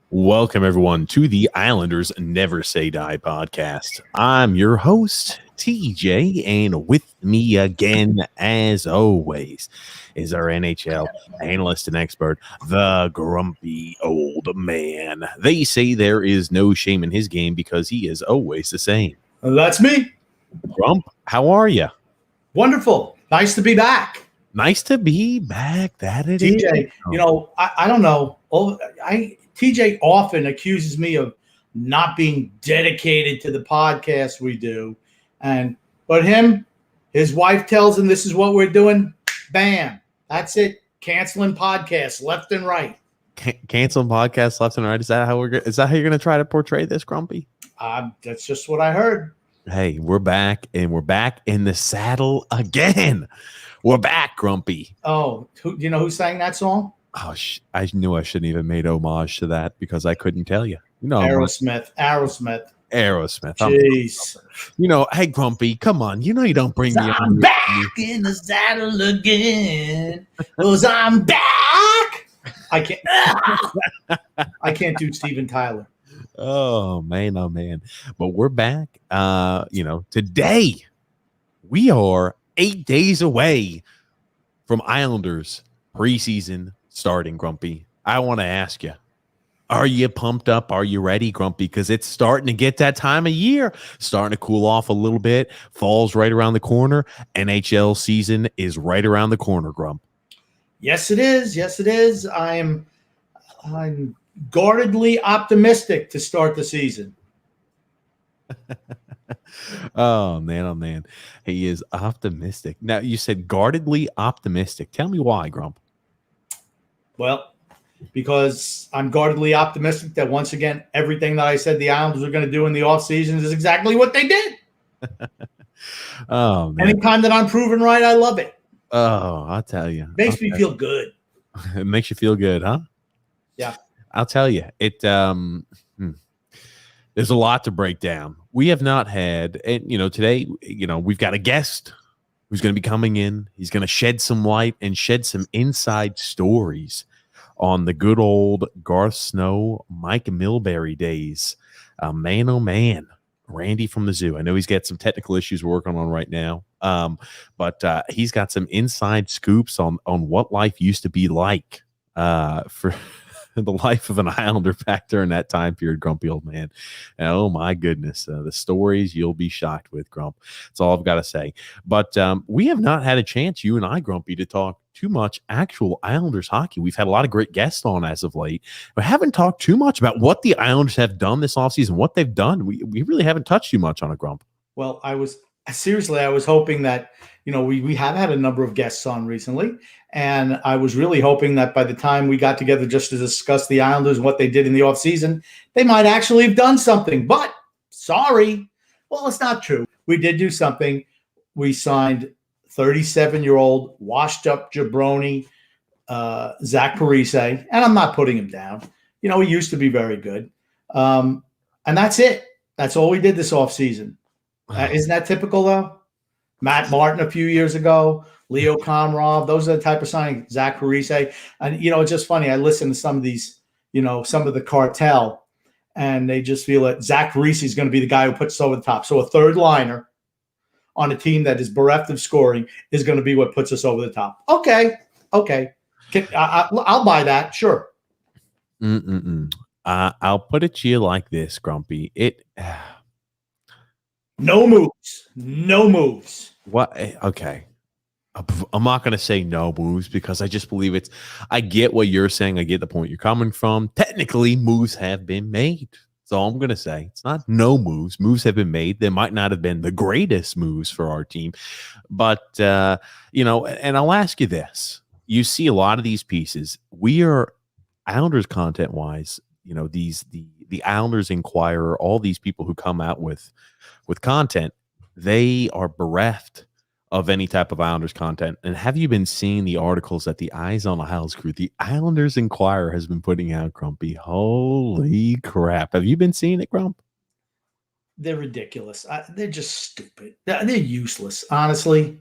Welcome, everyone, to the Islanders Never Say Die podcast. I'm your host, TJ, and with me again, as always, is our NHL analyst and expert, the grumpy old man. They say there is no shame in his game because he is always the same. That's me. Grump, how are you? Wonderful. Nice to be back. Nice to be back. That it is. TJ, I don't know. TJ often accuses me of not being dedicated to the podcast we do. But his wife tells him this is what we're doing. Bam. That's it. Canceling podcasts left and right. Canceling podcasts left and right. Is that how you're going to try to portray this, Grumpy? That's just what I heard. Hey, we're back, and we're back in the saddle again. We're back, Grumpy. Oh, do you know who sang that song? Oh, I knew I shouldn't even made homage to that because I couldn't tell you. Aerosmith. Jeez. Hey, Grumpy, come on. You don't bring me on. I'm back in the saddle again. Cause I'm back. I can't do Steven Tyler. Oh, man. But we're back. Today we are 8 days away from Islanders preseason starting, Grumpy. I want to ask you, are you pumped up? Are you ready, Grumpy? Because it's starting to get that time of year, starting to cool off a little bit. Fall's right around the corner. NHL season is right around the corner, Grump. Yes, it is. I'm guardedly optimistic to start the season. Oh, man. He is optimistic. Now, you said guardedly optimistic. Tell me why, Grump. Well, because I'm guardedly optimistic that once again, everything that I said the Islanders are going to do in the offseason is exactly what they did. Oh, man. Anytime that I'm proven right, I love it. Oh, I'll tell you. Makes me feel good. It makes you feel good, huh? Yeah. I'll tell you. There's a lot to break down. We have not had, and today, we've got a guest who's going to be coming in. He's going to shed some light and shed some inside stories on the good old Garth Snow, Mike Milbury days. Man, oh man, Randy from the Zoo. I know he's got some technical issues we're working on right now, but he's got some inside scoops on what life used to be like for the life of an Islander back during that time period, grumpy old man. And oh my goodness, the stories you'll be shocked with, Grump. That's all I've got to say. But we have not had a chance, you and I, Grumpy, to talk too much actual Islanders hockey. We've had a lot of great guests on as of late, but haven't talked too much about what the Islanders have done this offseason, what they've done. We really haven't touched too much on it, Grump. Well, I was hoping that, we have had a number of guests on recently, and I was really hoping that by the time we got together just to discuss the Islanders and what they did in the offseason, they might actually have done something. But sorry. Well, it's not true. We did do something. We signed 37-year-old washed-up jabroni Zach Parise, and I'm not putting him down. He used to be very good. And that's it. That's all we did this offseason. Isn't that typical, though? Matt Martin a few years ago, Leo Komarov, those are the type of signings. Zach Parise. And, it's just funny. I listen to some of these, some of the cartel, and they just feel that Zach Parise is going to be the guy who puts us over the top. So a third liner on a team that is bereft of scoring is going to be what puts us over the top. Okay. I'll buy that. Sure. I'll put it to you like this, Grumpy. No moves. What? Okay. I'm not going to say no moves because I just believe I get what you're saying. I get the point you're coming from. Technically, moves have been made. That's all I'm going to say. It's not no moves. Moves have been made. They might not have been the greatest moves for our team. But, and I'll ask you this. You see a lot of these pieces. We are Islanders content-wise, the Islanders Inquirer, all these people who come out with content, they are bereft of any type of Islanders content. And have you been seeing the articles that the Eyes on Isles crew, the Islanders Inquirer, has been putting out, Grumpy? Holy crap. Have you been seeing it, Grump? They're ridiculous. They're just stupid. They're useless, honestly.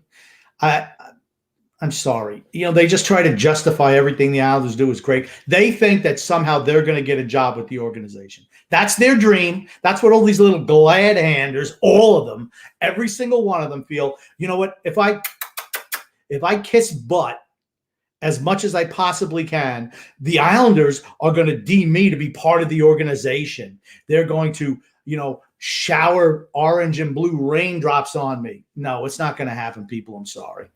I'm sorry. They just try to justify everything the Islanders do is great. They think that somehow they're going to get a job with the organization. That's their dream. That's what all these little glad handers, all of them, every single one of them feel, you know what, if I kiss butt as much as I possibly can, the Islanders are going to deem me to be part of the organization. They're going to, shower orange and blue raindrops on me. No, it's not going to happen, people. I'm sorry.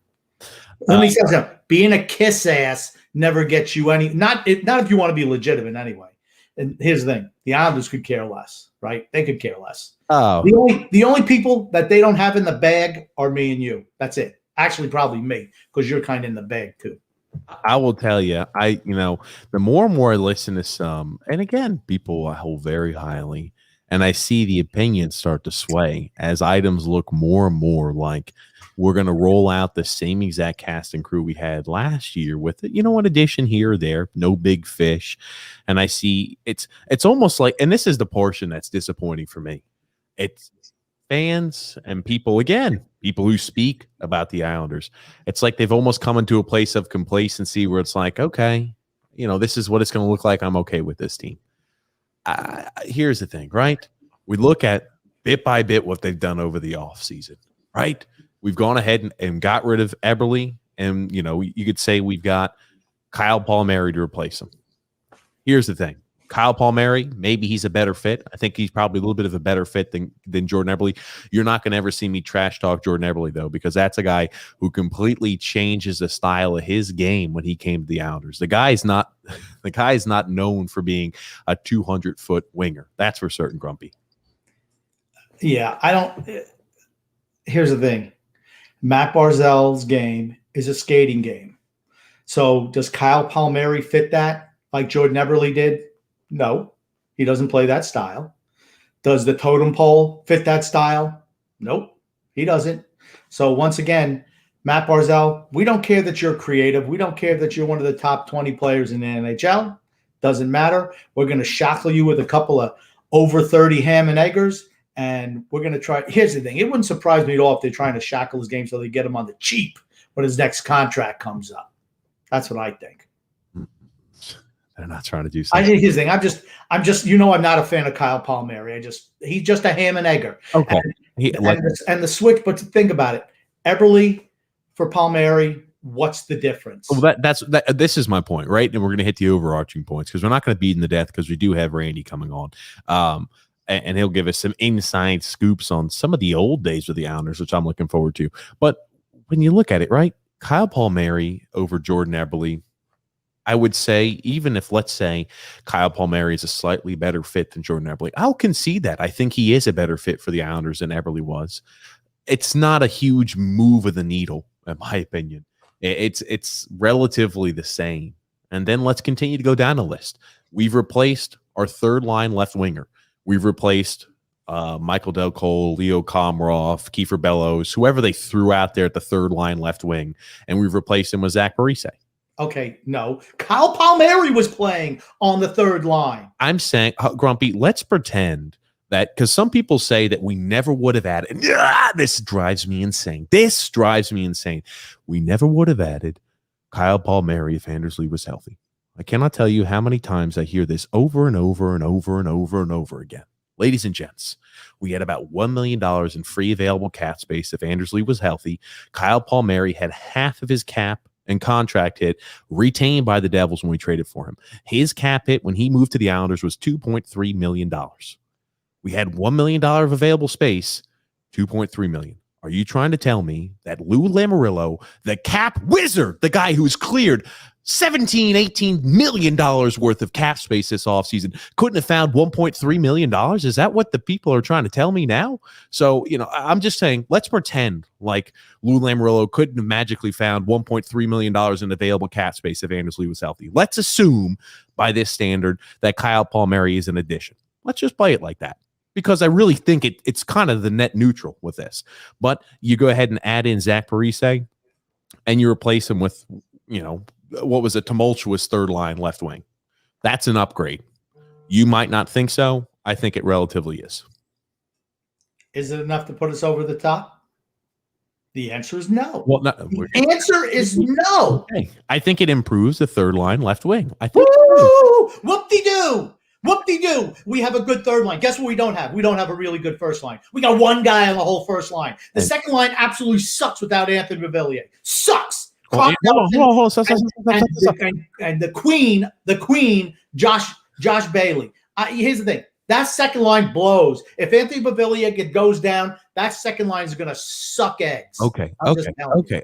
Let me say something. Being a kiss ass never gets you any. Not if you want to be legitimate anyway. And here's the thing: the Islanders could care less, right? They could care less. Oh, the only people that they don't have in the bag are me and you. That's it. Actually, probably me, because you're kind of in the bag too. I will tell you, the more and more I listen to some, and again, people I hold very highly, and I see the opinions start to sway as items look more and more like we're going to roll out the same exact cast and crew we had last year with it, an addition here or there, no big fish. And I see it's almost like, and this is the portion that's disappointing for me. It's fans and people who speak about the Islanders. It's like they've almost come into a place of complacency where it's like, okay, this is what it's going to look like. I'm okay with this team. Here's the thing, right? We look at bit by bit what they've done over the offseason, right? We've gone ahead and got rid of Eberle, and you could say we've got Kyle Palmieri to replace him. Here's the thing. Kyle Palmieri, maybe he's a better fit. I think he's probably a little bit of a better fit than Jordan Eberle. You're not going to ever see me trash talk Jordan Eberle, though, because that's a guy who completely changes the style of his game when he came to the Islanders. The guy is not known for being a 200-foot winger. That's for certain, Grumpy. Yeah, I don't. Here's the thing. Matt Barzal's game is a skating game. So does Kyle Palmieri fit that like Jordan Eberle did? No, he doesn't play that style. Does the totem pole fit that style? Nope, he doesn't. So once again, Matt Barzal, we don't care that you're creative. We don't care that you're one of the top 20 players in the NHL. Doesn't matter. We're going to shackle you with a couple of over 30 ham and eggers. And we're going to try. Here's the thing. It wouldn't surprise me at all if they're trying to shackle his game so they get him on the cheap when his next contract comes up. That's what I think. They're not trying to do something. Here's the thing. I'm just, I'm not a fan of Kyle Palmieri. He's just a ham and egger. Okay. And the switch, but to think about it, Eberle for Palmieri, what's the difference? Well, this is my point, right? And we're going to hit the overarching points because we're not going to beat in the death because we do have Randy coming on. And he'll give us some inside scoops on some of the old days of the Islanders, which I'm looking forward to. But when you look at it, right, Kyle Palmieri over Jordan Eberle, I would say, even if, let's say, Kyle Palmieri is a slightly better fit than Jordan Eberle, I'll concede that. I think he is a better fit for the Islanders than Eberle was. It's not a huge move of the needle, in my opinion. It's relatively the same. And then let's continue to go down the list. We've replaced our third line left winger. We've replaced Michael Del Cole, Leo Komarov, Kiefer Bellows, whoever they threw out there at the third line left wing, and we've replaced him with Zach Parise. Okay, no. Kyle Palmieri was playing on the third line. I'm saying, Grumpy, let's pretend that, because some people say that we never would have added. This drives me insane. We never would have added Kyle Palmieri if Anders Lee was healthy. I cannot tell you how many times I hear this over and over and over and over and over again. Ladies and gents, we had about $1 million in free available cap space if Anders Lee was healthy. Kyle Palmieri had half of his cap and contract hit retained by the Devils when we traded for him. His cap hit when he moved to the Islanders was $2.3 million. We had $1 million of available space, $2.3 million. Are you trying to tell me that Lou Lamoriello, the cap wizard, the guy who's cleared $17-18 million worth of cap space this offseason, couldn't have found $1.3 million? Is that what the people are trying to tell me now? So, I'm just saying, let's pretend like Lou Lamoriello couldn't have magically found $1.3 million in available cap space if Anders Lee was healthy. Let's assume, by this standard, that Kyle Palmieri is an addition. Let's just play it like that, because I really think it's kind of the net neutral with this. But you go ahead and add in Zach Parise, and you replace him with, what was a tumultuous third line left wing. That's an upgrade. You might not think so. I think it relatively is. Is it enough to put us over the top? The answer is no. Well, the answer is no. Okay. I think it improves the third line left wing. I think. Whoop-de-doo. Whoop-de-doo. We have a good third line. Guess what we don't have? We don't have a really good first line. We got one guy on the whole first line. The second line absolutely sucks without Anthony Beauvillier. Sucks. Hold on. And the queen, Josh Bailey. Here's the thing. That second line blows. If Anthony Beauvillier goes down, that second line is going to suck eggs. Okay.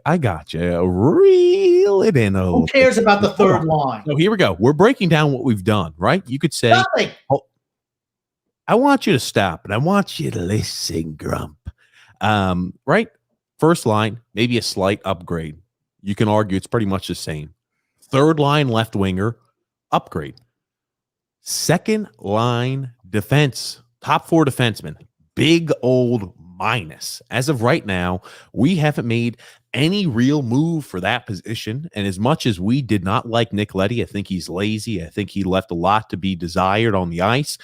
I got you. Reel it in. Who cares about the third line? So here we go. We're breaking down what we've done, right? You could say, nothing. I want you to stop, and I want you to listen, Grump. Right? First line, maybe a slight upgrade. You can argue it's pretty much the same. Third line left winger, upgrade. Second line defense, top 4 defensemen, big old minus. As of right now, we haven't made any real move for that position. And as much as we did not like Nick Leddy, I think he's lazy. I think he left a lot to be desired on the ice.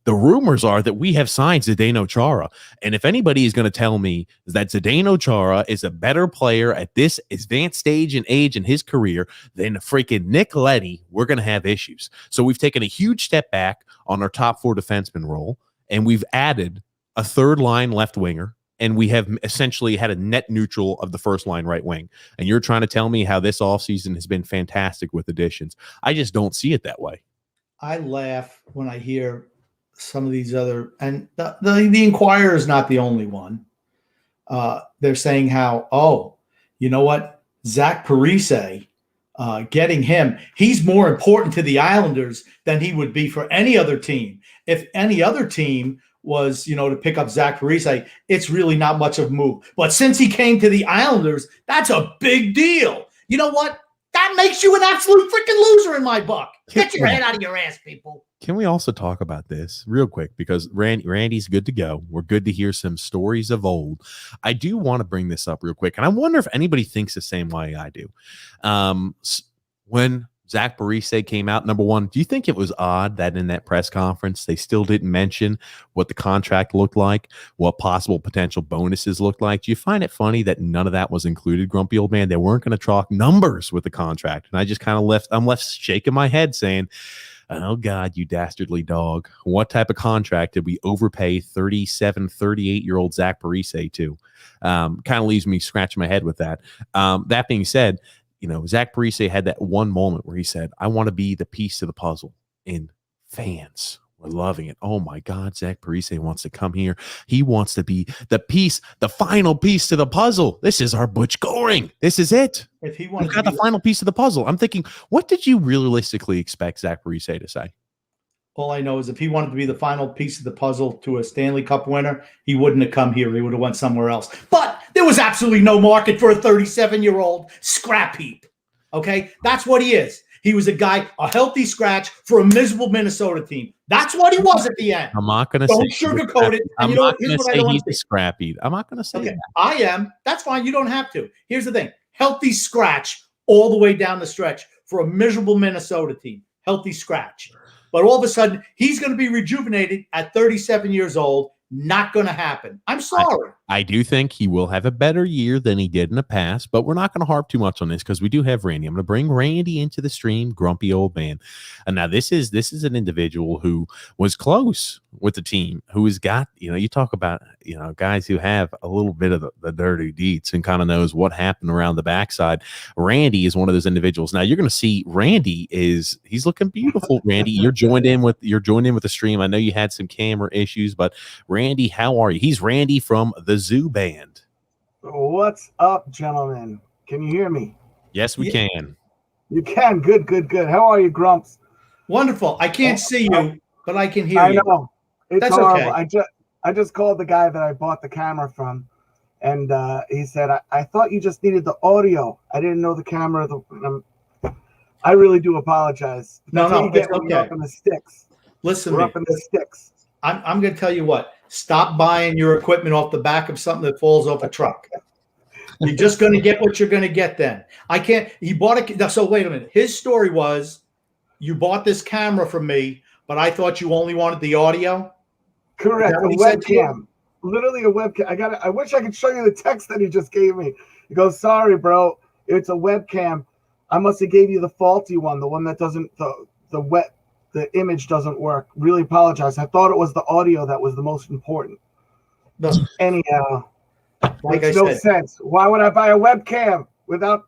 The rumors are that we have signed Zdeno Chara. And if anybody is going to tell me that Zdeno Chara is a better player at this advanced stage and age in his career than freaking Nick Leddy, we're going to have issues. So we've taken a huge step back on our top 4 defenseman role, and we've added a third line left winger, and we have essentially had a net neutral of the first line right wing. And you're trying to tell me how this offseason has been fantastic with additions. I just don't see it that way. I laugh when I hear some of these other, and the Inquirer is not the only one. They're saying how, you know what, Zach Parise, getting him, he's more important to the Islanders than he would be for any other team. If any other team was, to pick up Zach Parise, it's really not much of a move. But since he came to the Islanders, that's a big deal. You know what? That makes you an absolute freaking loser in my book. Get your head out of your ass, people. Can we also talk about this real quick? Because Randy's good to go. We're good to hear some stories of old. I do want to bring this up real quick, and I wonder if anybody thinks the same way I do. When Zach Parise came out, number one, do you think it was odd that in that press conference they still didn't mention what the contract looked like, what possible potential bonuses looked like? Do you find it funny that none of that was included, Grumpy Old Man? They weren't going to talk numbers with the contract, and I just kind of I'm left shaking my head saying, oh, God, you dastardly dog. What type of contract did we overpay 37, 38-year-old Zach Parise to? Kind of leaves me scratching my head with that. That being said, Zach Parise had that one moment where he said, I want to be the piece to the puzzle, and fans were loving it. Oh, my God, Zach Parise wants to come here. He wants to be the final piece to the puzzle. This is our Butch Goring. This is it. If he We've got the final piece of the puzzle. I'm thinking, what did you realistically expect Zach Parise to say? All I know is if he wanted to be the final piece of the puzzle to a Stanley Cup winner, he wouldn't have come here. He would have went somewhere else. But there was absolutely no market for a 37-year-old scrap heap. Okay? That's what he is. He was a healthy scratch for a miserable Minnesota team. That's what he was at the end. I'm not going to Don't sugarcoat it. I'm not going to say he's a scrap heap. I'm not going to say that. I am. That's fine. You don't have to. Here's the thing. Healthy scratch all the way down the stretch for a miserable Minnesota team. Healthy scratch. But all of a sudden, he's going to be rejuvenated at 37 years old. Not going to happen. I'm sorry. I do think he will have a better year than he did in the past, but we're not going to harp too much on this because we do have Randy. I'm going to bring Randy into the stream, Grumpy Old Man. And now this is an individual who was close with the team, who has got, you talk about, guys who have a little bit of the dirty deeds and kind of knows what happened around the backside. Randy is one of those individuals. Now you're going to see Randy he's looking beautiful. Randy, you're joined in with the stream. I know you had some camera issues, but Randy, how are you? He's Randy from the Zoo Band. What's up, gentlemen? Can you hear me? Yes, we can. You can. Good. How are you, Grumps? Wonderful. I can't see you, but I can hear you. I know. It's That's horrible. okay. I just called the guy that I bought the camera from, and he said, I thought you just needed the audio. I didn't know the camera. I really do apologize. No, it's okay. We're up in the sticks. Listen, we're up in the sticks. I'm going to tell you what. Stop buying your equipment off the back of something that falls off a truck. You're just going to get what you're going to get then. He bought it. So wait a minute. His story was you bought this camera from me, but I thought you only wanted the audio. Correct. The webcam. literally a webcam. I wish I could show you the text that he just gave me. He goes, "Sorry, bro, it's a webcam. I must have gave you the faulty one, the one that doesn't the image doesn't work. Really apologize. I thought it was the audio that was the most important." No, Anyhow, like makes I no said, sense. Why would I buy a webcam without?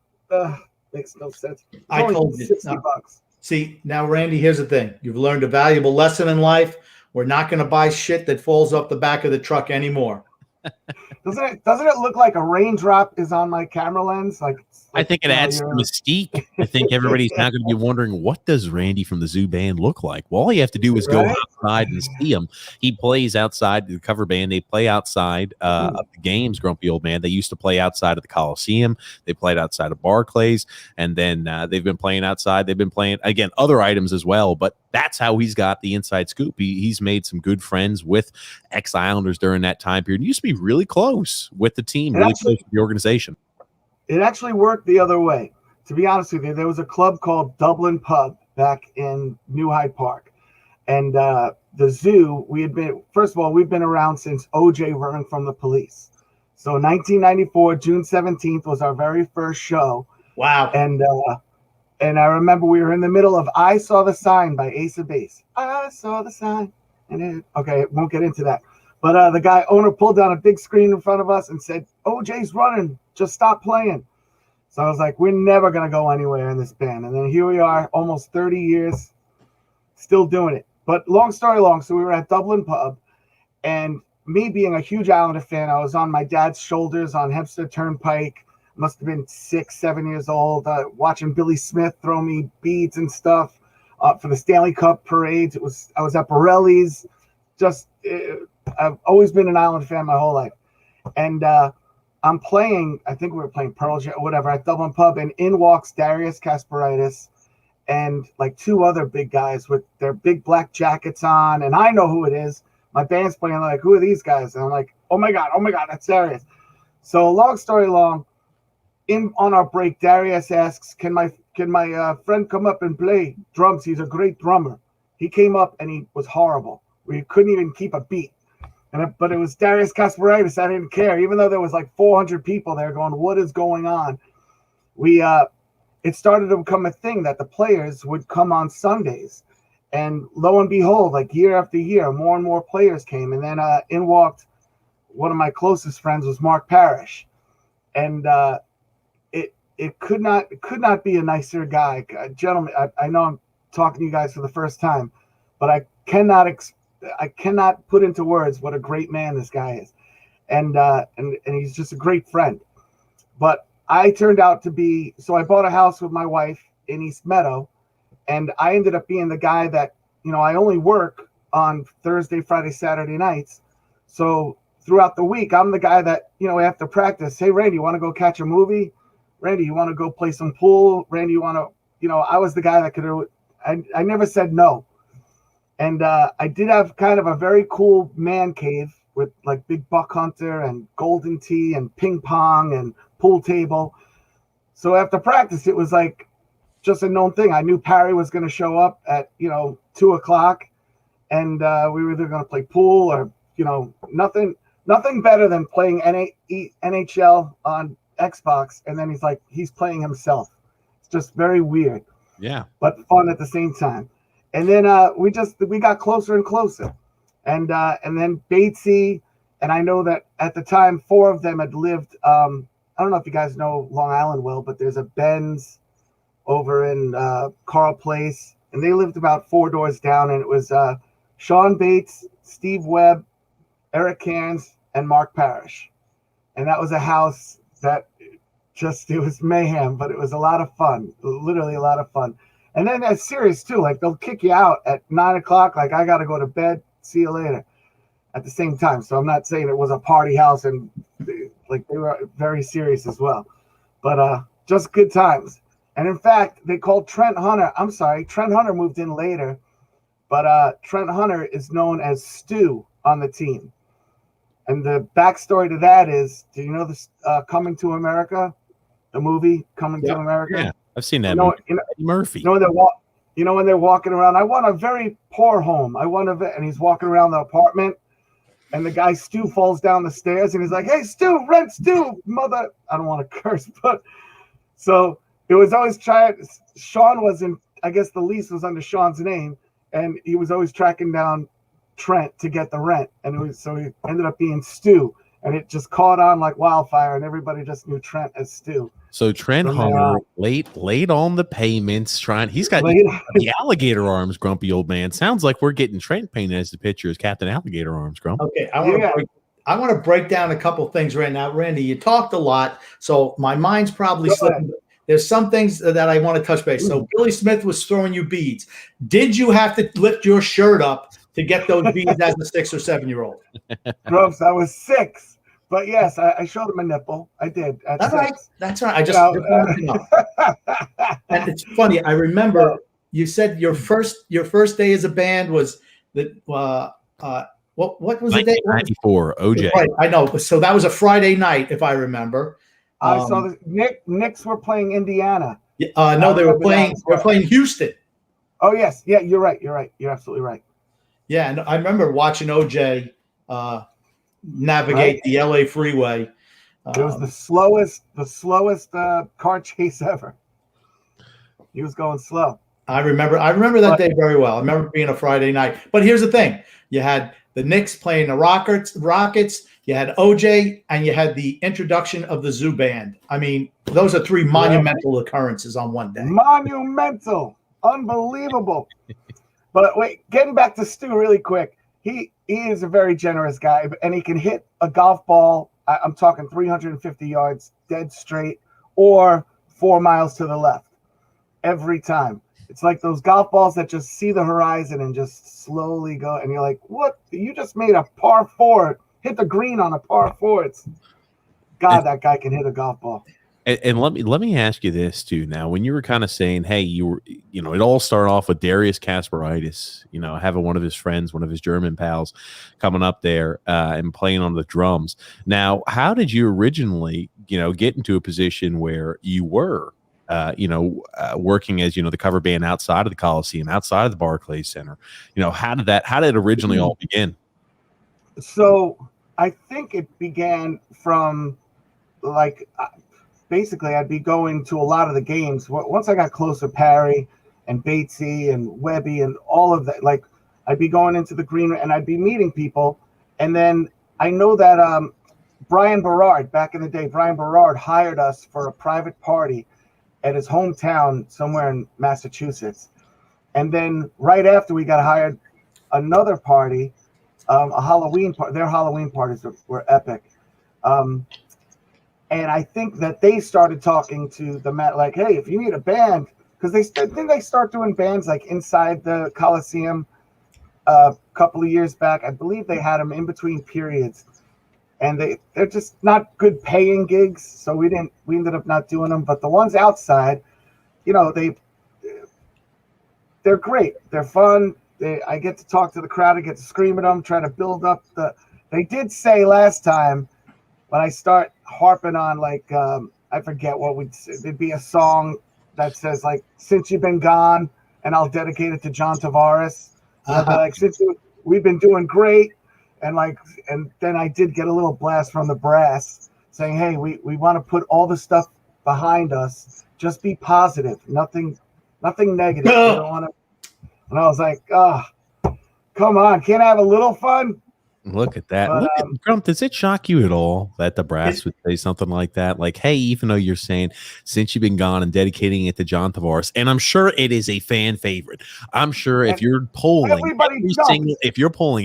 Makes no sense. It's I only told you. $60. See, now, Randy, here's the thing. You've learned a valuable lesson in life. We're not going to buy shit that falls off the back of the truck anymore. Doesn't it look like a raindrop is on my camera lens? I think it adds to mystique. I think everybody's now going to be wondering, what does Randy from the Zoo Band look like? Well, all you have to do is go outside and see him. He plays outside, the cover band. They play outside of the games, Grumpy Old Man. They used to play outside of the Coliseum. They played outside of Barclays. And then they've been playing outside. They've been playing, again, other items as well. But that's how he's got the inside scoop. He's made some good friends with ex-Islanders during that time period. He used to be really close with the team, really close to the organization. It actually worked the other way. To be honest with you, there was a club called Dublin Pub back in New Hyde Park. And the Zoo, we've been around since OJ running from the police. So 1994, June 17th was our very first show. Wow. And I remember we were in the middle of I Saw the Sign by Ace of Base. I saw the sign. Okay, won't get into that. But the owner pulled down a big screen in front of us and said, "OJ's running. Just stop playing." So I was like, we're never going to go anywhere in this band. And then here we are, almost 30 years, still doing it. But long story long, so we were at Dublin Pub. And me being a huge Islander fan, I was on my dad's shoulders on Hempstead Turnpike. Must have been 6, 7 years old, watching Billy Smith throw me beads and stuff for the Stanley Cup parades. I was at Borelli's. I've always been an Islander fan my whole life. And I'm playing, I think we were playing Pearl Jam or whatever at Dublin Pub, and in walks Darius Kasparaitis and like two other big guys with their big black jackets on. And I know who it is. My band's playing, like, who are these guys? And I'm like, oh my God, that's Darius. So long story long, on our break, Darius asks, can my friend come up and play drums? He's a great drummer. He came up and he was horrible. We couldn't even keep a beat. But it was Darius Kasparaitis. I didn't care, even though there was like 400 people there going, what is going on? It started to become a thing that the players would come on Sundays. And lo and behold, like year after year, more and more players came. And then in walked one of my closest friends was Mark Parrish. And it could not be a nicer guy. Gentlemen, I know I'm talking to you guys for the first time, but I cannot put into words what a great man this guy is. And he's just a great friend. But I turned out to be, so I bought a house with my wife in East Meadow, and I ended up being the guy that, I only work on Thursday, Friday, Saturday nights. So throughout the week, I'm the guy that, after practice, hey, Randy, you want to go catch a movie? Randy, you want to go play some pool? Randy, you want to, I was the guy that could, I never said no. And I did have kind of a very cool man cave with like big buck hunter and golden tee and ping pong and pool table. So after practice, it was like just a known thing. I knew Parry was going to show up at, 2:00, and we were either going to play pool or, nothing better than playing NHL on Xbox. And then he's playing himself. It's just very weird. Yeah. But fun at the same time. And then we got closer and closer. And then Batesy, and I know that at the time, 4 of them had lived, I don't know if you guys know Long Island well, but there's a Ben's over in Carl Place, and they lived about 4 doors down, and it was Sean Bates, Steve Webb, Eric Cairns, and Mark Parrish. And that was a house that it was mayhem, but it was a lot of fun, literally a lot of fun. And then that's serious too. Like they'll kick you out at 9:00. Like I got to go to bed. See you later. At the same time. So I'm not saying it was a party house and they were very serious as well, but just good times. And in fact, they called Trent Hunter. I'm sorry. Trent Hunter moved in later, but Trent Hunter is known as Stu on the team. And the backstory to that is, do you know this Coming to America, the movie Coming to America? Yeah. I've seen that movie. Eddie Murphy. When they're walking around, I want a very poor home. And he's walking around the apartment. and the guy Stu falls down the stairs, and he's like, "Hey, Stu, rent Stu, mother." I don't want to curse, but so it was always trying. Sean was in. I guess the lease was under Sean's name, and he was always tracking down Trent to get the rent, and so he ended up being Stu, and it just caught on like wildfire, and everybody just knew Trent as Stu. So Trent Hunter late on the payments, he's got the alligator arms, grumpy old man. Sounds like we're getting Trent painted as the picture as Captain Alligator Arms, Grump. Okay, I want to break down a couple things right now. Randy, you talked a lot, so my mind's probably slipping. There's some things that I want to touch base. So Billy Smith was throwing you beads. Did you have to lift your shirt up to get those beads as a 6 or 7 year old? Gross, I was 6. But yes, I showed him a nipple. I did. That's right. That's right. I just and it's funny. I remember you said your first day as a band was that what was the day? 1994, OJ. Right, I know. So that was a Friday night, if I remember. I saw the Knicks were playing Indiana. No, they were playing. They were playing Houston. Oh yes, yeah, you're right. You're absolutely right. Yeah, and I remember watching OJ navigate the LA freeway. It was the slowest car chase ever. He was going slow. I remember that day very well. I remember being a Friday night. But here's the thing: you had the Knicks playing the Rockets. You had OJ, and you had the introduction of the Zoo Band. I mean, those are 3 monumental occurrences on one day. Monumental, unbelievable. But wait, getting back to Stu really quick. He is a very generous guy, and he can hit a golf ball. I'm talking 350 yards dead straight or 4 miles to the left every time. It's like those golf balls that just see the horizon and just slowly go. And you're like, what? You just made a par 4, hit the green on a par 4. That guy can hit a golf ball. And let me ask you this too. Now, when you were kind of saying, hey, it all started off with Darius Kasperitis, having one of his friends, one of his German pals coming up there and playing on the drums. Now, how did you originally, get into a position where you were, working as, the cover band outside of the Coliseum, outside of the Barclays Center? How did it originally all begin? So I think it began from basically, I'd be going to a lot of the games. Once I got close to Parry and Batesy and Webby and all of that, I'd be going into the green and I'd be meeting people. And then I know that Brian Berard, back in the day, hired us for a private party at his hometown somewhere in Massachusetts. And then right after we got hired, another party, a Halloween party. Their Halloween parties were epic. And I think that they started talking to the Met, like, hey, if you need a band, because they start doing bands like inside the Coliseum a couple of years back. I believe they had them in between periods, and they're just not good paying gigs, so we ended up not doing them. But the ones outside, they're great. They're fun. I get to talk to the crowd. I get to scream at them, try to build up They did say last time, when I start harping on, I forget what there'd be a song that says, Since You've Been Gone, and I'll dedicate it to John Tavares. I'd be like, we've been doing great. And then I did get a little blast from the brass saying, hey, we want to put all the stuff behind us. Just be positive. Nothing negative. We don't want to. And I was like, oh, come on. Can't I have a little fun? Look at that. Look at Grump. Does it shock you at all that the brass would say something like that? Like, hey, even though you're saying Since You've Been Gone and dedicating it to John Tavares, and I'm sure it is a fan favorite. I'm sure if you're polling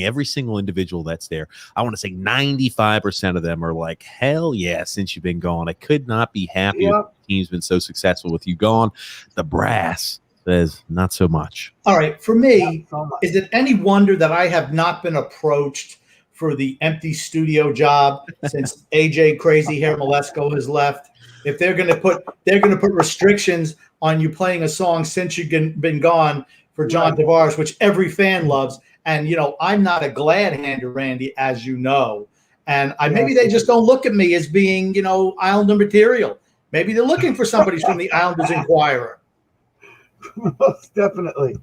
every single individual that's there, I want to say 95% of them are like, hell yeah, Since You've Been Gone. I could not be happier. The team's been so successful with you gone. The brass says not so much. All right. For me, is it any wonder that I have not been approached for the empty studio job since AJ Crazy Hair Malesko has left? If they're going to put restrictions on you playing a song Since You've Been Gone for John Tavares, which every fan loves, and I'm not a glad hander, Randy, as you know, and maybe they just don't look at me as being Islander material. Maybe they're looking for somebody from the Islanders Inquirer. Most definitely.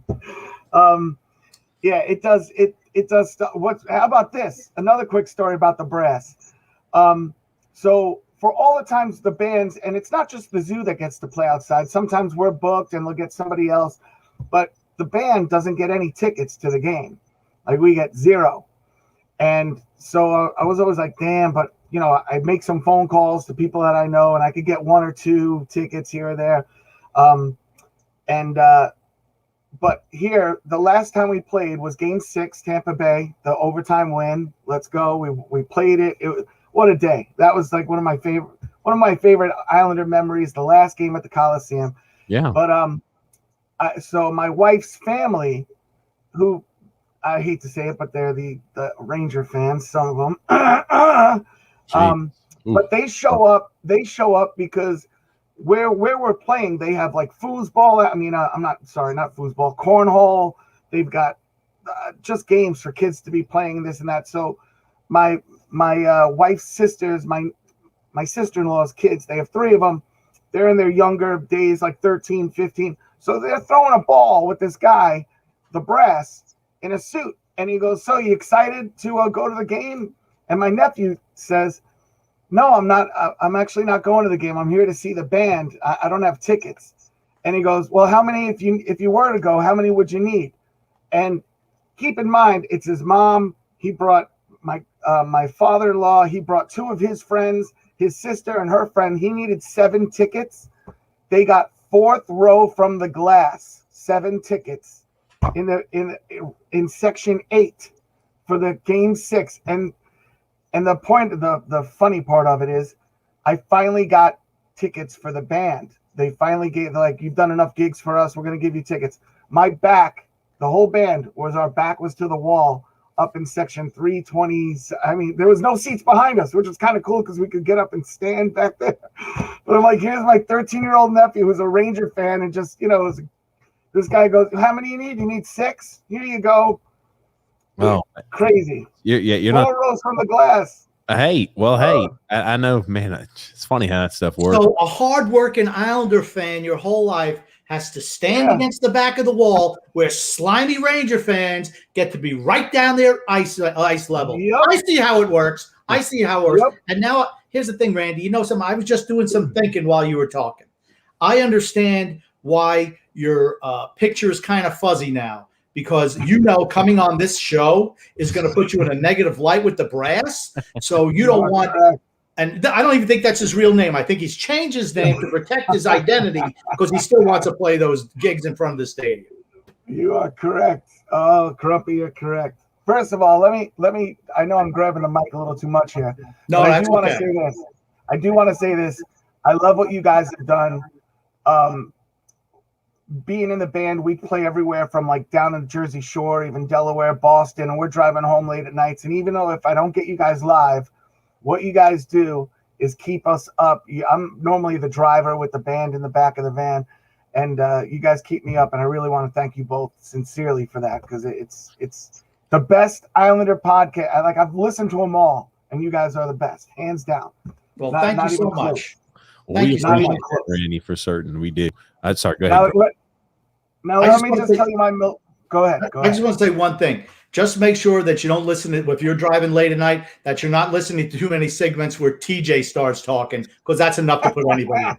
Yeah, it does. It does. How about this? Another quick story about the brass. So for all the times the bands, and it's not just the zoo that gets to play outside. Sometimes we're booked and they'll get somebody else, but the band doesn't get any tickets to the game. Like we get zero. And so I was always like, damn, but I make some phone calls to people that I know and I could get 1 or 2 tickets here or there. But here, the last time we played was Game 6, Tampa Bay, the overtime win. Let's go. We played it. What a day. That was like one of my favorite Islander memories, the last game at the Coliseum. Yeah. But so my wife's family, who I hate to say it, but they're the Ranger fans, some of them. But they show up because where we're playing, they have like foosball. I mean, not foosball, cornhole. They've got just games for kids to be playing this and that. So my wife's sisters, my sister-in-law's kids, they have 3 of them. They're in their younger days, like 13, 15. So they're throwing a ball with this guy, the brass, in a suit. And he goes, so you excited to go to the game? And my nephew says, no, I'm not. I'm actually not going to the game. I'm here to see the band. I don't have tickets. And he goes, well, how many, if you were to go, how many would you need? And keep in mind, it's his mom. He brought my father-in-law. He brought 2 of his friends, his sister and her friend. He needed 7 tickets. They got 4th row from the glass, 7 tickets in section 8 for the Game 6. And the funny part of it is I finally got tickets for the band. They finally you've done enough gigs for us. We're going to give you tickets. My back, the whole band our back was to the wall up in section 320. I mean, there was no seats behind us, which was kind of cool because we could get up and stand back there. But I'm like, here's my 13-year-old nephew who's a Ranger fan. And just, this guy goes, how many you need? You need 6? Here you go. Oh, crazy. You're 4 not rows from the glass. Hey, I know, man. It's funny how that stuff works. So a hard-working Islander fan your whole life has to stand against the back of the wall where slimy Ranger fans get to be right down their ice level. Yep. I see how it works. Yep. And now here's the thing, Randy. You know something? I was just doing some thinking while you were talking. I understand why your picture is kind of fuzzy now. Because coming on this show is going to put you in a negative light with the brass. So you don't want – and I don't even think that's his real name. I think he's changed his name to protect his identity because he still wants to play those gigs in front of the stadium. You are correct. Oh, Crumpy, you're correct. First of all, let me – I know I'm grabbing the mic a little too much here. No, I do want to say this. I love what you guys have done. Being in the band, we play everywhere from like down in the Jersey Shore, even Delaware, Boston, and we're driving home late at nights. And even though if I don't get you guys live, what you guys do is keep us up. I'm normally the driver with the band in the back of the van, and you guys keep me up. And I really want to thank you both sincerely for that because it's the best Islander podcast. I've listened to them all, and you guys are the best, hands down. Well, thank you so much. We appreciate it, Randy, for certain. We do. Sorry, go ahead. Now let me just tell you my milk. Go ahead. I just want to say one thing. Just make sure that you don't listen to, if you're driving late at night, that you're not listening to too many segments where TJ starts talking, because that's enough to put anybody in.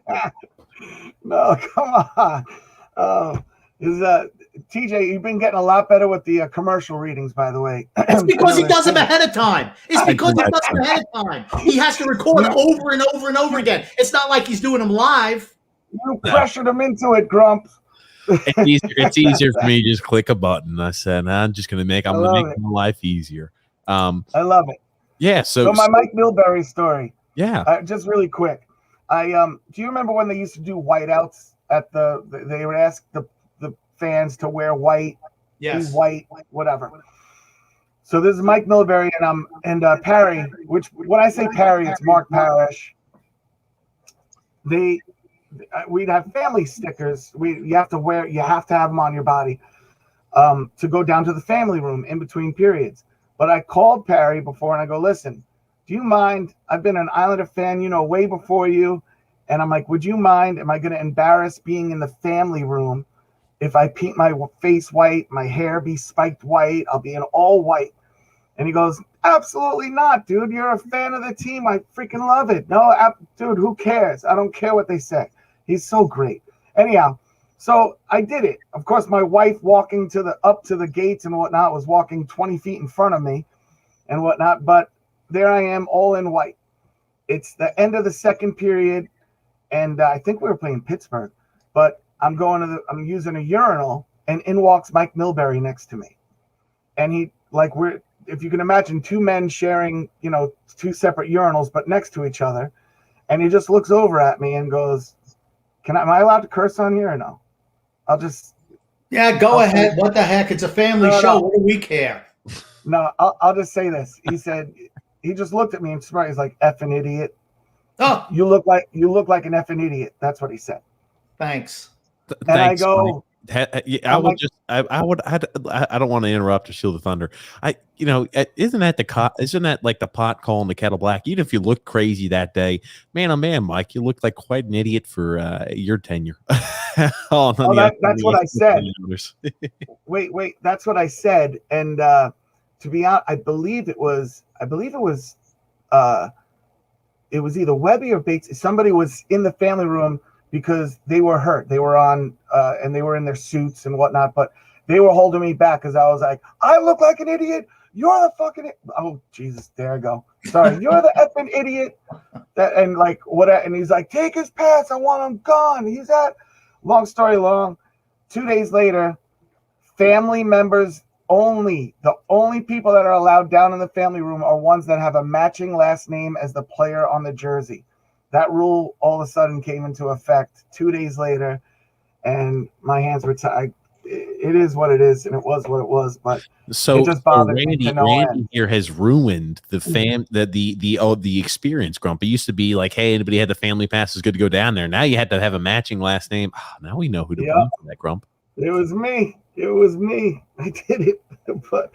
No, come on. TJ, you've been getting a lot better with the commercial readings, by the way. It's because he does them ahead of time. He does them ahead of time. He has to record over and over and over again. It's not like he's doing them live. You pressured him into it, Grump. It's easier for me to just click a button. I said, I'm going to make my life easier. I love it. Yeah. So my Mike Milbury story. Yeah. Just really quick. Do you remember when they used to do whiteouts at they would ask the fans to wear white, yes, white, whatever. So this is Mike Milbury and Parry, which when I say Parry, it's Mark Parrish. We'd have family stickers. You have to have them on your body to go down to the family room in between periods. But I called Parry before and I go, listen, do you mind? I've been an Islander fan, way before you. And I'm like, would you mind? Am I going to embarrass being in the family room if I paint my face white, my hair be spiked white, I'll be in all white. And he goes, absolutely not, dude. You're a fan of the team. I freaking love it. No, dude, who cares? I don't care what they say. He's so great. Anyhow, so I did it. Of course, my wife walking up to the gates and whatnot was walking 20 feet in front of me and whatnot. But there I am, all in white. It's the end of the second period, and I think we were playing Pittsburgh. But I'm using a urinal, and in walks Mike Milbury next to me, and if you can imagine two men sharing, two separate urinals, but next to each other. And he just looks over at me and goes, am I allowed to curse on here or no? Yeah, go ahead. What the heck? It's a family show. What do we care? No, I'll just say this. He said, he just looked at me and smiled. He's like, effing idiot. Oh, you look like an effing idiot. That's what he said. Thanks. And I go, I don't want to interrupt or steal the thunder. Isn't that like the pot calling the kettle black? Even if you look crazy that day, man, oh man, Mike, you look like quite an idiot for your tenure. That's what I said. Wait, that's what I said. And to be honest, I believe it was either Webby or Bates. Somebody was in the family room because they were hurt. They were on, and they were in their suits and whatnot, but they were holding me back because I was like, I look like an idiot. You're the fucking, oh, Jesus, there I go. Sorry, you're the effing idiot. And he's like, take his pass. I want him gone. Long story long, 2 days later, family members only, the only people that are allowed down in the family room are ones that have a matching last name as the player on the jersey. That rule all of a sudden came into effect 2 days later, and my hands were tied. It is what it is, and it was what it was. But so it just bothered me to no Randy end. here has ruined the experience. Grump. It used to be like, hey, anybody had the family pass is good to go down there. Now you had to have a matching last name. Now we know who to blame for that, Grump. It was me. I did it. But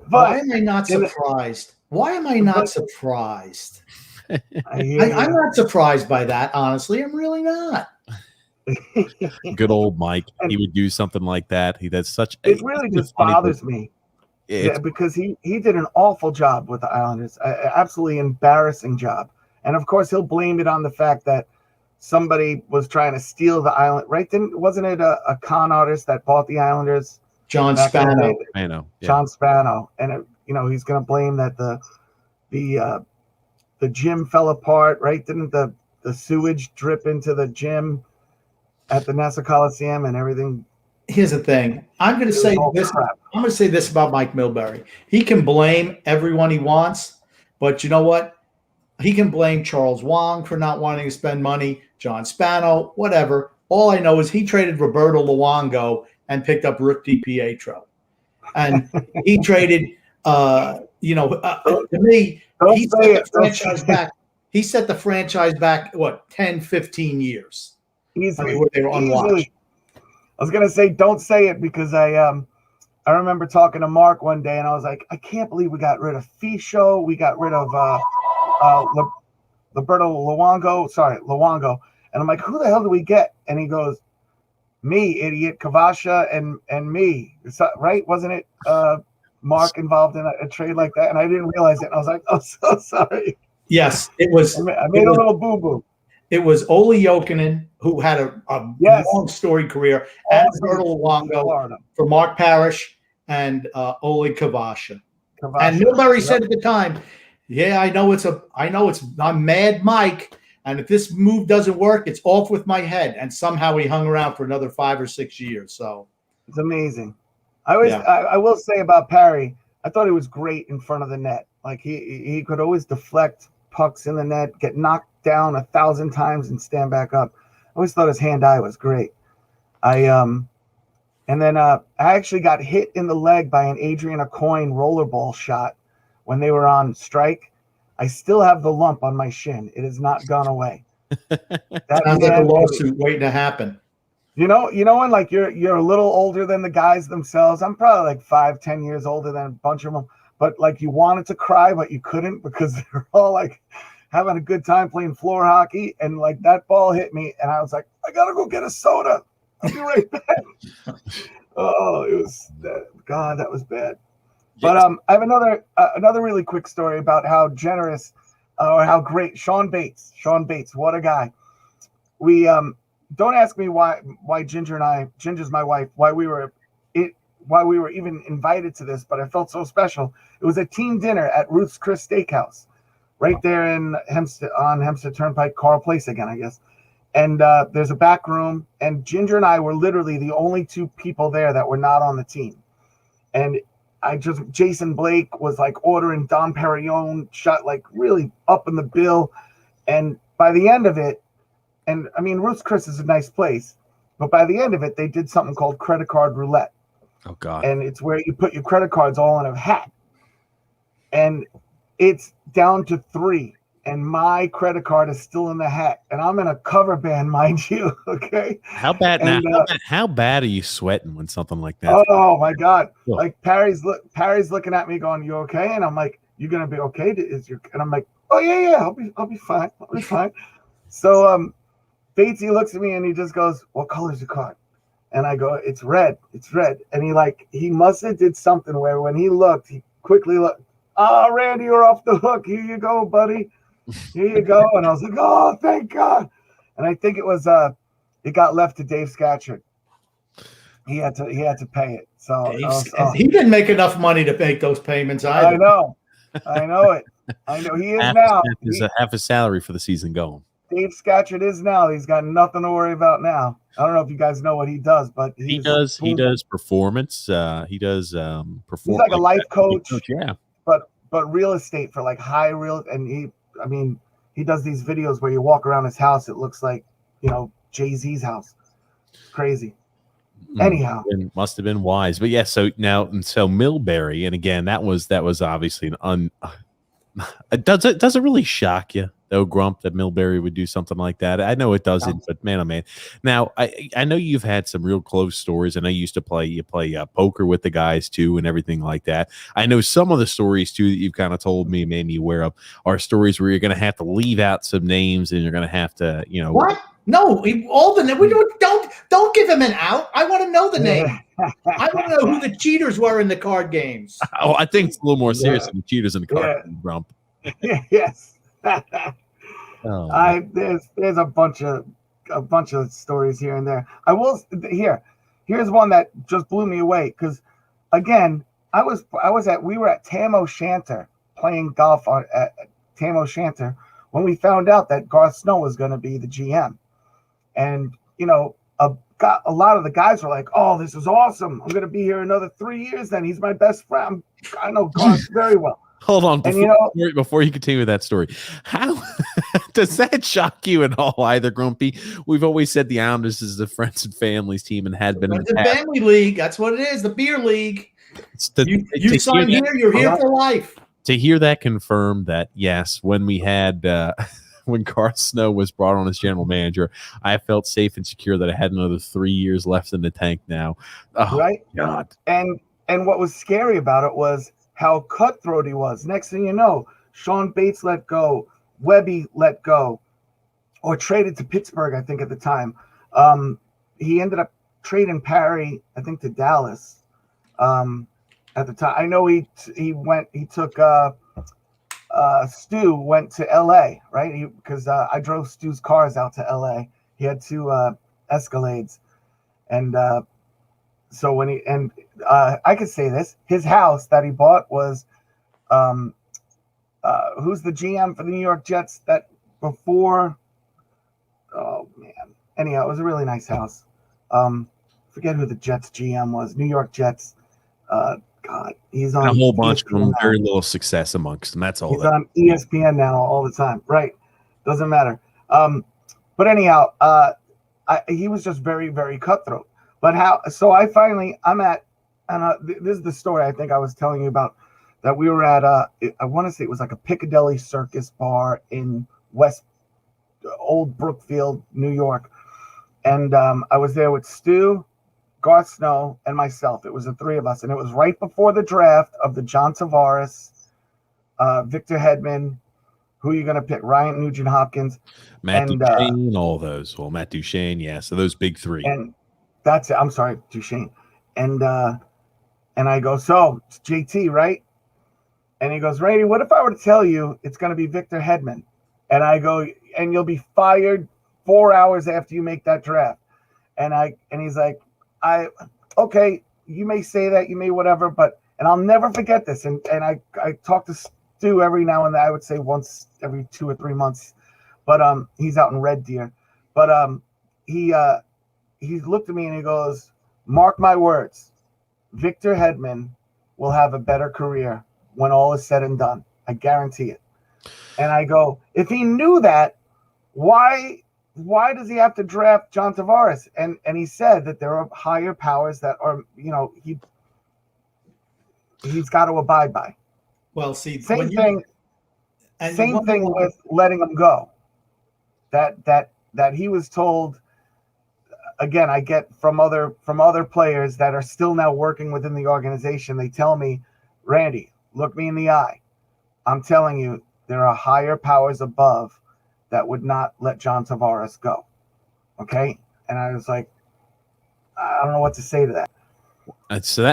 why am I not surprised? I'm not surprised by that, honestly. I'm really not. Good old Mike. He would do something like that. It really just bothers me. Because he did an awful job with the Islanders. Absolutely embarrassing job. And of course he'll blame it on the fact that somebody was trying to steal the island, right? Wasn't it a con artist that bought the Islanders? John Spano. John Spano. And he's going to blame that the gym fell apart, right? Didn't the sewage drip into the gym at the Nassau Coliseum and everything? Here's the thing. I'm going to say this about Mike Milbury. He can blame everyone he wants, but you know what? He can blame Charles Wang for not wanting to spend money, John Spano, whatever. All I know is he traded Roberto Luongo and picked up Rick Pietro. And he traded, to me, he set the franchise back. He set the franchise back, 10, 15 years. Easily. They were unwatched. I was going to say, don't say it, because I remember talking to Mark one day, and I was like, I can't believe we got rid of Fisho. We got rid of Roberto Luongo. And I'm like, who the hell do we get? And he goes, me, idiot, Kavasha, and me. Right? Wasn't it Mark involved in a trade like that? And I didn't realize it. And I was like, oh, so sorry. Yes, it was. I made a little boo-boo. It was Olli Jokinen, who had a long storied career, and Roberto Luongo for Mark Parrish and Olli Kavasha. And Milbury said at the time, yeah, I'm Mad Mike, and if this move doesn't work, it's off with my head. And somehow he hung around for another 5 or 6 years. So it's amazing. I will say about Parry, I thought he was great in front of the net. Like he could always deflect pucks in the net, get knocked down 1,000 times and stand back up. I always thought his hand-eye was great. I actually got hit in the leg by an Adrian Aucoin rollerball shot when they were on strike. I still have the lump on my shin. It has not gone away. That sounds like a lawsuit waiting to happen. You know when like you're a little older than the guys themselves. I'm probably like 5-10 years older than a bunch of them. But like you wanted to cry, but you couldn't because they're all like having a good time playing floor hockey. And like that ball hit me, and I was like, I gotta go get a soda. I'll be right back. Oh, it was God, that was bad. But I have another really quick story about how generous or how great Sean Bates, what a guy. We don't ask me why Ginger's my wife, why we were even invited to this, but I felt so special. It was a team dinner at Ruth's Chris Steakhouse, right there in Hempstead Turnpike, Carl Place again, I guess. And there's a back room, and Ginger and I were literally the only two people there that were not on the team. And Jason Blake was like ordering Dom Perignon, shot like really up in the bill. And by the end of it, and I mean, Ruth's Chris is a nice place, but by the end of it, they did something called credit card roulette. Oh, God. And it's where you put your credit cards all in a hat. And it's down to 3. And my credit card is still in the hat, and I'm in a cover band, mind you. Okay. How bad and, now? How bad are you sweating when something like that? Oh my God! Cool. Like Parry's looking at me, going, "You okay?" And I'm like, "You gonna be okay?" And I'm like, "Oh yeah, I'll be fine. I'll be fine." So Batesy looks at me and he just goes, "What color is your card?" And I go, "It's red. It's red." And he must have did something where when he looked, he quickly looked. "Oh, Randy, you're off the hook. Here you go, buddy. Here you go." And I was like, "Oh, thank God." And I think it was it got left to Dave Scatchard. He had to pay it. So he didn't make enough money to make those payments either. I know it. I know he is now. Half a salary for the season going. Dave Scatchard is now. He's got nothing to worry about now. I don't know if you guys know what he does, but he does performance. He does performance. He's like a life coach. Yeah. But real estate for like high real, and he does these videos where you walk around his house, it looks like, Jay-Z's house. It's crazy. Anyhow, it must have been wise. But yeah, so Milbury, and again, that was obviously does it really shock you though, Grump, that Milbury would do something like that? I know it doesn't, but man, oh man. Now I know you've had some real close stories, and I used to play poker with the guys too, and everything like that. I know some of the stories too that you've kind of told me, made me aware of, are stories where you're going to have to leave out some names, and you're going to have to, what? No, all the we don't give him an out. I want to know the name. I want to know who the cheaters were in the card games. Oh, I think it's a little more serious than the cheaters in the card game, Grump. Yes. Oh, there's a bunch of stories here and there. Here's one that just blew me away, because again, we were at Tam O'Shanter playing golf at Tam O'Shanter when we found out that Garth Snow was going to be the GM. And a lot of the guys were like, "Oh, this is awesome. I'm going to be here another 3 years. Then he's my best friend. I know Garth very well." Hold on, before you continue with that story, how does that shock you at all, either, Grumpy? We've always said the Islanders is the friends and families team, and had been in the past. Family league. That's what it is. The beer league. You sign here, you're here for life. To hear that confirmed, that yes, when we had when Garth Snow was brought on as general manager, I felt safe and secure that I had another 3 years left in the tank now. Oh, right? God. And what was scary about it was how cutthroat he was. Next thing you know, Sean Bates let go, Webby let go, or traded to Pittsburgh, I think, at the time. He ended up trading Parry, I think, to Dallas at the time. I know he took Stu went to LA, right? Because I drove Stu's cars out to LA. He had 2 Escalades. And so when I could say this, his house that he bought was, who's the GM for the New York Jets that before? Oh man. Anyhow, it was a really nice house. Forget who the Jets GM was. New York Jets. God, he's on a whole bunch ESPN of them. now. Very little success amongst them. That's all. He's on ESPN now all the time. Right. Doesn't matter. But anyhow, he was just very, very cutthroat. But this is the story I think I was telling you about, that we were at I want to say it was like a Piccadilly Circus bar in Old Brookfield, New York. And I was there with Stu, Garth Snow, and myself. It was the 3 of us. And it was right before the draft of the John Tavares, Victor Hedman. Who are you going to pick? Ryan Nugent Hopkins. Matt Duchene, all those. Well, Matt Duchene, yeah. So those big 3. That's it. I'm sorry, Duchesne. And I go, so it's JT, right? And he goes, Randy, what if I were to tell you it's going to be Victor Hedman? And I go, and you'll be fired 4 hours after you make that draft. And he's like, okay, you may say that, you may whatever, and I'll never forget this. And I talk to Stu every now and then, I would say once every 2 or 3 months, but he's out in Red Deer. But he looked at me and he goes, mark my words, Victor Hedman will have a better career when all is said and done. I guarantee it. And I go, if he knew that, why does he have to draft John Tavares? And he said that there are higher powers that are, he's got to abide by. Well, see, same thing with letting him go. That he was told. Again, I get from other players that are still now working within the organization. They tell me, Randy, look me in the eye. I'm telling you, there are higher powers above that would not let John Tavares go. Okay? And I was like, I don't know what to say to that. So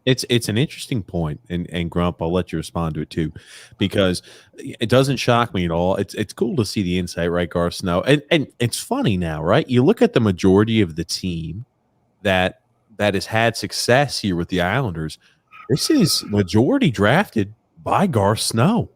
it's an interesting point, and Grump, I'll let you respond to it too, because it doesn't shock me at all. It's cool to see the insight, right, Garth Snow? And it's funny now, right? You look at the majority of the team that has had success here with the Islanders. This is majority drafted by Garth Snow.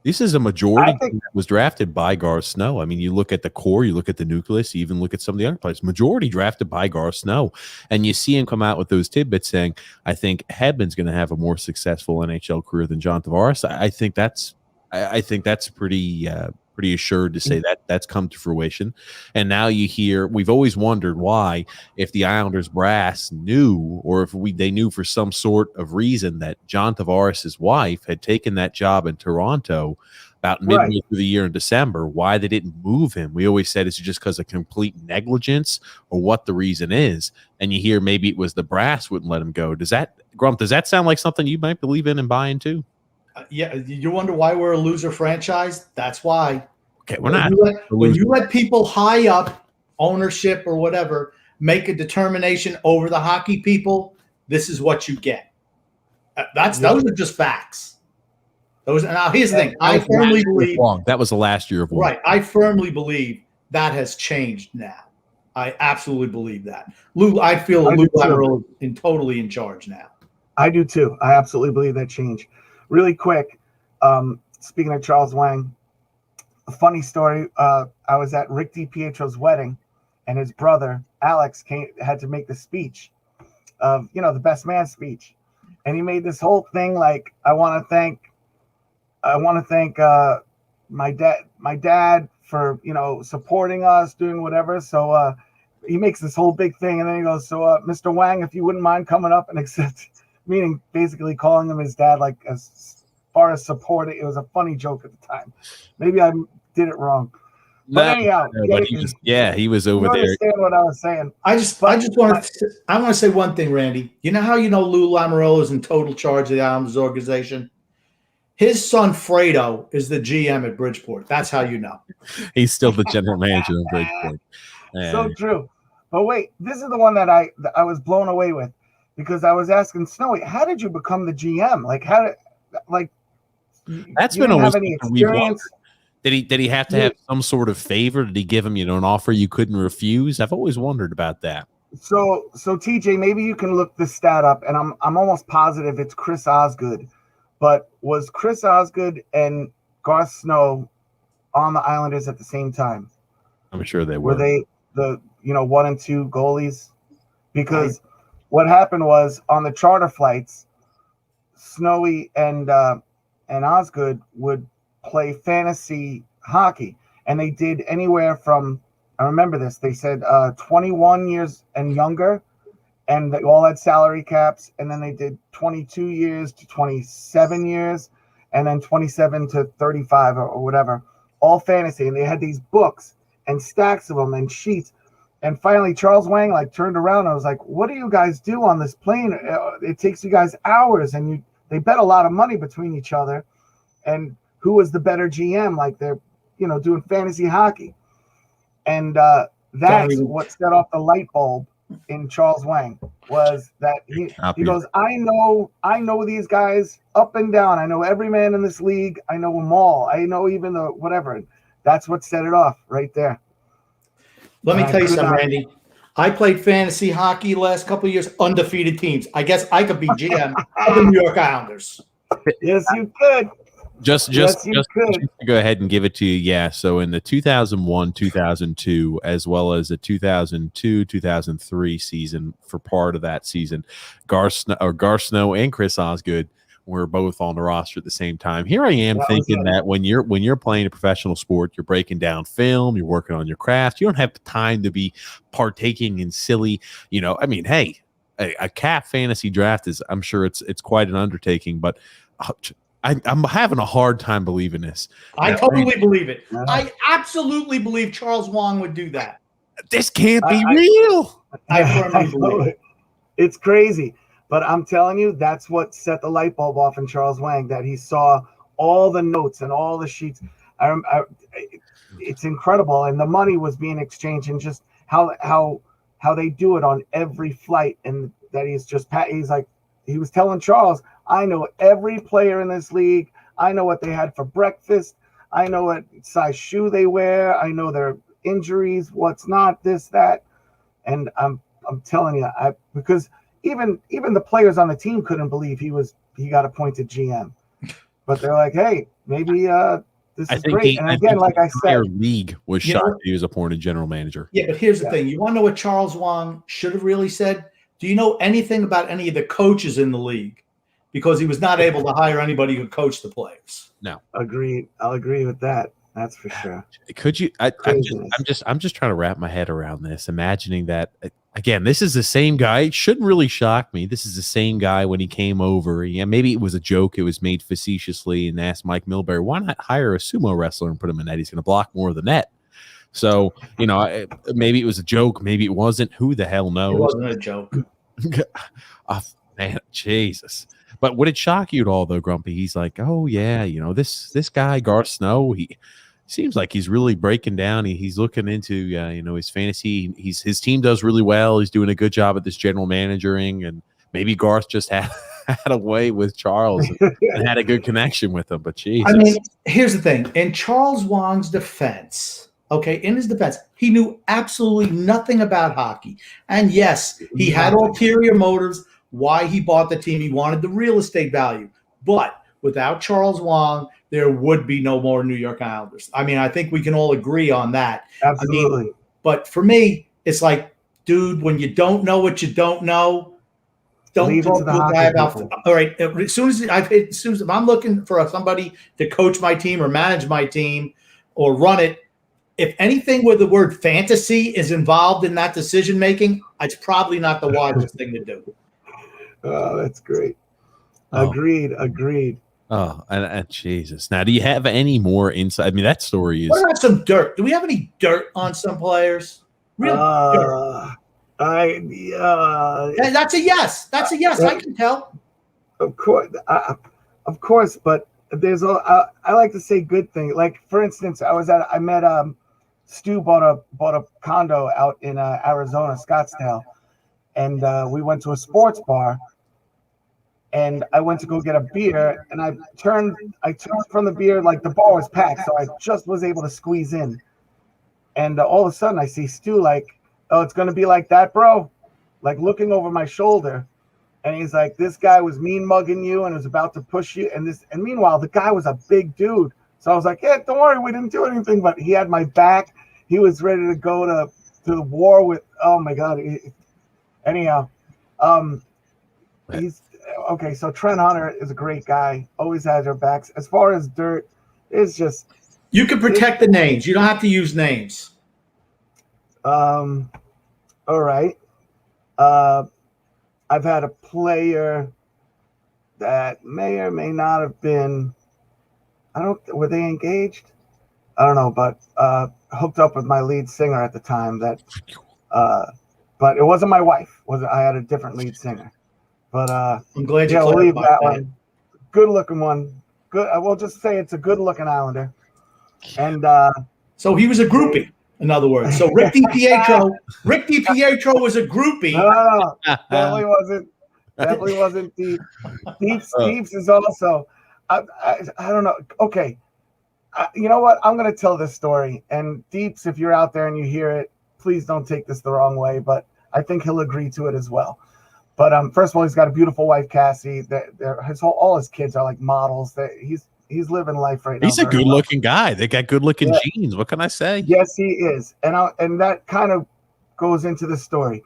This is a majority that was drafted by Garth Snow. I mean, you look at the core, you look at the nucleus, you even look at some of the other players. Majority drafted by Garth Snow. And you see him come out with those tidbits saying, I think Hedman's going to have a more successful NHL career than John Tavares. I think that's pretty assured to say that that's come to fruition. And now you hear, we've always wondered why, if the Islanders brass knew, or if they knew for some sort of reason that John Tavares' wife had taken that job in Toronto about midway through the year in December, why they didn't move him. We always said it's just because of complete negligence or what the reason is. And you hear maybe it was the brass wouldn't let him go. Does that sound like something you might believe in and buy into? Yeah, you wonder why we're a loser franchise? That's why. Okay, we're not. When you let people high up, ownership or whatever, make a determination over the hockey people, this is what you get. Those are just facts. Now here's the thing. I firmly believe that was the last year of war. Right. I firmly believe that has changed now. I absolutely believe that. I feel Lou Lamoriello is totally in charge now. I do too. I absolutely believe that change. Really quick, speaking of Charles Wang, a funny story. I was at Rick Pietro's wedding, and his brother Alex had to make the speech of the best man speech, and he made this whole thing like, I want to thank my dad for supporting us, doing whatever. So he makes this whole big thing, and then he goes, so Mr. Wang, if you wouldn't mind coming up and accept, meaning basically calling him his dad, like as far as supporting. It was a funny joke at the time. Maybe I did it wrong. But anyhow, he was over there. Understand what I was saying. I want to say one thing, Randy. You know how Lou Lamoriello is in total charge of the Islanders organization? His son Fredo is the GM at Bridgeport. That's how you know. He's still the general manager of Bridgeport. So true. But wait, this is the one that I was blown away with, because I was asking Snowy, how did you become the GM? That's been almost any experience. Did he have to have some sort of favor? Did he give him an offer you couldn't refuse? I've always wondered about that. So TJ, maybe you can look this stat up, and I'm almost positive it's Chris Osgood. But was Chris Osgood and Garth Snow on the Islanders at the same time? I'm sure they were. Were they the 1 and 2 goalies? Because what happened was, on the charter flights, Snowy and Osgood would play fantasy hockey, and they did anywhere from, I remember this, they said 21 years and younger, and they all had salary caps, and then they did 22 years to 27 years, and then 27 to 35 or whatever, all fantasy. And they had these books and stacks of them and sheets. And finally, Charles Wang turned around and was like, what do you guys do on this plane? It takes you guys hours, and they bet a lot of money between each other, and who was the better GM? They're doing fantasy hockey. And that's what set off the light bulb in Charles Wang was that he Copy. goes, I know these guys up and down. I know every man in this league. I know them all. I know even the whatever. That's what set it off right there. Let me And I tell you could something, not- Randy. I played fantasy hockey the last couple of years, undefeated teams. I guess I could be GM of the New York Islanders. Yes, you could. Just Yes, you could. to go ahead and give it to you. Yeah. So in the 2001, 2002, as well as the 2002, 2003 season, for part of that season, Gar Snow and Chris Osgood were both on the roster at the same time. Here I am thinking that when you're playing a professional sport, you're breaking down film, you're working on your craft. You don't have the time to be partaking in silly, I mean, hey, a cap fantasy draft is, I'm sure it's quite an undertaking, but I'm having a hard time believing this. I totally believe it. Yeah. I absolutely believe Charles Wang would do that. This can't be real. I firmly believe it. It's crazy. But I'm telling you, that's what set the light bulb off in Charles Wang, that he saw all the notes and all the sheets. It's incredible. And the money was being exchanged, and just how they do it on every flight. And that he was telling Charles, I know every player in this league. I know what they had for breakfast. I know what size shoe they wear. I know their injuries, what's not, this, that. And I'm telling you, because even the players on the team couldn't believe he got appointed GM. But they're like, hey, maybe this is great. And again, like I said, league was shocked he was appointed general manager. Yeah, but here's the thing. You want to know what Charles Wang should have really said? Do you know anything about any of the coaches in the league? Because he was not able to hire anybody who could coach the players. No. Agreed. I'll agree with that. That's for sure. Could you? I'm just trying to wrap my head around this, imagining that again. This is the same guy. It shouldn't really shock me. This is the same guy when he came over. Yeah, maybe it was a joke. It was made facetiously, and asked Mike Milbury, why not hire a sumo wrestler and put him in net? He's going to block more of the net. So maybe it was a joke. Maybe it wasn't. Who the hell knows? It wasn't a joke. Oh, man, Jesus. But would it shock you at all, though, Grumpy? He's like, oh yeah, this guy Garth Snow. He seems like he's really breaking down. He's looking into his fantasy. His team does really well. He's doing a good job at this general managing, and maybe Garth just had a way with Charles and had a good connection with him. But Jesus. I mean, here's the thing. In Charles Wang's defense, in his defense, he knew absolutely nothing about hockey. And yes, he had ulterior motives why he bought the team. He wanted the real estate value. But without Charles Wang, there would be no more New York Islanders. I mean, I think we can all agree on that. Absolutely. I mean, but for me, it's like, dude, when you don't know what you don't know, don't talk to a guy about. All right, as soon as if I'm looking for somebody to coach my team or manage my team or run it, if anything with the word fantasy is involved in that decision making, it's probably not the wisest thing to do. Oh, that's great. Agreed. Oh, and Jesus. Now, do you have any more insight? I mean, that story is. What about some dirt? Do we have any dirt on some players? Really? That's a yes. That's a yes. I can tell. Of course. But there's I like to say good things. Like, for instance, I met Stu bought a condo out in Arizona, Scottsdale, and we went to a sports bar. And I went to go get a beer, and I turned from the beer, like the bar was packed, so I just was able to squeeze in. And all of a sudden, I see Stu like, "Oh, it's gonna be like that, bro," like looking over my shoulder, and he's like, "This guy was mean mugging you and was about to push you." And meanwhile, the guy was a big dude, so I was like, "Yeah, don't worry, we didn't do anything." But he had my back. He was ready to go to the war with. Oh my God. Anyhow, he's. Okay, so Trent Hunter is a great guy. Always has your backs. As far as dirt, it's just you can protect the names. You don't have to use names. All right. I've had a player that may or may not have been. Were they engaged? I don't know, but hooked up with my lead singer at the time. But it wasn't my wife. I had a different lead singer. But I'm glad you we'll leave that one. Good looking one. Good. I will just say it's a good looking Islander. And so he was a groupie. In other words, so Rick DiPietro was a groupie. No, definitely wasn't. Definitely wasn't Deep. Deeps is also. I don't know. Okay, you know what? I'm gonna tell this story. And Deeps, if you're out there and you hear it, please don't take this the wrong way. But I think he'll agree to it as well. But first of all, he's got a beautiful wife, Cassie. All his kids are like models. He's living life right now. He's a good-looking guy. They got good-looking genes. What can I say? Yes, he is. And that kind of goes into the story.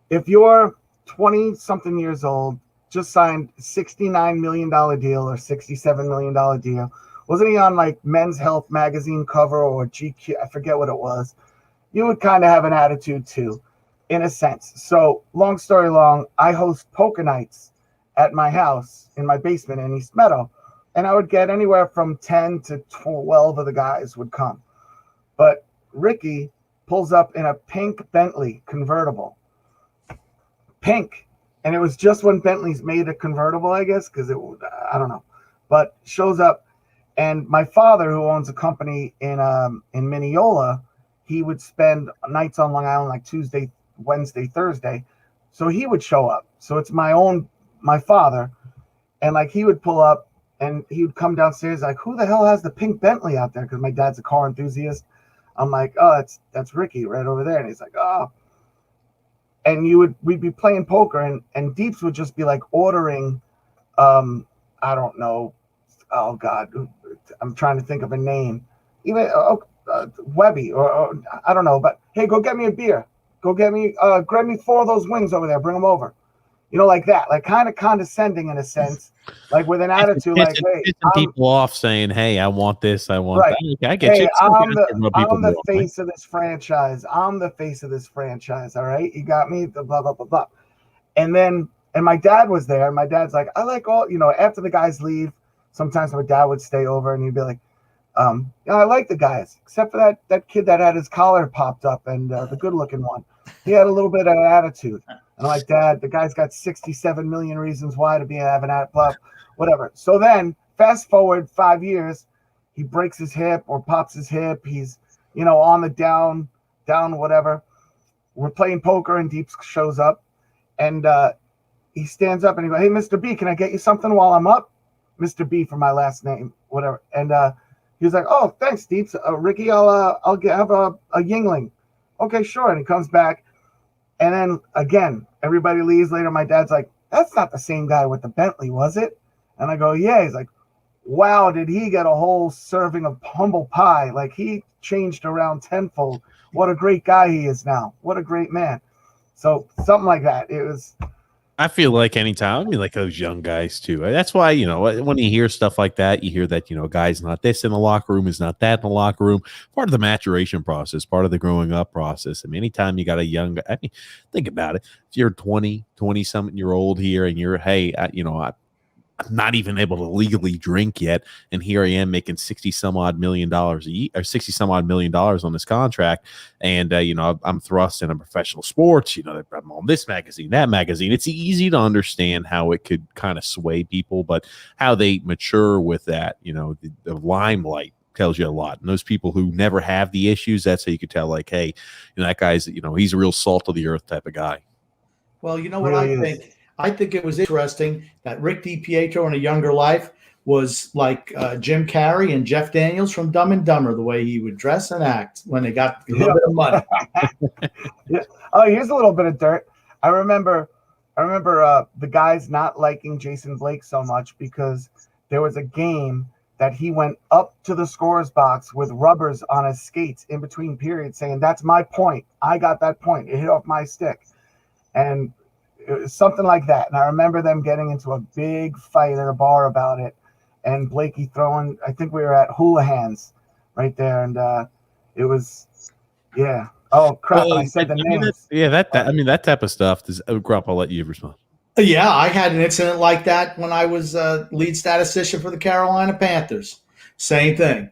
If you're 20-something years old, just signed $69 million deal or $67 million deal, wasn't he on like Men's Health magazine cover or GQ? I forget what it was. You would kind of have an attitude too, in a sense. So long story long, I host poker nights at my house in my basement in East Meadow. And I would get anywhere from 10 to 12 of the guys would come. But Ricky pulls up in a pink Bentley convertible. Pink. And it was just when Bentley's made a convertible, I guess, because I don't know. But shows up. And my father, who owns a company in Mineola, he would spend nights on Long Island like Tuesday, Wednesday, Thursday. So he would show up. So it's my father. And like he would pull up. And he would come downstairs like, who the hell has the pink Bentley out there? Because my dad's a car enthusiast. I'm like, oh, that's Ricky right over there. And he's like, oh. And we'd be playing poker, and Deeps would just be like ordering, I don't know, oh God, I'm trying to think of a name, even Webby or I don't know, but hey, go get me a beer. Go grab me 4 of those wings over there. Bring them over. You know, like that, like kind of condescending in a sense, like with an attitude, like, hey, people off saying, hey, I want this, I want that. I get hey, you. I'm the face of this franchise. I'm the face of this franchise. All right, you got me. The blah blah blah blah. And my dad was there. And my dad's like, I like all, after the guys leave, sometimes my dad would stay over and he'd be like, I like the guys, except for that kid that had his collar popped up and the good looking one. He had a little bit of an attitude. And I'm like, Dad, the guy's got 67 million reasons why to be having that, blah, whatever. So then, fast forward 5 years, he breaks his hip or pops his hip. He's, on the down, whatever. We're playing poker, and Deep shows up, and he stands up and he goes, hey, Mr. B, can I get you something while I'm up? Mr. B for my last name, whatever. And he was like, oh, thanks, Deep. Ricky, I'll have a Yingling. Okay, sure. And he comes back. And then again, everybody leaves later. My dad's like, that's not the same guy with the Bentley, was it? And I go, yeah. He's like, wow, did he get a whole serving of humble pie? Like he changed around tenfold. What a great guy he is now. What a great man. So something like that. It was. I feel like anytime, like those young guys too. That's why, when you hear stuff like that, you hear that, a guy's not this in the locker room, is not that in the locker room. Part of the maturation process, part of the growing up process. I mean, anytime you got a young guy, think about it. If you're 20-something year old here and you're, hey, I'm not even able to legally drink yet, and here I am making $60-some odd million a year, or $60-some odd million on this contract, and I'm thrust in professional sports. I'm on this magazine, that magazine. It's easy to understand how it could kind of sway people, but how they mature with that, the limelight tells you a lot. And those people who never have the issues, that's how you could tell, like, hey, that guy's, he's a real salt of the earth type of guy. Well, you know what I think? I think it was interesting that Rick DiPietro in a younger life was like Jim Carrey and Jeff Daniels from Dumb and Dumber, the way he would dress and act when they got a little bit of money. Yeah. Oh, here's a little bit of dirt. I remember the guys not liking Jason Blake so much because there was a game that he went up to the scorer's box with rubbers on his skates in between periods saying, that's my point. I got that point. It hit off my stick. And it was something like that. And I remember them getting into a big fight at a bar about it. And Blakey throwing, I think we were at Houlihan's right there. And it was, yeah. Oh, crap. I said the names. That type of stuff. Grump, I'll let you respond. Yeah, I had an incident like that when I was lead statistician for the Carolina Panthers. Same thing.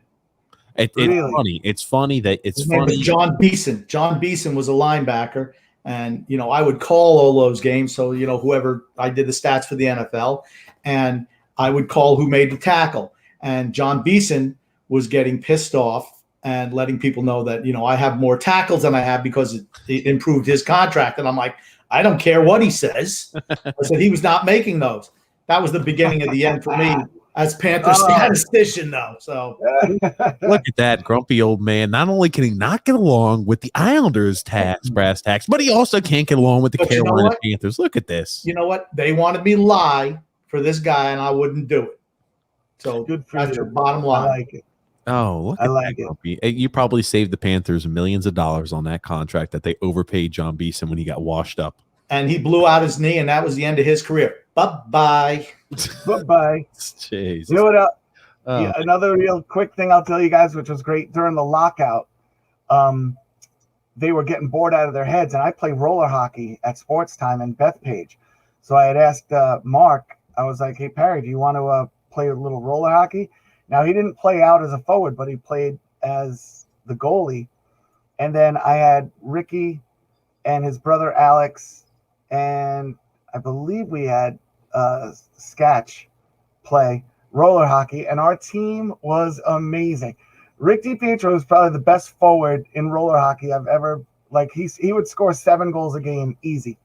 It's funny. It's funny that it's funny. John Beeson. John Beeson was a linebacker. And, I would call all those games. So, whoever I did the stats for the NFL, and I would call who made the tackle. And John Beeson was getting pissed off and letting people know that, I have more tackles than I have because it improved his contract. And I'm like, I don't care what he says. I said he was not making those. That was the beginning of the end for me as Panther statistician, though. So look at that grumpy old man. Not only can he not get along with the Islanders brass tacks, but he also can't get along with the Carolina Panthers. Look at this. You know what? They wanted me to lie for this guy, and I wouldn't do it. So good for that's you. your bottom line. I like it. Oh, look at that, Grumpy. You probably saved the Panthers millions of dollars on that contract that they overpaid John Beeson when he got washed up. And he blew out his knee, and that was the end of his career. Bye-bye. Bye-bye. Jeez. You know what? Another real quick thing I'll tell you guys, which was great during the lockout. They were getting bored out of their heads, and I play roller hockey at sports time in Bethpage. So I had asked Mark, I was like, hey, Perry, do you want to play a little roller hockey? Now, he didn't play out as a forward, but he played as the goalie. And then I had Ricky and his brother Alex, and I believe we had Sketch play roller hockey, and our team was amazing. Rick Pietro is probably the best forward in roller hockey I've ever. Like he would score 7 goals a game, easy.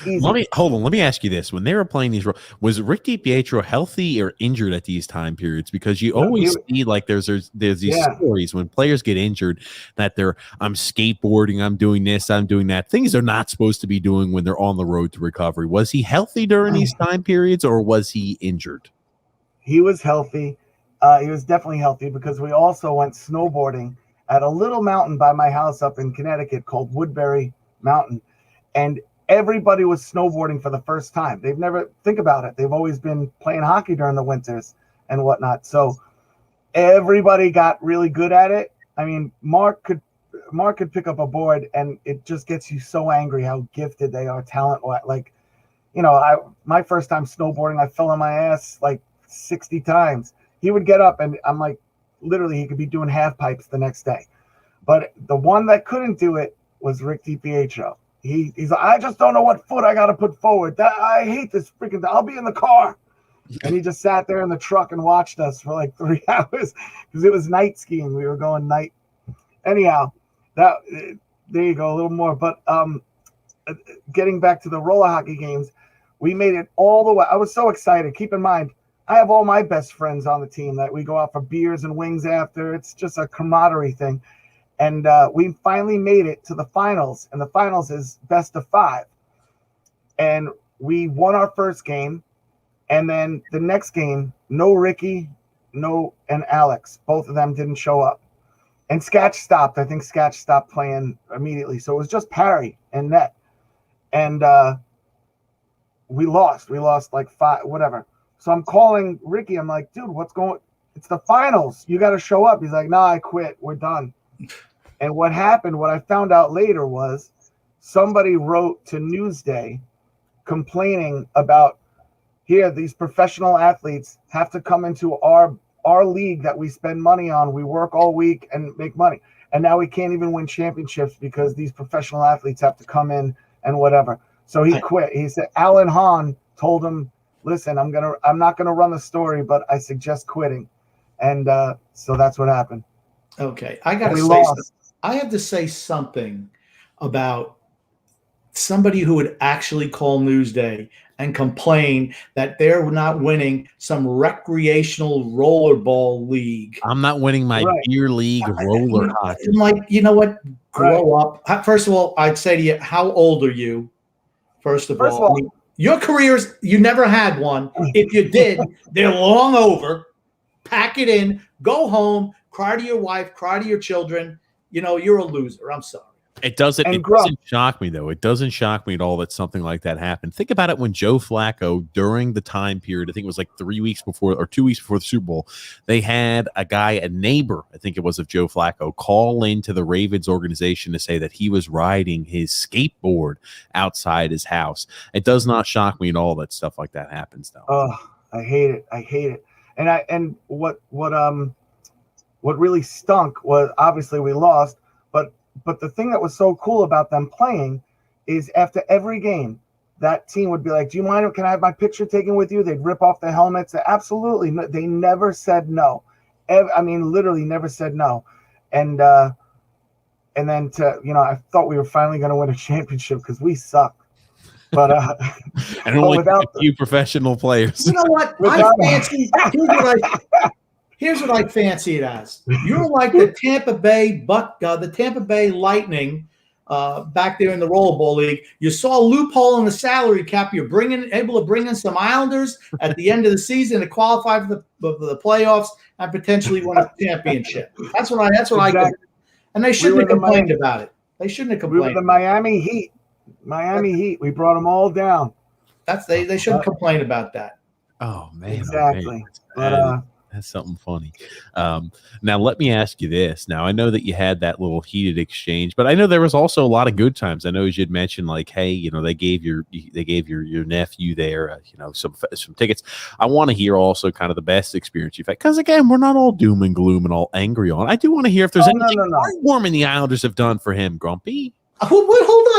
Let me ask you this: when they were playing these, was Rick Pietro healthy or injured at these time periods? Because you always see like there's these stories when players get injured that I'm skateboarding, I'm doing this, I'm doing that. Things they're not supposed to be doing when they're on the road to recovery. Was he healthy during these time periods, or was he injured? He was healthy. He was definitely healthy because we also went snowboarding at a little mountain by my house up in Connecticut called Woodbury Mountain. And everybody was snowboarding for the first time. They've never think about it. They've always been playing hockey during the winters and whatnot. So everybody got really good at it. I mean, Mark could pick up a board, and it just gets you so angry how gifted they are talent-wise. Like, my first time snowboarding, I fell on my ass like 60 times. He would get up, and I'm like, literally, he could be doing half pipes the next day. But the one that couldn't do it was Rick DiPietro. He's like, I just don't know what foot I got to put forward. I hate this freaking thing. I'll be in the car. And he just sat there in the truck and watched us for like 3 hours because it was night skiing. We were going night. Anyhow, there you go, a little more. But getting back to the roller hockey games, we made it all the way. I was so excited. Keep in mind, I have all my best friends on the team that we go out for beers and wings after. It's just a camaraderie thing. And we finally made it to the finals. And the finals is best of 5. And we won our first game. And then the next game, no Ricky, and Alex. Both of them didn't show up. And Sketch stopped. I think Sketch stopped playing immediately. So it was just Parry and net. And we lost. We lost like 5, whatever. So I'm calling Ricky. I'm like, dude, what's going? It's the finals. You got to show up. He's like, nah, I quit. We're done. And what happened, what I found out later was somebody wrote to Newsday complaining about, here, these professional athletes have to come into our league that we spend money on. We work all week and make money. And now we can't even win championships because these professional athletes have to come in and whatever. So he quit. He said Alan Hahn told him, listen, I'm not gonna run the story, but I suggest quitting. And so that's what happened. Okay. I have to say something about somebody who would actually call Newsday and complain that they're not winning some recreational rollerball league. I'm not winning my beer league roller hockey. I'm like, you know what? Grow up. First of all, I'd say to you, how old are you? First of all, I mean, your careers, you never had one. If you did, they're long over. Pack it in, go home, cry to your wife, cry to your children. You're a loser. I'm sorry. It doesn't shock me, though. It doesn't shock me at all that something like that happened. Think about it when Joe Flacco, during the time period, I think it was like 3 weeks before or 2 weeks before the Super Bowl, they had a neighbor, I think it was of Joe Flacco, call into the Ravens organization to say that he was riding his skateboard outside his house. It does not shock me at all that stuff like that happens, though. Oh, I hate it. And what really stunk was obviously we lost, but the thing that was so cool about them playing is after every game, that team would be like, do you mind? Can I have my picture taken with you? They'd rip off the helmets. Absolutely. They never said no. I mean, literally never said no. and then I thought we were finally going to win a championship because we suck. But and only a few professional players. You know what? Here's what I fancy it as. You're like the Tampa Bay Lightning back there in the Rollerball League. You saw a loophole in the salary cap. You're able to bring in some Islanders at the end of the season to qualify for the playoffs and potentially win a championship. That's what I get. And they shouldn't have complained about it. They shouldn't have complained. We were the Miami Heat. We brought them all down. They shouldn't complain about that. Oh man, exactly. That's something funny. Now let me ask you this. Now I know that you had that little heated exchange, but I know there was also a lot of good times. I know as you'd mentioned, like, hey, they gave your nephew there, some tickets. I want to hear also kind of the best experience you've had, because again, we're not all doom and gloom and all angry on. I do want to hear if there's anything heartwarming the Islanders have done for him, Grumpy. Hold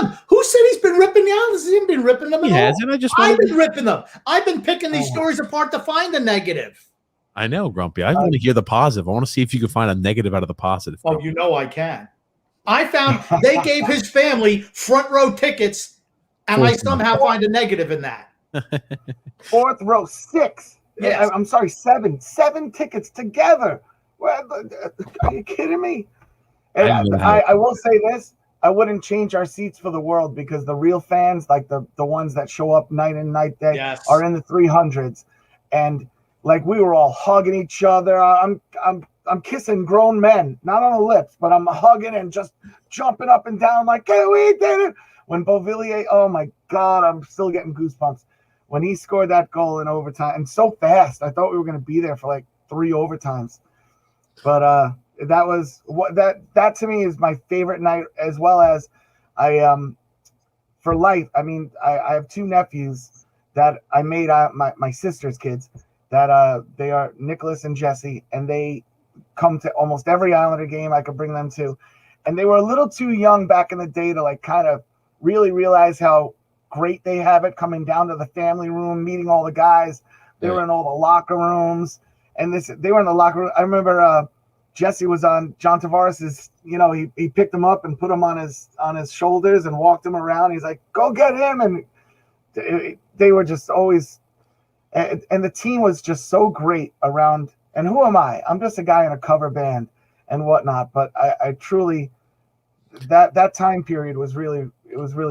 on. Who said he's been ripping the Islanders? He hasn't been ripping them at all. I've been ripping them. I've been picking these stories apart to find the negative. I know, Grumpy. I want to hear the positive. I want to see if you can find a negative out of the positive. Oh, Grumpy. I can. I found they gave his family front row tickets, and I somehow find a negative in that. Fourth row, 6. Yes. I'm sorry, 7. 7 tickets together. Are you kidding me? And I will say this. I wouldn't change our seats for the world, because the real fans, like the ones that show up night and night day, are in the 300s. And like, we were all hugging each other. I'm kissing grown men, not on the lips, but I'm hugging and just jumping up and down like, hey, we did it. When Beauvillier, oh my God, I'm still getting goosebumps. When he scored that goal in overtime, and so fast, I thought we were going to be there for like 3 overtimes. But that was that to me is my favorite night, as well as for life. I mean, I have 2 nephews that I made my sister's kids. That they are Nicholas and Jesse, and they come to almost every Islander game I could bring them to. And they were a little too young back in the day to like kind of really realize how great they have it, coming down to the family room, meeting all the guys. They were in all the locker rooms, and they were in the locker room. I remember Jesse was on John Tavares's, he picked him up and put him on his shoulders and walked him around. He's like, go get him. And they were just always, and the team was just so great around. And who am I? I'm just a guy in a cover band and whatnot. But I truly, that time period was really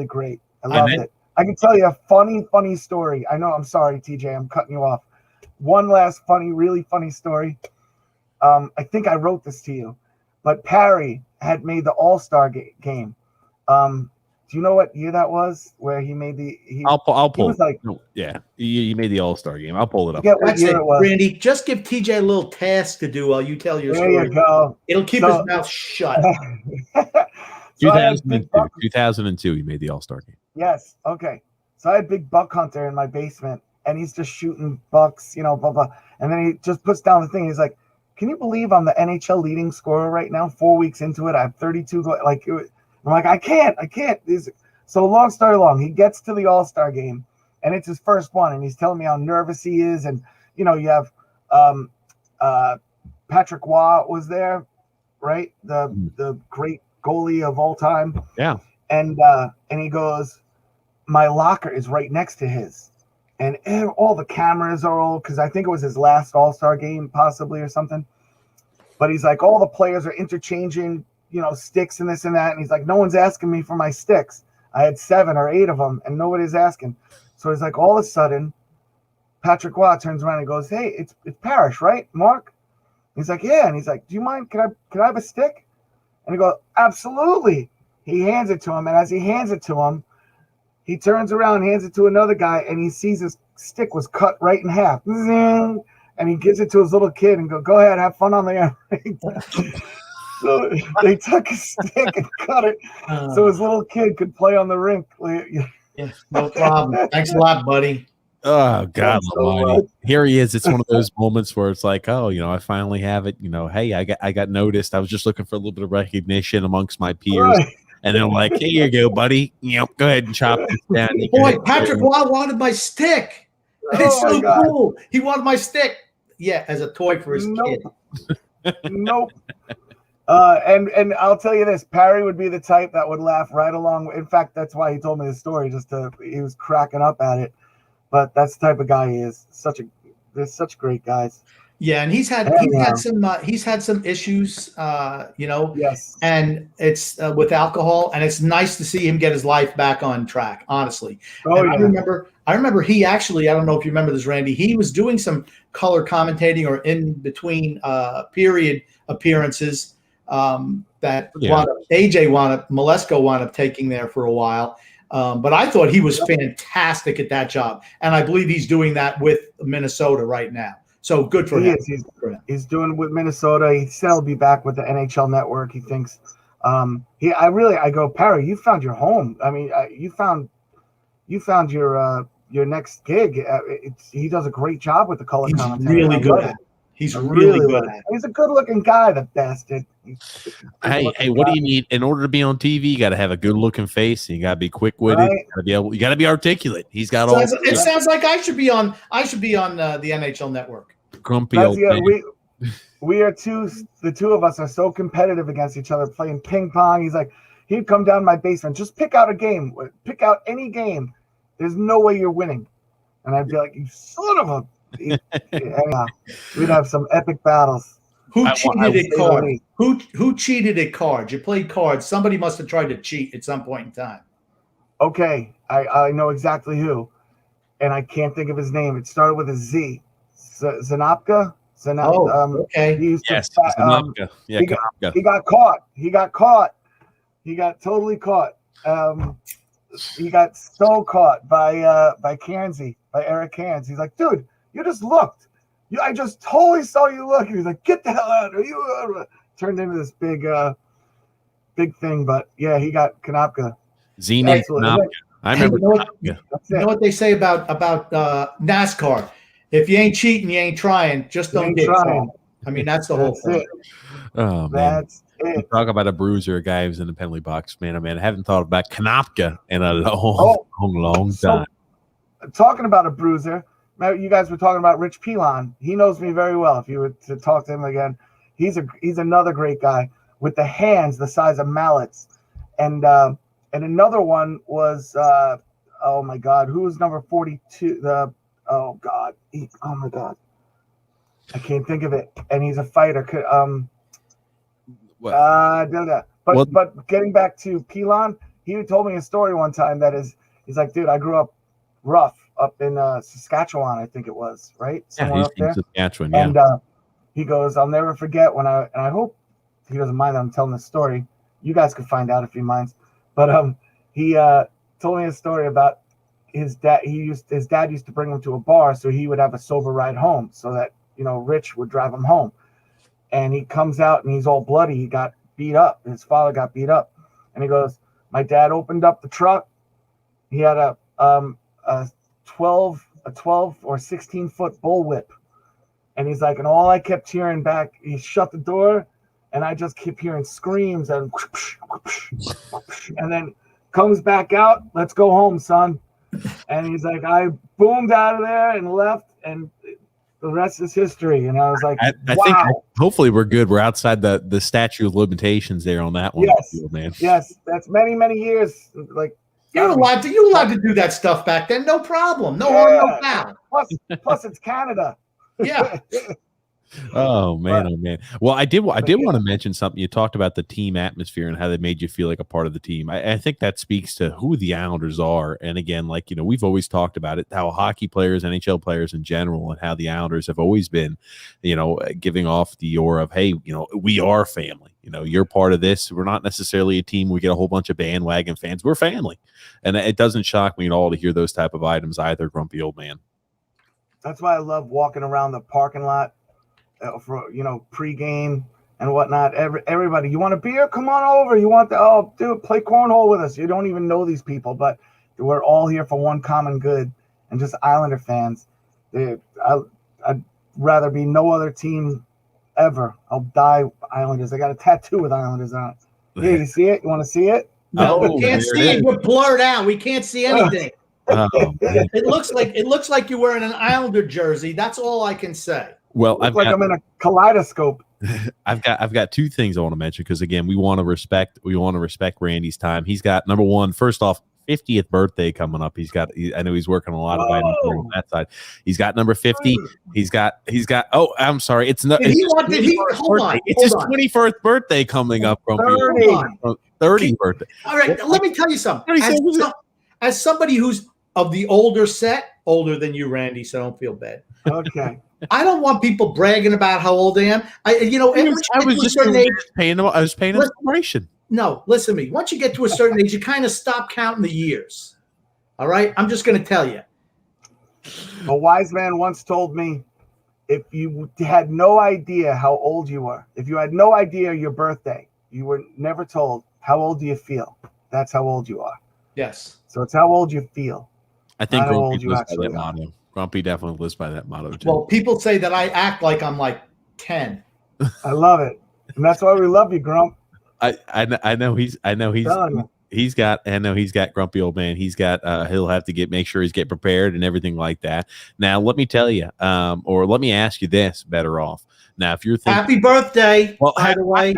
great. I loved it. I can tell you a funny story. I know, I'm sorry, TJ, I'm cutting you off. One last really funny story. I think I wrote this to you, but Parry had made the All-Star game. Do you know what year that was? Where he made I'll pull. Was like, yeah, he made the All-Star game. I'll pull it up. What year it was. Randy, just give TJ a little task to do while you tell your story. There you go. It'll keep his mouth shut. 2002, he made the All-Star game. Yes. Okay. So I had Big Buck Hunter in my basement, and he's just shooting bucks, blah, blah. And then he just puts down the thing. He's like, can you believe I'm the NHL leading scorer right now? 4 weeks into it, I have 32 goals. I'm like, I can't. So long story long, he gets to the All-Star game, and it's his first one, and he's telling me how nervous he is. And, you have Patrick Waugh was there, right? The great goalie of all time. Yeah. And he goes, my locker is right next to his. And all the cameras are all, because I think it was his last All-Star game possibly or something. But he's like, all the players are interchanging, sticks and this and that. And he's like, no one's asking me for my sticks. I had 7 or 8 of them, and nobody's asking. So he's like, all of a sudden, Patrick Waugh turns around and goes, hey, it's Parrish, right, Mark? He's like, yeah. And he's like, do you mind? Can I have a stick? And he goes, absolutely. He hands it to him. And as he hands it to him, he turns around, hands it to another guy, and he sees his stick was cut right in half. And he gives it to his little kid and go ahead, have fun on the air. So they took his stick and cut it so his little kid could play on the rink. Yeah, no problem. Thanks a lot, buddy. Oh, God almighty. Here he is. It's one of those moments where it's like, oh, I finally have it. Hey, I got noticed. I was just looking for a little bit of recognition amongst my peers. Right. And they're like, here you go, buddy. Go ahead and chop this down. Boy, Patrick Waugh wanted my stick. It's so cool. He wanted my stick. Yeah, as a toy for his kid. Nope. And I'll tell you this, Parry would be the type that would laugh right along. In fact, that's why he told me the story. He was cracking up at it. But that's the type of guy he is. They're such great guys. Yeah, and he's had some issues, Yes. and it's with alcohol, and it's nice to see him get his life back on track, honestly. Oh, and yeah. I remember he actually, I don't know if you remember this, Randy, he was doing some color commentating or in between period appearances that Malesko wound up taking there for a while. But I thought he was fantastic at that job, and I believe he's doing that with Minnesota right now. So good for him. He's doing it with Minnesota. He said he'll be back with the NHL Network. He thinks. I go, Parry, you found your home. I mean, you found your next gig. He does a great job with the color commentary. Really good at it. He's really good at it. He's a good-looking guy, the bastard. Hey, what do you need in order to be on TV? You got to have a good-looking face. And you got to be quick-witted. Right. You got to be articulate. He's got all. It sounds like I should be on the NHL Network. Grumpy old man. We are the two of us are so competitive against each other playing ping pong. He's like, he'd come down to my basement, just pick out a game, pick out any game. There's no way you're winning, and I'd be like, you son of a. We'd have some epic battles. Who cheated at cards? Who cheated at cards? You played cards. Somebody must have tried to cheat at some point in time. Okay, I know exactly who, and I can't think of his name. It started with a Z. Zanopka. Okay. Zanopka. Yeah, he got caught. He got totally caught. He got so caught by Cairnsey, by Eric Cairns. He's like, dude, you just looked. I just totally saw you look. He's like, get the hell out of here. Turned into this big thing. But yeah, he got Konopka. Zenit Konopka. I remember. You know what they say about NASCAR? If you ain't cheating, you ain't trying. Just don't get trying. I mean, that's the whole thing. Oh, man. That's it. Talk about a bruiser, a guy who's in the penalty box. Man, I haven't thought about Konopka in a long time. Talking about a bruiser, you guys were talking about Rich Pilan. He knows me very well. If you were to talk to him again, he's another great guy with the hands the size of mallets. And another one was, oh, my God, who was number 42? Oh, God. Oh, my God. I can't think of it. And he's a fighter. But getting back to Pilan, he told me a story one time he's like, dude, I grew up rough up in Saskatchewan, I think it was, right? Somewhere up there. Saskatchewan, yeah. And he goes, I'll never forget and I hope he doesn't mind that I'm telling this story. You guys can find out if he minds. But he told me a story about his dad. His dad used to bring him to a bar so he would have a sober ride home so that, Rich would drive him home. And he comes out and he's all bloody. He got beat up. His father got beat up. And he goes, my dad opened up the truck. He had a 12 or 16 foot bullwhip. And he's like, and all I kept hearing back, he shut the door and I just kept hearing screams and then comes back out. Let's go home, son. And he's like, I boomed out of there and left, and the rest is history. And I was like, I think hopefully we're good. We're outside the statute of limitations there on that one. Yes, man. Yes, that's many, many years. Like you're allowed to do that stuff back then. No problem. No harm, no foul. Plus it's Canada. Yeah. Oh man. Well, I did want to mention something. You talked about the team atmosphere and how they made you feel like a part of the team. I think that speaks to who the Islanders are. And again, we've always talked about it, how hockey players, NHL players in general, and how the Islanders have always been, giving off the aura of, hey, we are family. You're part of this. We're not necessarily a team. We get a whole bunch of bandwagon fans. We're family. And it doesn't shock me at all to hear those type of items either, grumpy old man. That's why I love walking around the parking lot for pregame and whatnot. Everybody, you want a beer? Come on over. You want dude, play cornhole with us. You don't even know these people, but we're all here for one common good and just Islander fans. I'd rather be no other team ever. I'll die Islanders. I got a tattoo with Islanders on it. Hey, you see it? You want to see it? No, we can't see it. You're blurred out. We can't see anything. It looks like you're wearing an Islander jersey. That's all I can say. Well, I'm in a kaleidoscope. I've got two things I want to mention because again, we want to respect Randy's time. He's got number one, first off, 50th birthday coming up. I know he's working a lot of items on that side. He's got number 50. He's got oh, I'm sorry. It's not hold on. It's his 21st birthday coming up, Grumpy. 30 birthday. All right, let me tell you something. As somebody who's of the older set, older than you, Randy, so don't feel bad. Okay. I don't want people bragging about how old I am. I was paying inspiration. No, listen to me. Once you get to a certain age, you kind of stop counting the years. All right? I'm just going to tell you. A wise man once told me, if you had no idea how old you were, if you had no idea your birthday, you were never told, how old do you feel? That's how old you are. Yes. So it's how old you feel. I think Grumpy lives by that motto. Grumpy definitely lives by that motto, too. Well, people say that I act like I'm like 10. I love it. And that's why we love you, Grump. I know he's got grumpy old man. He's got he'll have to make sure he's get prepared and everything like that. Now let me tell you, or let me ask you this better off. Now, if you're thinking, happy birthday, well, by the way,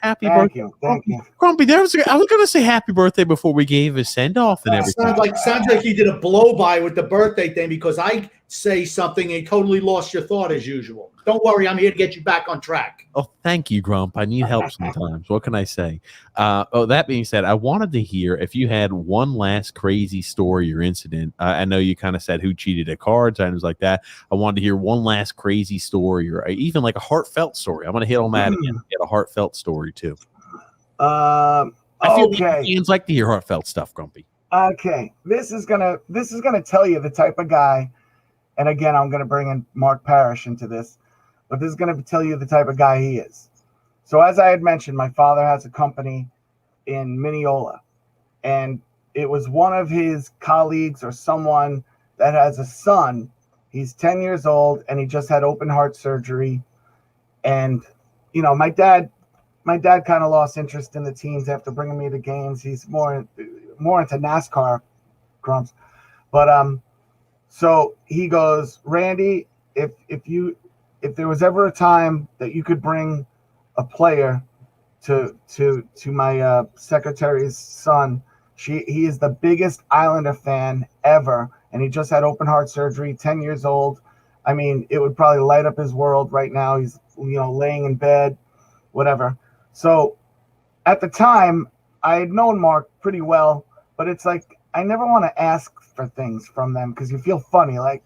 happy birthday, thank you, Grumpy. I was going to say happy birthday before we gave a send off and everything. Sounds like you did a blow by with the birthday thing because I say something and totally lost your thought as usual. Don't worry, I'm here to get you back on track. Oh, thank you, Grump. I need help sometimes. What can I say? That being said, I wanted to hear if you had one last crazy story or incident. I know you kind of said who cheated at cards, items like that. I wanted to hear one last crazy story or even like a heartfelt story. I'm going to hit on that again. Get a heartfelt story too. I feel like fans like to hear heartfelt stuff, Grumpy. Okay, this is gonna tell you the type of guy. And again, I'm going to bring in Mark Parrish into this, but this is going to tell you the type of guy he is. So as I had mentioned, my father has a company in Mineola, and it was one of his colleagues or someone that has a son. He's 10 years old, and he just had open heart surgery. And, you know, my dad kind of lost interest in the teams after bringing me to games. He's more into NASCAR, Grumps. But, so he goes, Randy, if there was ever a time that you could bring a player to my secretary's son, he is the biggest Islander fan ever, and he just had open heart surgery, 10 years old. I mean, it would probably light up his world right now. He's laying in bed, whatever. So at the time, I had known Mark pretty well, but it's like I never want to ask for things from them because you feel funny. Like,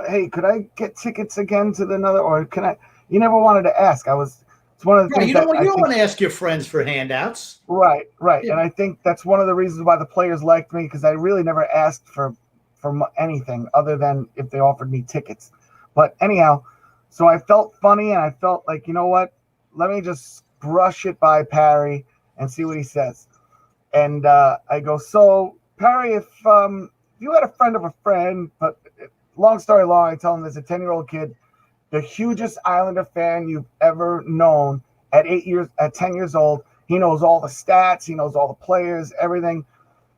hey, could I get tickets again to another? Or can I? You never wanted to ask. It's one of the things. You don't want to ask your friends for handouts. Right. Yeah. And I think that's one of the reasons why the players liked me because I really never asked for anything other than if they offered me tickets. But anyhow, so I felt funny and I felt like, you know what? Let me just brush it by Parry and see what he says. And I go, so Parry, if you had a friend of a friend, but long story long, I tell him there's a 10-year-old kid, the hugest Islander fan you've ever known at 10 years old. He knows all the stats. He knows all the players, everything.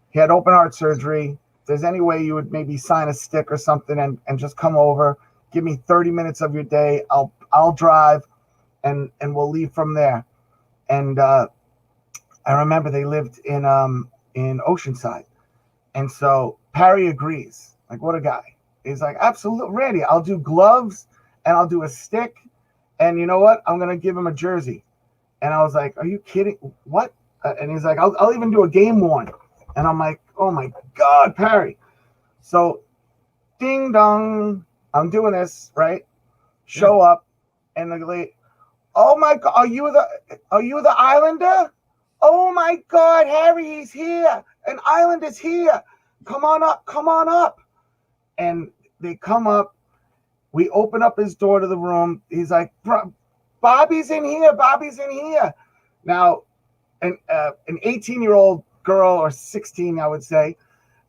He had open heart surgery. If there's any way you would maybe sign a stick or something and just come over, give me 30 minutes of your day. I'll drive and we'll leave from there. And I remember they lived in Oceanside. And so Parry agrees. Like, what a guy. He's like, absolutely, Randy, I'll do gloves and I'll do a stick. And you know what? I'm going to give him a jersey. And I was like, are you kidding? What? And he's like, I'll even do a game worn. And I'm like, oh my God, Parry. So ding dong, I'm doing this, right? Show up and the lady, oh my God, are you the Islander? Oh my God, Harry, he's here. An Islander's here. Come on up. And they come up. We open up his door to the room. He's like, Bobby's in here. Now, an 18-year-old girl, or 16, I would say,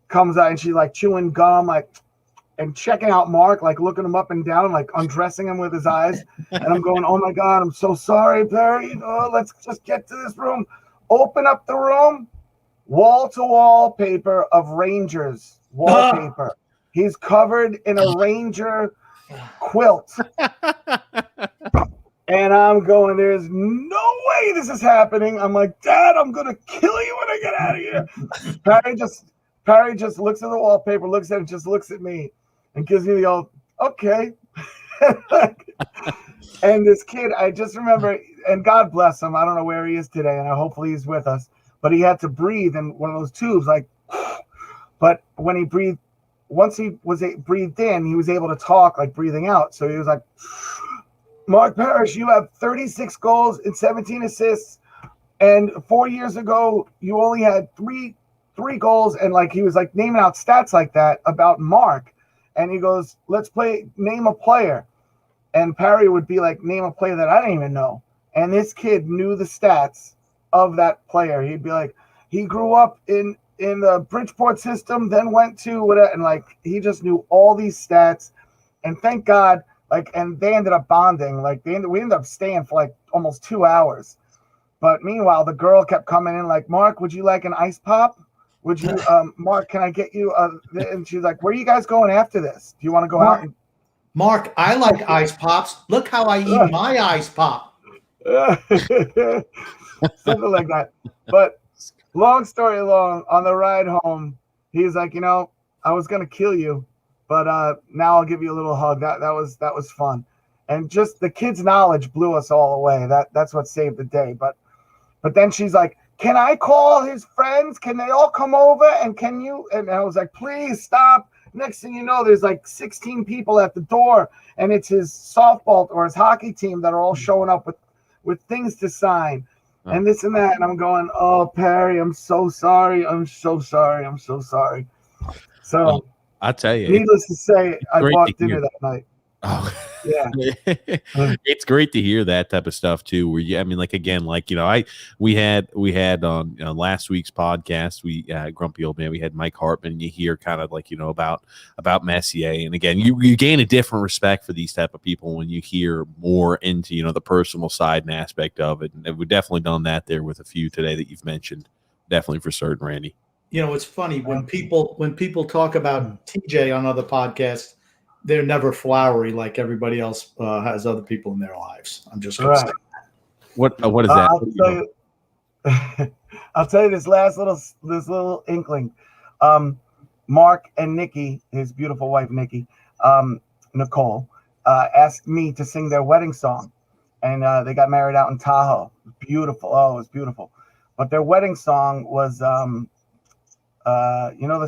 comes out and she's like chewing gum, like, and checking out Mark, like looking him up and down, like undressing him with his eyes. And I'm going, oh my God, I'm so sorry, Perry. Let's just get to this room. Open up the room, wall-to-wall paper of Rangers wallpaper. He's covered in a Ranger quilt. And And I'm going, there's no way this is happening. I'm like, Dad, I'm going to kill you when I get out of here. Perry just looks at the wallpaper, looks at it, just looks at me and gives me the old, okay. And this kid, I just remember, and God bless him. I don't know where he is today, and hopefully he's with us. But he had to breathe in one of those tubes, like. But when he breathed, once he was breathed in, he was able to talk like breathing out. So he was like, Mark Parrish, you have 36 goals and 17 assists, and 4 years ago you only had three goals, and like he was like naming out stats like that about Mark, and he goes, let's name a player. And Perry would be like, name a player that I didn't even know. And this kid knew the stats of that player. He'd be like, he grew up in the Bridgeport system, then went to whatever. And like, he just knew all these stats. And thank God, like, and they ended up bonding. Like we ended up staying for like almost 2 hours. But meanwhile, the girl kept coming in like, Mark, would you like an ice pop? Would you, Mark, can I get you? And she's like, where are you guys going after this? Do you want to go out? Mark, I like ice pops. Look how I eat my ice pop. Something like that. But long story long, on the ride home, he's like, I was gonna kill you, but now I'll give you a little hug. That was fun. And just the kid's knowledge blew us all away. That's what saved the day. But then she's like, can I call his friends? Can they all come over? And can you? And I was like, please stop. Next thing you know, there's like 16 people at the door, and it's his softball or his hockey team that are all showing up with things to sign and this and that. And I'm going, oh, Perry, I'm so sorry. I'm so sorry. I'm so sorry. So I tell you, needless to say, I bought dinner that night. Oh, yeah. It's great to hear that type of stuff too. Where we had on last week's podcast, Grumpy Old Man, we had Mike Hartman. You hear kind of like, about Messier. And again, you gain a different respect for these type of people when you hear more into, the personal side and aspect of it. And we've definitely done that there with a few today that you've mentioned. Definitely for certain, Randy. It's funny when people talk about TJ on other podcasts, they're never flowery like everybody else has other people in their lives. I'm just going to say that. What is that? I'll tell you this little inkling. Mark and Nikki, his beautiful wife Nikki, Nicole, asked me to sing their wedding song, and they got married out in Tahoe. Beautiful. Oh, it was beautiful. But their wedding song was, the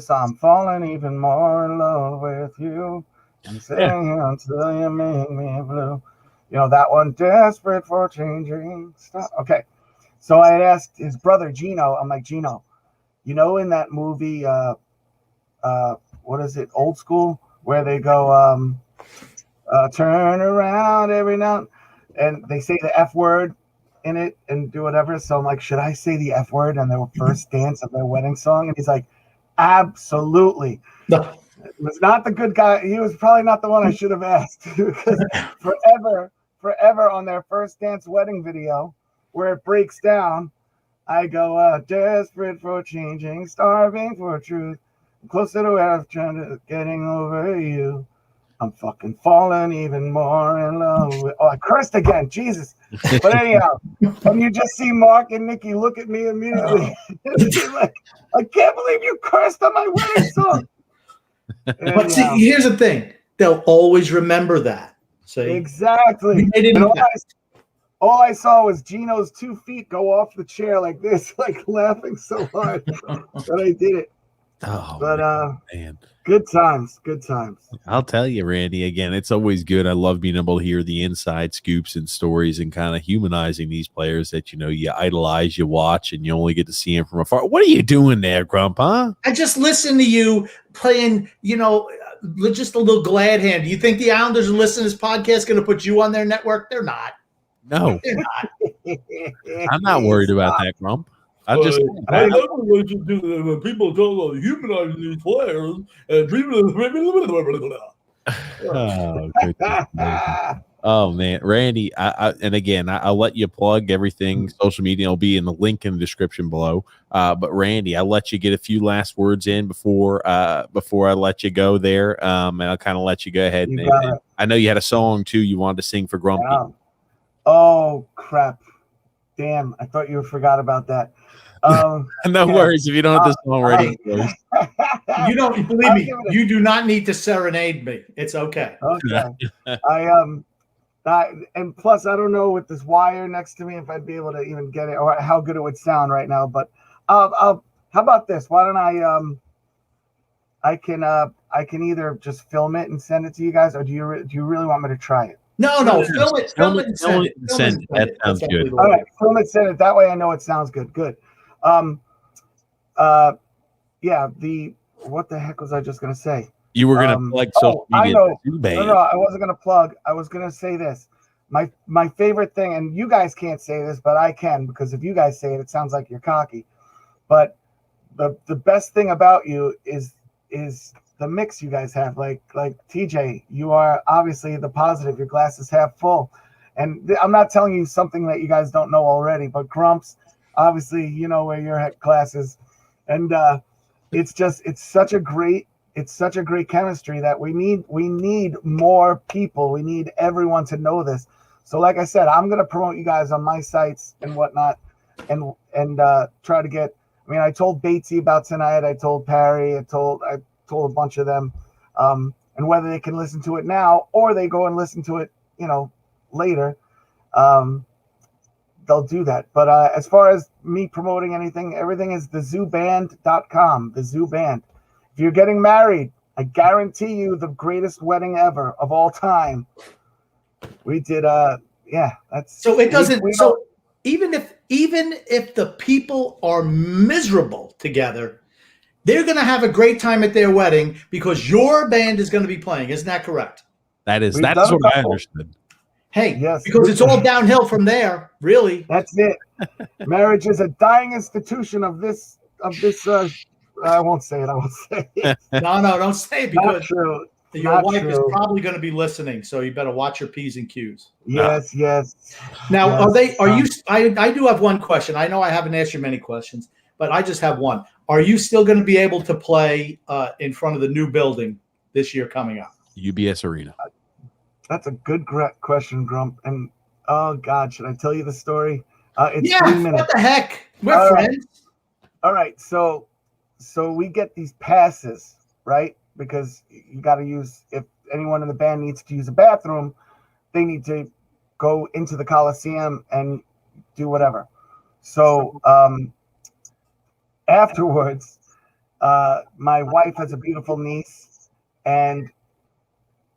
song, "Falling Even More in Love with You." I'm singing until you make me blue. That one, desperate for changing stuff. Okay. So I had asked his brother, Gino. I'm like, Gino, in that movie, what is it, Old School, where they go, turn around every now and they say the F word in it and do whatever. So I'm like, should I say the F word on their first dance of their wedding song? And he's like, absolutely. No. Was not the good guy. He was probably not the one I should have asked, because forever on their first dance wedding video where it breaks down, I go, desperate for changing, starving for truth, closer to where I'm trying to getting over you. I'm fucking falling even more in love with. Oh, I cursed again, Jesus. But anyhow, and you just see Mark and Nikki look at me immediately. Like, I can't believe you cursed on my wedding song. But see, here's the thing. They'll always remember that. See? Exactly. All I saw was Gino's 2 feet go off the chair like this, like laughing so hard that I did it. Oh, but man. Good times. I'll tell you, Randy, again, it's always good. I love being able to hear the inside scoops and stories and kind of humanizing these players that, you idolize, you watch, and you only get to see them from afar. What are you doing there, Grump, huh? I just listened to you playing, just a little glad hand. Do you think the Islanders are listening to this podcast going to put you on their network? They're not. No. They're not. I'm not worried about that, Grump. I love what you do when people talk about humanizing these players and oh man, Randy, and again, I'll let you plug everything. Social media will be in the link in the description below. But Randy, I'll let you get a few last words in before I let you go there. And I'll kind of let you go ahead. And I know you had a song too you wanted to sing for Grumpy. Yeah. Oh crap! Damn, I thought you forgot about that. No okay. worries if you don't have this song ready. You don't believe I'll me. give it a- You do not need to serenade me. It's okay. Okay. And plus I don't know with this wire next to me if I'd be able to even get it or how good it would sound right now. But how about this? Why don't I can either just film it and send it to you guys, or do you really want me to try it? No, film it and send it. That sounds good. All right, film it, send it. That way I know it sounds good. Good. Yeah. What the heck was I just gonna say? You were gonna plug social media. I know. No, I wasn't gonna plug. I was gonna say this. My favorite thing, and you guys can't say this, but I can, because if you guys say it, it sounds like you're cocky. But the best thing about you is the mix you guys have. Like TJ, you are obviously the positive. Your glass is half full, and I'm not telling you something that you guys don't know already. But Grumps, obviously, you know where your glass is, and it's such a great chemistry that we need more people. We need everyone to know this. So like I said, I'm gonna promote you guys on my sites and whatnot, and try to get. I mean, I told Batesy about tonight. I told Parry. I told a bunch of them, and whether they can listen to it now or they go and listen to it, later, they'll do that. But as far as me promoting anything, everything is thezooband.com. The Zoo Band. If you're getting married, I guarantee you the greatest wedding ever of all time. We did. That's so. It doesn't. So even if the people are miserable together, they're going to have a great time at their wedding because your band is going to be playing. Isn't that correct? That's what I understood. Hey, yes, because it's all downhill from there, really. That's it. Marriage is a dying institution of this. I won't say it. I won't say it. No, don't say it because your wife is probably going to be listening. So you better watch your P's and Q's. Yes. Now, are you? I do have one question. I know I haven't asked you many questions, but I just have one. Are you still going to be able to play in front of the new building this year coming up? UBS Arena. That's a good question, Grump. And oh God, should I tell you the story? It's 3 minutes. What the heck? We're friends. All right, so we get these passes, right? Because you got to use, if anyone in the band needs to use a bathroom, they need to go into the Coliseum and do whatever. So afterwards, my wife has a beautiful niece, and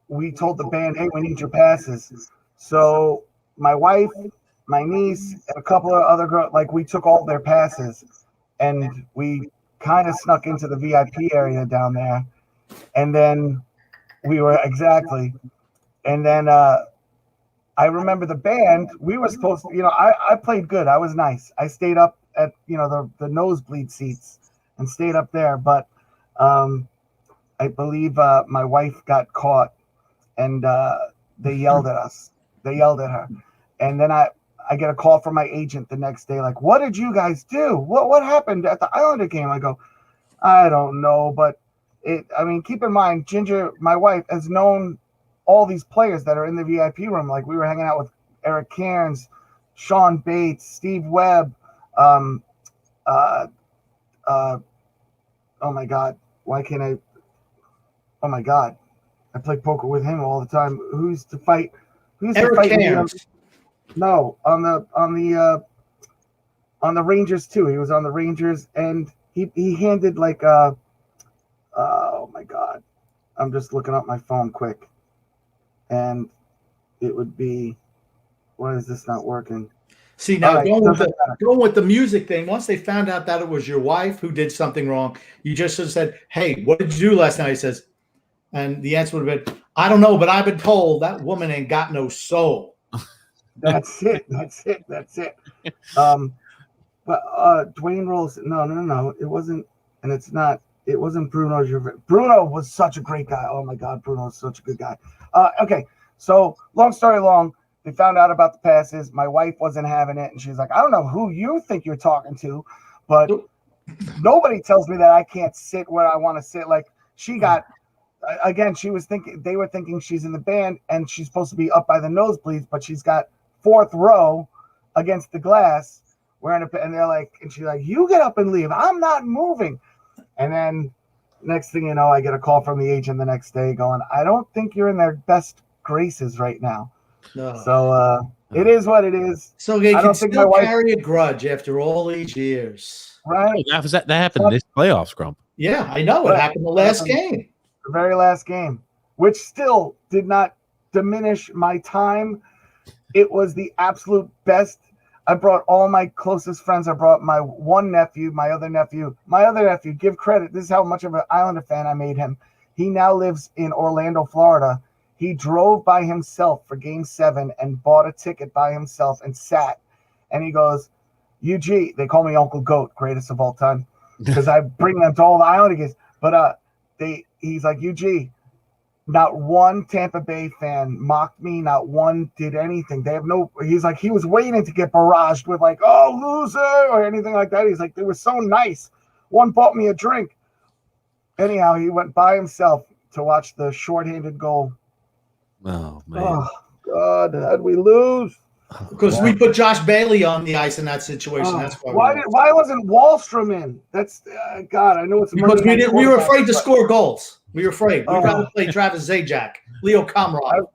we told the band, hey, we need your passes. So my wife, my niece, and a couple of other girls, we took all their passes, and we kind of snuck into the VIP area down there. And then and then I remember the band, we were supposed to, I played good. I was nice. I stayed up at, the nosebleed seats and stayed up there. But I believe my wife got caught, and they yelled at us. They yelled at her. And then I get a call from my agent the next day, like, what did you guys do? What happened at the Islander game? I go, I don't know, but keep in mind, Ginger, my wife, has known all these players that are in the VIP room. Like, we were hanging out with Eric Cairns, Sean Bates, Steve Webb. Oh my God, why can't I? Oh my God, I play poker with him all the time. Who's to fight? Eric Cairns. No, on the Rangers too. He was on the Rangers, and he handed oh my God, I'm just looking up my phone quick, and it would be, why is this not working? See, now going with the music thing, once they found out that it was your wife who did something wrong, you just sort of said, hey, what did you do last night? He says, and the answer would have been, I don't know, but I've been told that woman ain't got no soul. That's it. But Dwayne Rolls, no, it wasn't, and it's not. It wasn't Bruno. Bruno was such a great guy. Oh my God, Bruno was such a good guy. Okay, so long story long, they found out about the passes. My wife wasn't having it, and she's like, I don't know who you think you're talking to, but nobody tells me that I can't sit where I want to sit. Like, she got, again, they were thinking she's in the band, and she's supposed to be up by the nosebleeds, but she's got fourth row against the glass. And they're like, and she's like, you get up and leave. I'm not moving. And then next thing you know, I get a call from the agent the next day going, I don't think you're in their best graces right now. No. So it is what it is. So they I can don't think still my wife- carry a grudge after all these years. Right? That happened this playoffs, Grump. Yeah, I know. It Right. happened the last game. The very last game, which still did not diminish my time. It was the absolute best. I brought all my closest friends. I brought my one nephew, my other nephew, give credit. This is how much of an Islander fan I made him. He now lives in Orlando, Florida. He drove by himself for Game 7 and bought a ticket by himself and sat. And he goes, UG, they call me Uncle Goat, greatest of all time, because I bring them to all the Islander games. But he's like, UG, not one Tampa Bay fan mocked me. Not one did anything. They have no. He's like, he was waiting to get barraged with like, oh, loser, or anything like that. He's like, they were so nice. One bought me a drink. Anyhow, he went by himself to watch the shorthanded goal. Oh man! Oh God, how'd we lose? Because we put Josh Bailey on the ice in that situation. Oh, That's why. why wasn't Wallstrom in? That's God. I know it's Because we were afraid to but- score goals. We were afraid. We'd Oh. rather play Travis Zajac, Leo Comrade.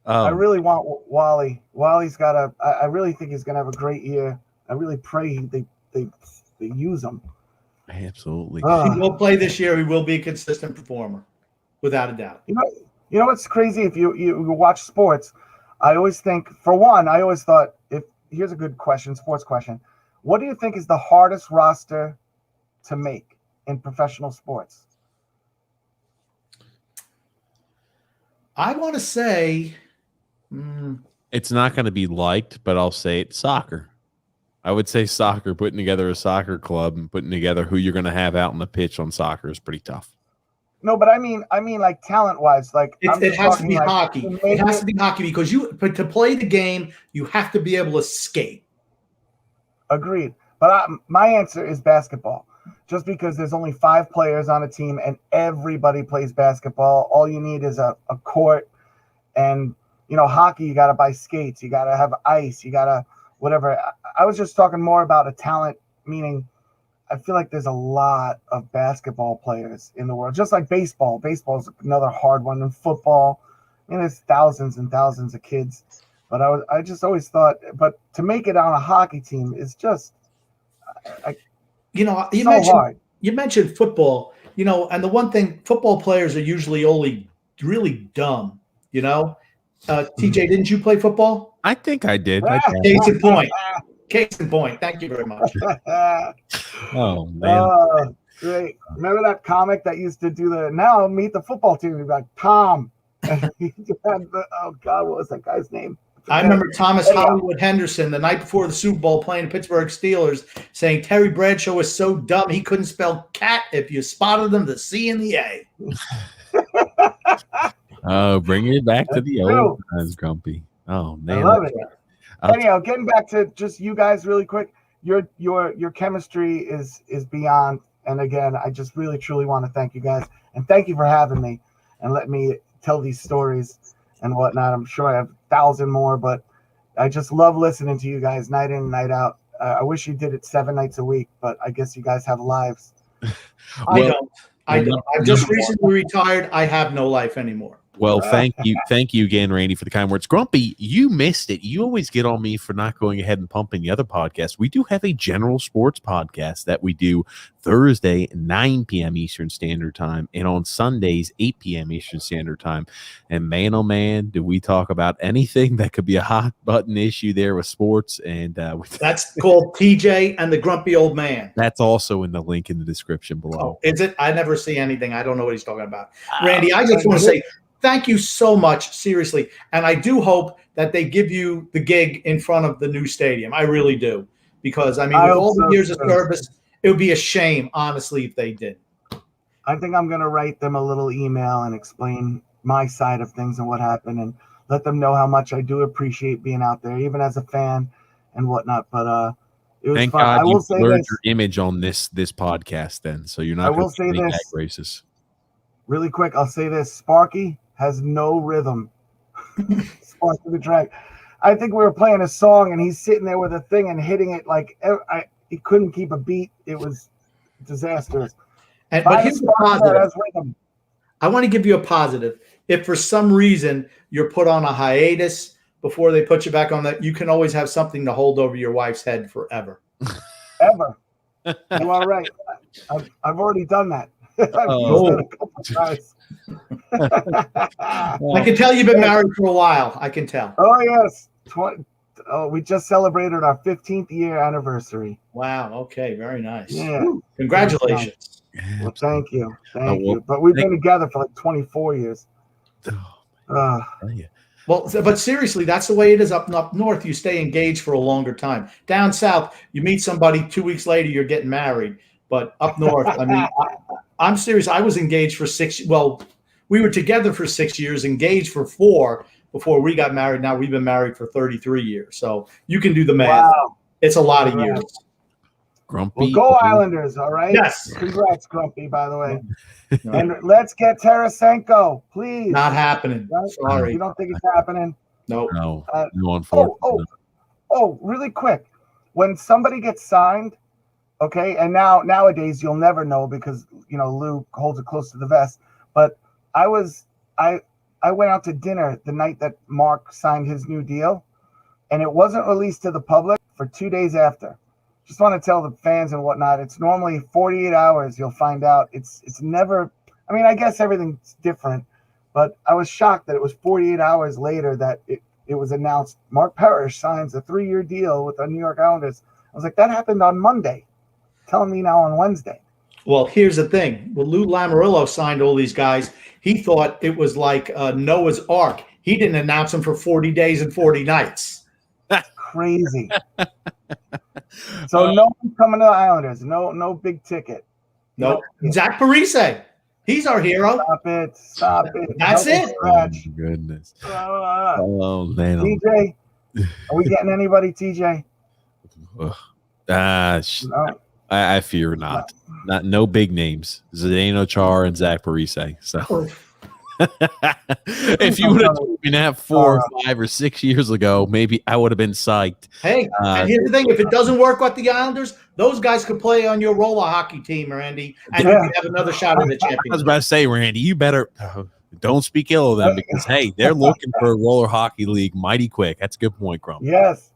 I really want Wally. Wally's got a. I really think he's gonna have a great year. I really pray they use him. Absolutely. He will play this year. He will be a consistent performer, without a doubt. You know what's crazy? If you watch sports, I always think, for one, I always thought, here's a good question, sports question. What do you think is the hardest roster to make in professional sports? I want to say, It's not going to be liked, but I'll say it's soccer. I would say soccer, putting together a soccer club and putting together who you're going to have out on the pitch on soccer is pretty tough. No, but I mean, like talent-wise, like it has to be hockey. It has to be hockey because but to play the game, you have to be able to skate. Agreed. But my answer is basketball. Just because there's only 5 players on a team and everybody plays basketball. All you need is a court. And, hockey, you got to buy skates. You got to have ice. You got to whatever. I was just talking more about a talent, meaning I feel like there's a lot of basketball players in the world. Just like baseball. Baseball is another hard one. And football, there's thousands and thousands of kids. But I just always thought, but to make it on a hockey team is just you mentioned football, and the one thing, football players are usually only really dumb, TJ, didn't you play football? I think I did. Case in point. Case in point. Thank you very much. Oh, man. Great. Remember that comic that used to do now meet the football team? He'd be like, Tom. Oh, God, what was that guy's name? I remember Thomas Hollywood Henderson the night before the Super Bowl playing the Pittsburgh Steelers saying Terry Bradshaw was so dumb he couldn't spell cat if you spotted him, the C and the A. Oh, bringing it back to the old times, Grumpy. Oh, man. I love it. Anyhow, getting back to just you guys really quick, your chemistry is beyond. And again, I just really, truly want to thank you guys. And thank you for having me and let me tell these stories and whatnot. I'm sure I have 1,000 more, but I just love listening to you guys night in and night out. I wish you did it 7 nights a week, but I guess you guys have lives. I don't. I've just recently retired. I have no life anymore. Well, thank you again, Randy, for the kind words. Grumpy, you missed it. You always get on me for not going ahead and pumping the other podcasts. We do have a general sports podcast that we do Thursday, 9 p.m. Eastern Standard Time, and on Sundays, 8 p.m. Eastern Standard Time. And man, oh man, do we talk about anything that could be a hot button issue there with sports? And that's called TJ and the Grumpy Old Man. That's also in the link in the description below. Oh, is it? I never see anything. I don't know what he's talking about. Randy, I just want to say thank you so much, seriously. And I do hope that they give you the gig in front of the new stadium. I really do. Because, with all the years of service, it would be a shame, honestly, if they did. I think I'm going to write them a little email and explain my side of things and what happened and let them know how much I do appreciate being out there, even as a fan and whatnot. But it was thank fun. God I will you say blurred this. your image on this podcast then, so you're not going to make that racist. Really quick, I'll say this. Sparky has no rhythm. Sparky the track. I think we were playing a song, and he's sitting there with a thing and hitting it like he couldn't keep a beat. It was disastrous. But here's the positive. I want to give you a positive. If for some reason you're put on a hiatus before they put you back on that, you can always have something to hold over your wife's head forever. Ever. You are right. I've already done that. I've used it a couple of times. I can tell you've been married for a while. I can tell. Oh, yes. We just celebrated our 15th year anniversary. Wow. Okay. Very nice. Yeah. Congratulations. Well, thank you. Thank you. But we've been together for like 24 years. Well, but seriously, that's the way it is up north. You stay engaged for a longer time. Down south, you meet somebody 2 weeks later, you're getting married. But up north, I mean, I'm serious. I was engaged for 6. Well, we were together for 6 years, engaged for 4 before we got married. Now we've been married for 33 years. So you can do the math. Wow. It's a lot of years. Grumpy. Well, go Islanders, all right? Yes. Congrats, Grumpy, by the way. And let's get Tarasenko, please. Not happening. Right? Sorry. You don't think it's happening? Nope. No, unfortunately. Really quick. When somebody gets signed, okay, and nowadays you'll never know because Lou holds it close to the vest. But I went out to dinner the night that Mark signed his new deal, and it wasn't released to the public for 2 days after. Just want to tell the fans and whatnot, it's normally 48 hours you'll find out. It's never, I mean, I guess everything's different, but I was shocked that it was 48 hours later that it was announced Mark Parrish signs a 3-year deal with the New York Islanders. I was like, that happened on Monday. Telling me now on Wednesday. Well, here's the thing. When Lou Lamoriello signed all these guys, he thought it was like Noah's Ark. He didn't announce them for 40 days and 40 nights. Crazy. So no one's coming to the Islanders. No big ticket. No. Zach Parise. He's our hero. Stop it. That's it. Oh, my goodness. Oh, man. TJ, are we getting anybody, TJ? No. I fear not. No big names. Zdeno Char and Zach Parise. So if you would have told me that 4 or 5 or 6 years ago, maybe I would have been psyched. Hey, and here's the thing: if it doesn't work with the Islanders, those guys could play on your roller hockey team, Randy, and you have another shot at the championship. I was about to say, Randy, you better don't speak ill of them because hey, they're looking for a roller hockey league mighty quick. That's a good point, Crump. Yes.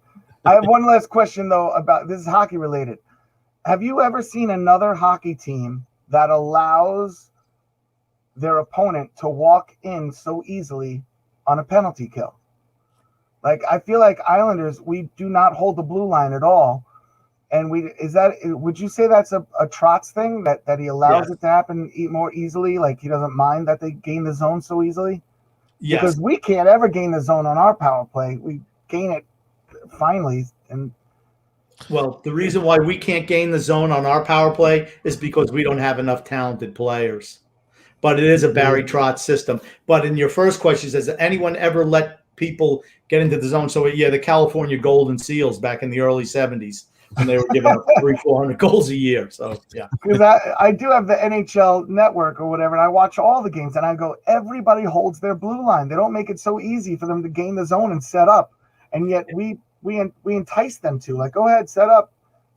I have one last question though about this is hockey related. Have you ever seen another hockey team that allows their opponent to walk in so easily on a penalty kill? Like, I feel like Islanders, we do not hold the blue line at all. And would you say that's a Trotz thing that he allows it to happen more easily? Like he doesn't mind that they gain the zone so easily? Yes. Because we can't ever gain the zone on our power play. We gain it finally. And well, the reason why we can't gain the zone on our power play is because we don't have enough talented players. But it is a Barry Trotz system. But in your first question, has anyone ever let people get into the zone? So, yeah, the California Golden Seals back in the early 70s when they were giving up 300-400 goals a year. So, yeah. Because I do have the NHL network or whatever, and I watch all the games, and I go, everybody holds their blue line. They don't make it so easy for them to gain the zone and set up. And yet we entice them to, like, go ahead, set up.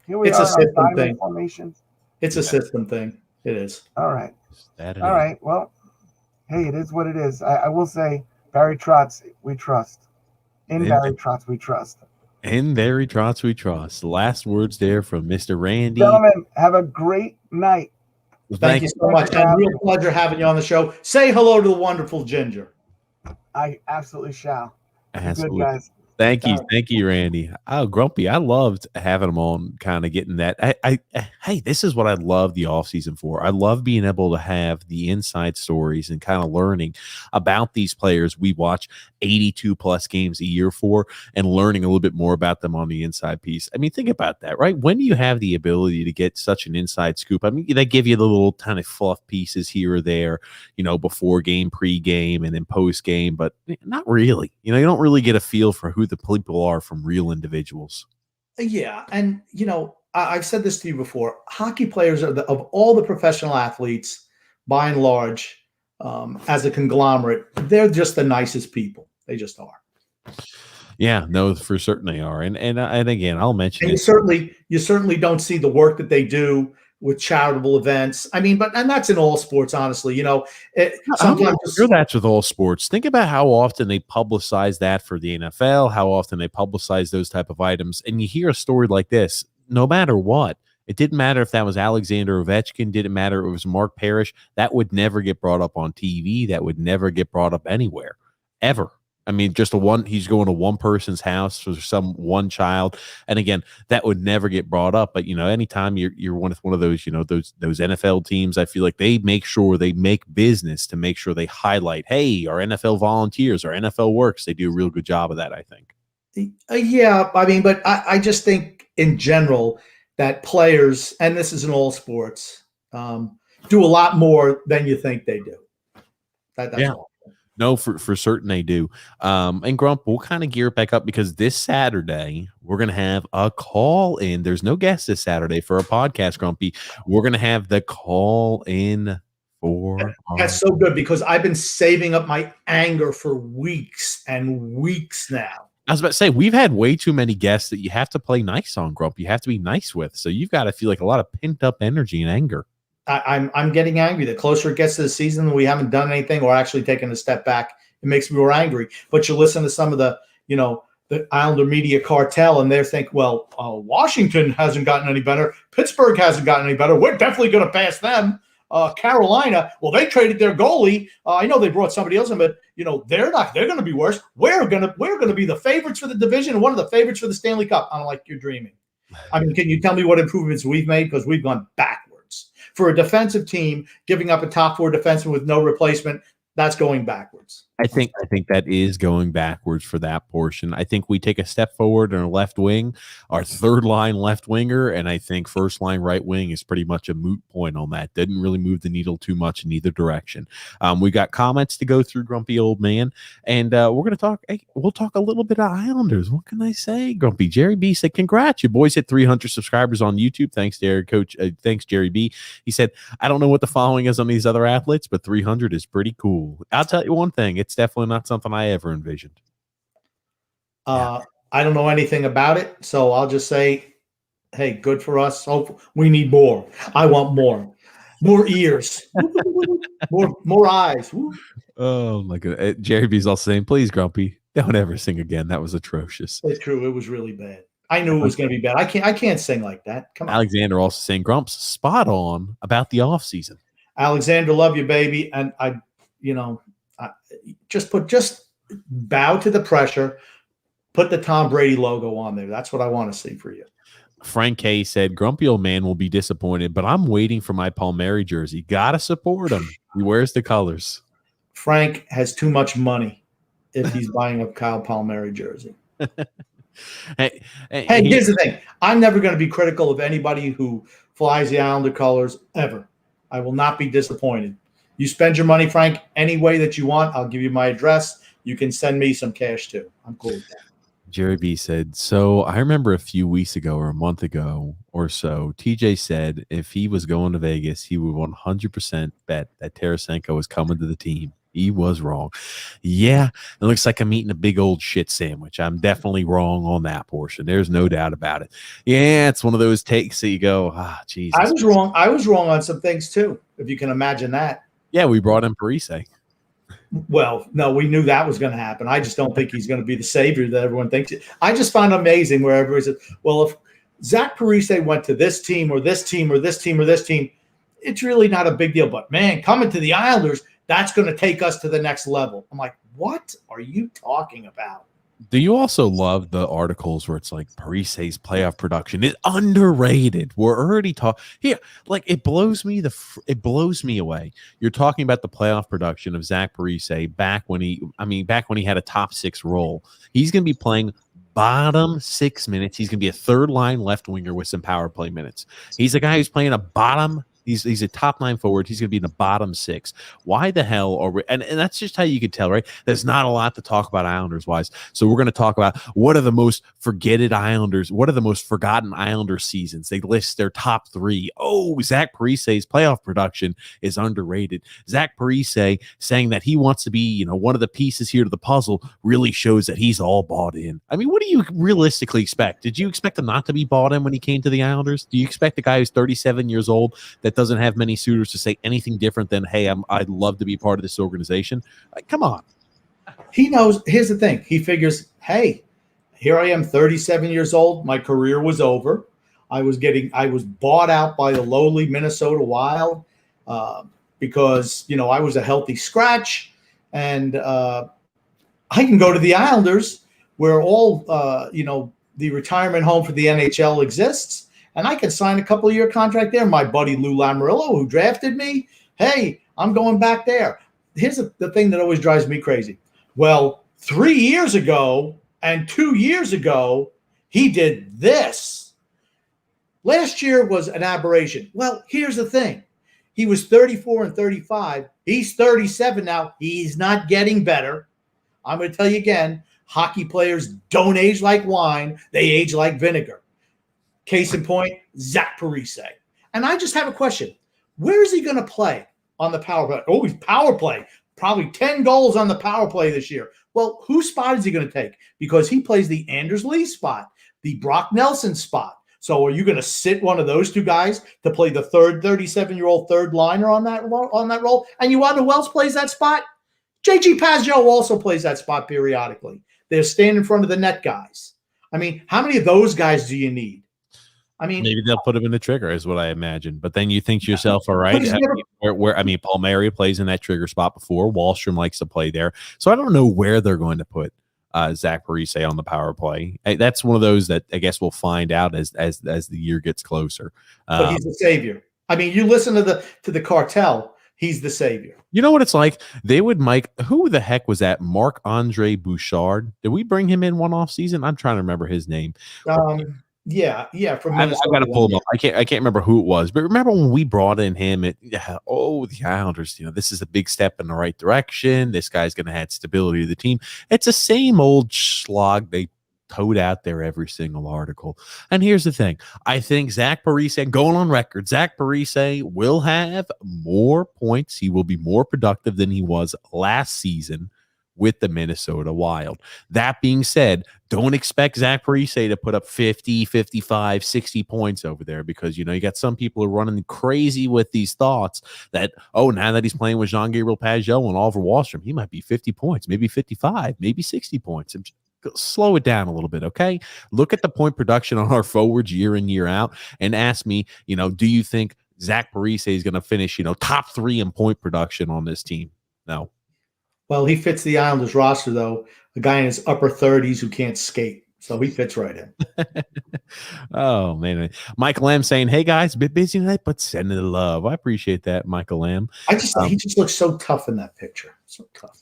Here we are. It's a system thing. Formations. It's a system thing. It is. All right. All right. Well, hey, it is what it is. I will say, Barry Trotz, we trust. In Barry Trotz, we trust. In Barry Trotz, we trust. Last words there from Mr. Randy. Gentlemen, have a great night. Well, thank you so much. And real pleasure having you on the show. Say hello to the wonderful Ginger. I absolutely shall. Absolutely. Good, guys. Thank you, Randy. Oh, Grumpy, I loved having him on, kind of getting that. Hey, this is what I love the offseason for. I love being able to have the inside stories and kind of learning about these players we watch 82 plus games a year for and learning a little bit more about them on the inside piece. I mean, think about that, right? When do you have the ability to get such an inside scoop? I mean, they give you the little kind of fluff pieces here or there, before game, pre-game, and then post-game, but not really. You don't really get a feel for who the people are from real individuals. Yeah. And, I've said this to you before. Hockey players are of all the professional athletes, by and large, as a conglomerate, they're just the nicest people. They just are. Yeah, no, for certain they are. And again, I'll mention And it. you certainly don't see the work that they do with charitable events. I mean, and that's in all sports, honestly. I'm Sometimes sure that's with all sports. Think about how often they publicize that for the NFL, how often they publicize those type of items. And you hear a story like this, no matter what. It didn't matter if that was Alexander Ovechkin, didn't matter if it was Mark Parrish. That would never get brought up on TV. That would never get brought up anywhere, ever. I mean, he's going to one person's house for some one child. And again, that would never get brought up. But, anytime you're one of those, those NFL teams, I feel like they make sure they make business to make sure they highlight, hey, our NFL volunteers, our NFL works. They do a real good job of that, I think. Yeah, I mean, but I just think in general that players, and this is in all sports, do a lot more than you think they do. That's all. No, for certain they do. And Grump, we'll kind of gear it back up because this Saturday we're going to have a call in. There's no guest this Saturday for a podcast, Grumpy. We're going to have the call in for. That's so good because I've been saving up my anger for weeks and weeks now. I was about to say, we've had way too many guests that you have to play nice on, Grump. You have to be nice with. So you've got to feel like a lot of pent up energy and anger. I'm getting angry. The closer it gets to the season, we haven't done anything or actually taken a step back. It makes me more angry. But you listen to some of the Islander media cartel, and they think, well, Washington hasn't gotten any better. Pittsburgh hasn't gotten any better. We're definitely going to pass them. Carolina, well, they traded their goalie. I know they brought somebody else in, but they're not. They're going to be worse. We're going to be the favorites for the division and one of the favorites for the Stanley Cup. I'm like, you're dreaming. I mean, can you tell me what improvements we've made? Because we've gone backwards. For a defensive team, giving up a top four defenseman with no replacement, that's going backwards. I think that is going backwards for that portion. I think we take a step forward in our left wing, our third line left winger, and I think first line right wing is pretty much a moot point on that. Didn't really move the needle too much in either direction. We got comments to go through, Grumpy Old Man, and we're going to talk. Hey, we'll talk a little bit of Islanders. What can I say, Grumpy? Jerry B said, "Congrats, you boys hit 300 subscribers on YouTube. Thanks, Derek, Coach. Thanks, Jerry B." He said, "I don't know what the following is on these other athletes, but 300 is pretty cool. I'll tell you one thing. It's definitely not something I ever envisioned." I don't know anything about it, so I'll just say, hey, good for us. Hope we need more. I want more ears, more eyes. Oh my god, Jerry B's all saying, "Please, Grumpy, don't ever sing again. That was atrocious." It's true. It was really bad. I knew it was going to be bad. I can't sing like that. Come on. Alexander also saying, "Grumps, spot on about the offseason." Alexander, love you, baby, and just bow to the pressure. Put the Tom Brady logo on there. That's what I want to see for you. Frank K said, "Grumpy Old Man will be disappointed, but I'm waiting for my Palmieri jersey. Gotta support him. He wears the colors." Frank has too much money if he's buying a Kyle Palmieri jersey. Hey, here's the thing. I'm never going to be critical of anybody who flies the Islander colors ever. I will not be disappointed. You spend your money, Frank, any way that you want. I'll give you my address. You can send me some cash too. I'm cool with that. Jerry B said, "So I remember a few weeks ago or a month ago or so, TJ said if he was going to Vegas, he would 100% bet that Tarasenko was coming to the team. He was wrong." Yeah, it looks like I'm eating a big old shit sandwich. I'm definitely wrong on that portion. There's no doubt about it. Yeah, it's one of those takes that you go, Jesus. I was wrong. I was wrong on some things too, if you can imagine that. Yeah, we brought in Parise. Well, no, we knew that was going to happen. I just don't think he's going to be the savior that everyone thinks. I just found amazing where everybody said, well, if Zach Parise went to this team or this team or this team or this team, it's really not a big deal. But, man, coming to the Islanders, that's going to take us to the next level. I'm like, what are you talking about? Do you also love the articles where it's like Parise's playoff production is underrated? We're already talking here. Like it blows me away. You're talking about the playoff production of Zach Parise back when he had a top 6 role. He's going to be playing bottom 6 minutes. He's going to be a third line left winger with some power play minutes. He's a guy who's playing He's a top 9 forward. He's going to be in the bottom 6. Why the hell are we? And that's just how you could tell, right? There's not a lot to talk about Islanders wise. So we're going to talk about what are the most forgotten Islanders. What are the most forgotten Islanders seasons? They list their top 3. Oh, Zach Parise's playoff production is underrated. Zach Parise saying that he wants to be, one of the pieces here to the puzzle really shows that he's all bought in. I mean, what do you realistically expect? Did you expect him not to be bought in when he came to the Islanders? Do you expect a guy who's 37 years old that doesn't have many suitors to say anything different than, hey, I'd love to be part of this organization? Like, come on. He knows. Here's the thing. He figures, hey, here I am, 37 years old. My career was over. I was bought out by the lowly Minnesota Wild because, I was a healthy scratch. And I can go to the Islanders where all, the retirement home for the NHL exists. And I can sign a couple-year contract there. My buddy Lou Lamoriello, who drafted me, hey, I'm going back there. Here's the thing that always drives me crazy. Well, 3 years ago and 2 years ago, he did this. Last year was an aberration. Well, here's the thing. He was 34 and 35. He's 37 now. He's not getting better. I'm going to tell you again, hockey players don't age like wine. They age like vinegar. Case in point, Zach Parise. And I just have a question. Where is he going to play on the power play? Oh, he's power play. Probably 10 goals on the power play this year. Well, whose spot is he going to take? Because he plays the Anders Lee spot, the Brock Nelson spot. So are you going to sit one of those two guys to play the 37-year-old third liner on that role? And you want who else plays that spot? JG Pageau also plays that spot periodically. They're standing in front of the net guys. I mean, how many of those guys do you need? I mean, maybe they'll put him in the trigger, is what I imagine. But then you think to yourself, all right, Paul Mary plays in that trigger spot before. Wallstrom likes to play there, so I don't know where they're going to put Zach Parise on the power play. That's one of those that I guess we'll find out as the year gets closer. But he's the savior. I mean, you listen to the cartel. He's the savior. You know what it's like? They would who the heck was that? Marc-Andre Bouchard. Did we bring him in one off season? I'm trying to remember his name. Yeah. From I've got to pull him up. I can't remember who it was, but remember when we brought in him? The Islanders. This is a big step in the right direction. This guy's going to add stability to the team. It's the same old slog they toed out there every single article. And here's the thing: I think Zach Parise, going on record, Zach Parise will have more points. He will be more productive than he was last season with the Minnesota Wild. That being said, don't expect Zach Parise to put up 50, 55, 60 points over there because, you got some people who are running crazy with these thoughts that, now that he's playing with Jean-Gabriel Pageau and Oliver Wahlstrom, he might be 50 points, maybe 55, maybe 60 points. Slow it down a little bit, okay? Look at the point production on our forwards year in, year out, and ask me, do you think Zach Parise is going to finish, top 3 in point production on this team? No. Well, he fits the Islanders roster, though. A guy in his upper 30s who can't skate. So he fits right in. Oh, man. Michael Lamb saying, hey, guys, a bit busy tonight, but sending the love. I appreciate that, Michael Lamb. He just looks so tough in that picture. So tough.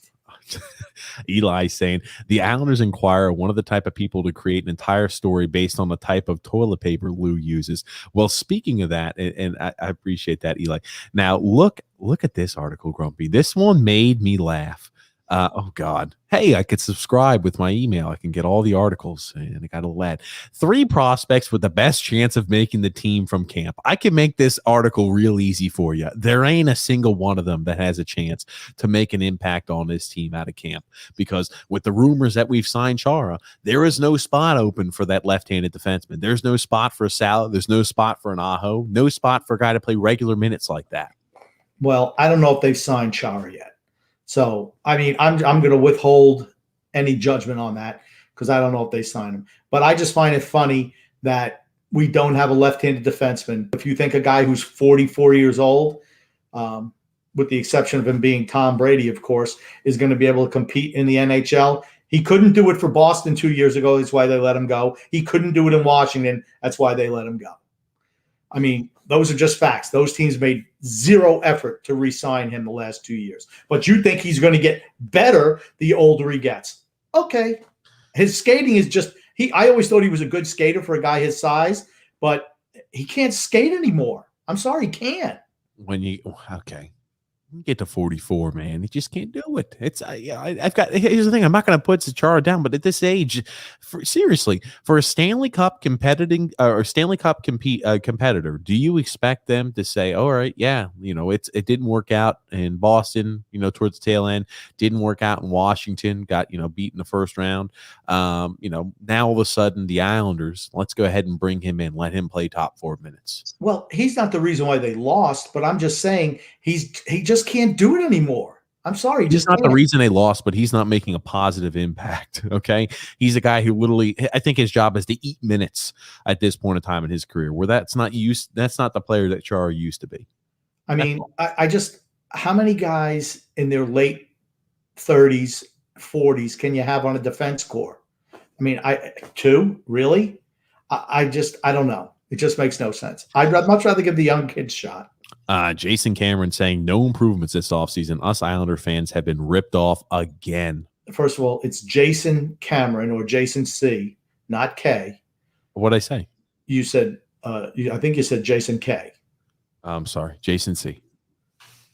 Eli saying, the Islanders Inquirer, one of the type of people to create an entire story based on the type of toilet paper Lou uses. Well, speaking of that, and I appreciate that, Eli. Now, look at this article, Grumpy. This one made me laugh. Oh, God. Hey, I could subscribe with my email. I can get all the articles, and I got a lad. 3 prospects with the best chance of making the team from camp. I can make this article real easy for you. There ain't a single one of them that has a chance to make an impact on this team out of camp because with the rumors that we've signed Chara, there is no spot open for that left-handed defenseman. There's no spot for a Salah. There's no spot for an Aho. No spot for a guy to play regular minutes like that. Well, I don't know if they've signed Chara yet. So, I mean, I'm going to withhold any judgment on that because I don't know if they sign him. But I just find it funny that we don't have a left-handed defenseman. If you think a guy who's 44 years old, with the exception of him being Tom Brady, of course, is going to be able to compete in the NHL. He couldn't do it for Boston 2 years ago. That's why they let him go. He couldn't do it in Washington. That's why they let him go. I mean, those are just facts. Those teams made zero effort to re-sign him the last 2 years. But you think he's going to get better the older he gets. Okay. His skating is just I always thought he was a good skater for a guy his size, but he can't skate anymore. I'm sorry, he can't. when you okay. You get to 44, man. You just can't do it. It's I've got. Here's the thing. I'm not going to put Zachara down, but at this age, seriously, for a Stanley Cup competing or Stanley Cup competitor, do you expect them to say, "All right, yeah, it didn't work out in Boston, towards the tail end, didn't work out in Washington, got beat in the first round. Now all of a sudden the Islanders, let's go ahead and bring him in, let him play top 4 minutes." Well, he's not the reason why they lost, but I'm just saying he just can't do it anymore. I'm sorry. He's not the reason they lost, but he's not making a positive impact. Okay. He's a guy who literally, I think his job is to eat minutes at this point in time in his career, where that's not the player that Chara used to be. I mean, I just, how many guys in their late 30s, 40s can you have on a defense corps? I mean, two, really? I don't know. It just makes no sense. I'd much rather give the young kids a shot. Jason Cameron saying no improvements this offseason. Us Islander fans have been ripped off again. First of all, it's Jason Cameron or Jason C, not K. What'd I say? You said, I think you said Jason K. I'm sorry, Jason C.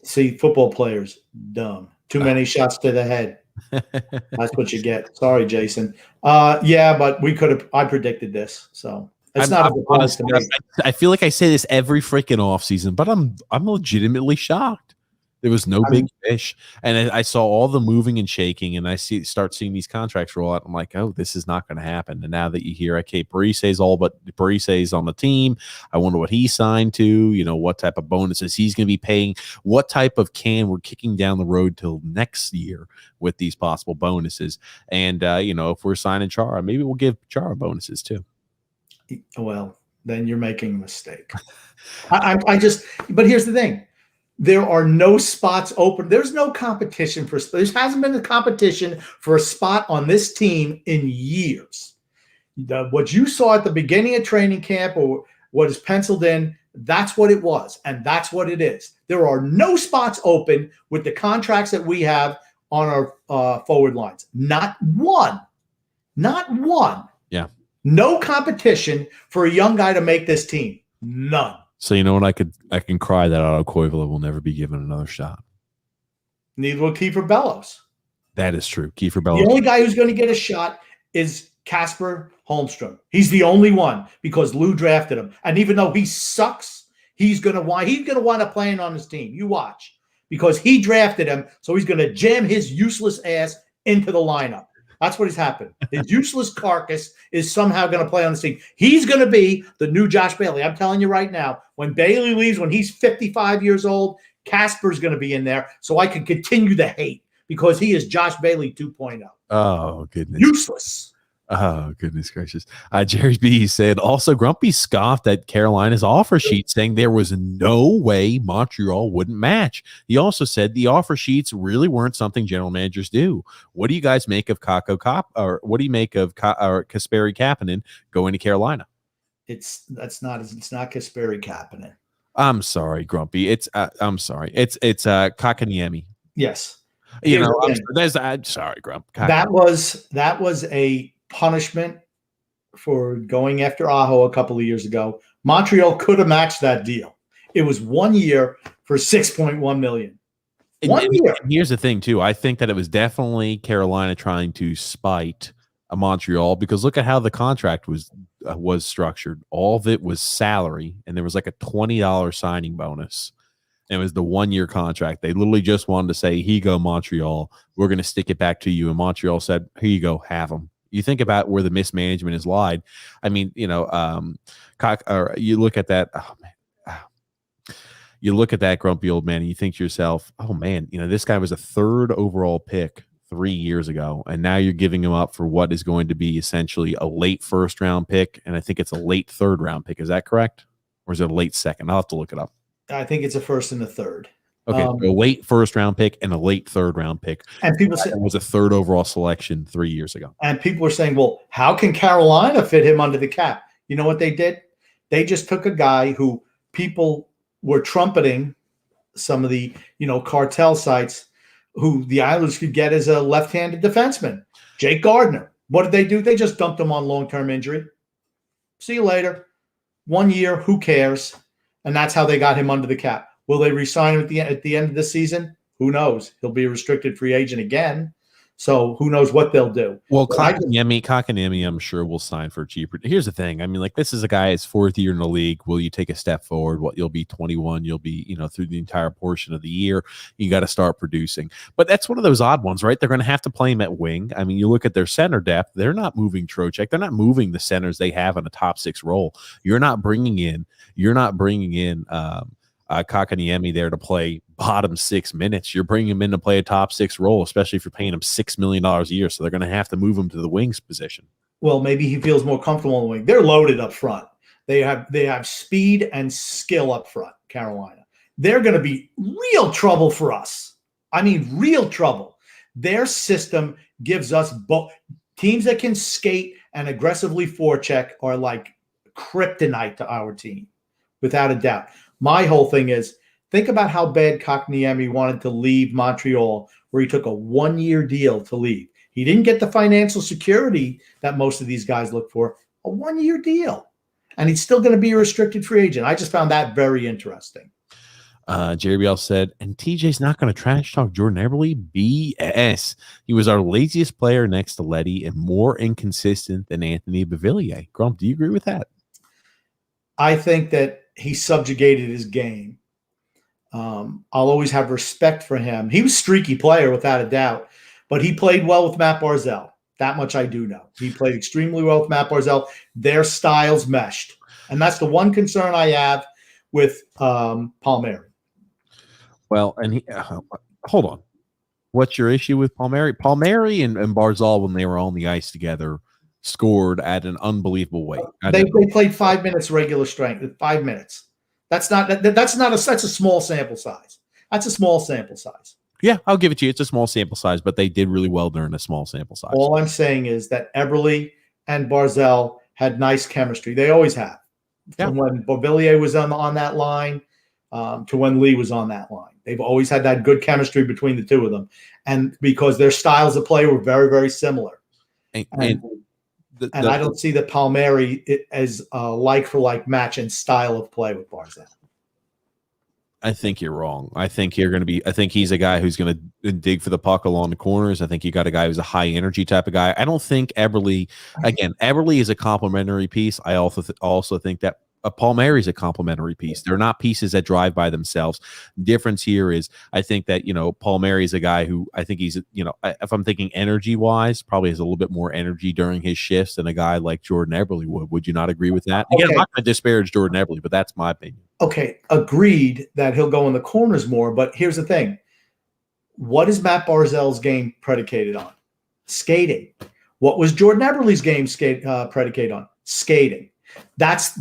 See, football players, dumb. Too many shots to the head. That's what you get. Sorry, Jason. Yeah, but I predicted this, so. It's not a surprise to me. I feel like I say this every freaking offseason, but I'm legitimately shocked. There was no big fish, and I saw all the moving and shaking, and I start seeing these contracts roll out. I'm like, oh, this is not going to happen. And now that you hear, okay, Parise's on the team. I wonder what he signed to. What type of bonuses he's going to be paying. What type of can we're kicking down the road till next year with these possible bonuses. And if we're signing Chara, maybe we'll give Chara bonuses too. Well, then you're making a mistake. But here's the thing. There are no spots open. There's no competition there hasn't been a competition for a spot on this team in years. What you saw at the beginning of training camp or what is penciled in, that's what it was. And that's what it is. There are no spots open with the contracts that we have on our forward lines. Not one. Not one. Yeah. No competition for a young guy to make this team. None. So you know what? I can cry that Otto Koivula will never be given another shot. Neither will Kiefer Bellows. That is true. Kiefer Bellows. The only guy who's going to get a shot is Casper Holmstrom. He's the only one because Lou drafted him. And even though he sucks, he's going to wind up playing on his team. You watch. Because he drafted him, so he's going to jam his useless ass into the lineup. That's what has happened. His useless carcass is somehow going to play on the team. He's going to be the new Josh Bailey. I'm telling you right now, when Bailey leaves, when he's 55 years old, Casper's going to be in there so I can continue the hate because he is Josh Bailey 2.0. Oh, goodness. Useless. Oh, goodness gracious. Jerry B said, also Grumpy scoffed at Carolina's offer sheet, saying there was no way Montreal wouldn't match. He also said the offer sheets really weren't something general managers do. What do you guys make of what do you make of Kasperi Kapanen going to Carolina? It's not Kasperi Kapanen. I'm sorry, Grumpy. It's Kakaniemi. Yes. I'm sorry, Grump. That was a punishment for going after Aho a couple of years ago. Montreal could have matched that deal. It was 1 year for $6.1 million. 1 year. And here's the thing, too. I think that it was definitely Carolina trying to spite Montreal because look at how the contract was structured. All of it was salary, and there was like a $20 signing bonus. It was the 1 year contract. They literally just wanted to say, here you go, Montreal. We're going to stick it back to you. And Montreal said, here you go, have them. You think about where the mismanagement has lied. I mean, you look at that. Oh, man. You look at that grumpy old man and you think to yourself, oh, man, this guy was a 3rd overall pick 3 years ago. And now you're giving him up for what is going to be essentially a late 1st round pick. And I think it's a late 3rd round pick. Is that correct? Or is it a late 2nd? I'll have to look it up. I think it's a 1st and a 3rd. Okay, a late 1st round pick and a late 3rd round pick. And people say it was a 3rd overall selection 3 years ago. And people were saying, well, how can Carolina fit him under the cap? You know what they did? They just took a guy who people were trumpeting, some of the cartel sites, who the Islanders could get as a left-handed defenseman, Jake Gardner. What did they do? They just dumped him on long-term injury. See you later. 1 year, who cares? And that's how they got him under the cap. Will they re-sign him at the end of the season? Who knows? He'll be a restricted free agent again. So who knows what they'll do? Well, Kotkaniemi, I'm sure will sign for cheaper. Here's the thing. I mean, like, this is a guy his fourth year in the league. Will you take a step forward? What, you'll be 21. You'll be, through the entire portion of the year, you got to start producing. But that's one of those odd ones, right? They're going to have to play him at wing. I mean, you look at their center depth. They're not moving Trocheck. They're not moving the centers they have in a top six role. You're not bringing in Kotkaniemi there to play bottom 6 minutes. You're bringing him in to play a top six role, especially if you're paying him $6 million a year. So they're going to have to move him to the wings position. Well, maybe he feels more comfortable on the wing. They're loaded up front. They have speed and skill up front, Carolina. They're going to be real trouble for us. I mean, real trouble. Their system gives us both teams that can skate and aggressively forecheck are like kryptonite to our team, without a doubt. My whole thing is, think about how bad Kotkaniemi wanted to leave Montreal, where he took a 1-year deal to leave. He didn't get the financial security that most of these guys look for, a 1-year deal. And he's still going to be a restricted free agent. I just found that very interesting. Jerry Biel said, and TJ's not going to trash talk Jordan Eberle? BS. He was our laziest player next to Letty and more inconsistent than Anthony Beauvillier. Grump, do you agree with that? I think that he subjugated his game. I'll always have respect for him. He was a streaky player without a doubt, but he played well with Matt Barzal. That much I do know. He played extremely well with Matt Barzal. Their styles meshed. And that's the one concern I have with Palmieri. Well, and hold on. What's your issue with Palmieri? Palmieri and Barzal, when they were on the ice together, scored at an unbelievable rate. They played 5 minutes regular strength. 5 minutes. That's a small sample size. That's a small sample size. Yeah, I'll give it to you. It's a small sample size, but they did really well during a small sample size. All I'm saying is that Eberle and Barzal had nice chemistry. They always have. Yeah. From when Beauvillier was on that line to when Lee was on that line. They've always had that good chemistry between the two of them. And because their styles of play were very, very similar. And I don't see the Palmieri as a like-for-like match in style of play with Barzal. I think you're wrong. I think he's a guy who's going to dig for the puck along the corners. I think you got a guy who's a high energy type of guy. I don't think Eberle is a complementary piece. I also think that Palmieri is a complementary piece. They're not pieces that drive by themselves. Difference here is I think that, Palmieri is a guy who I think he's, if I'm thinking energy wise, probably has a little bit more energy during his shifts than a guy like Jordan Eberle would. Would you not agree with that? Again, I'm not going to disparage Jordan Eberle, but that's my opinion. Okay, agreed that he'll go in the corners more, but here's the thing. What is Matt Barzal's game predicated on? Skating. What was Jordan Eberle's game predicated on? Skating. That's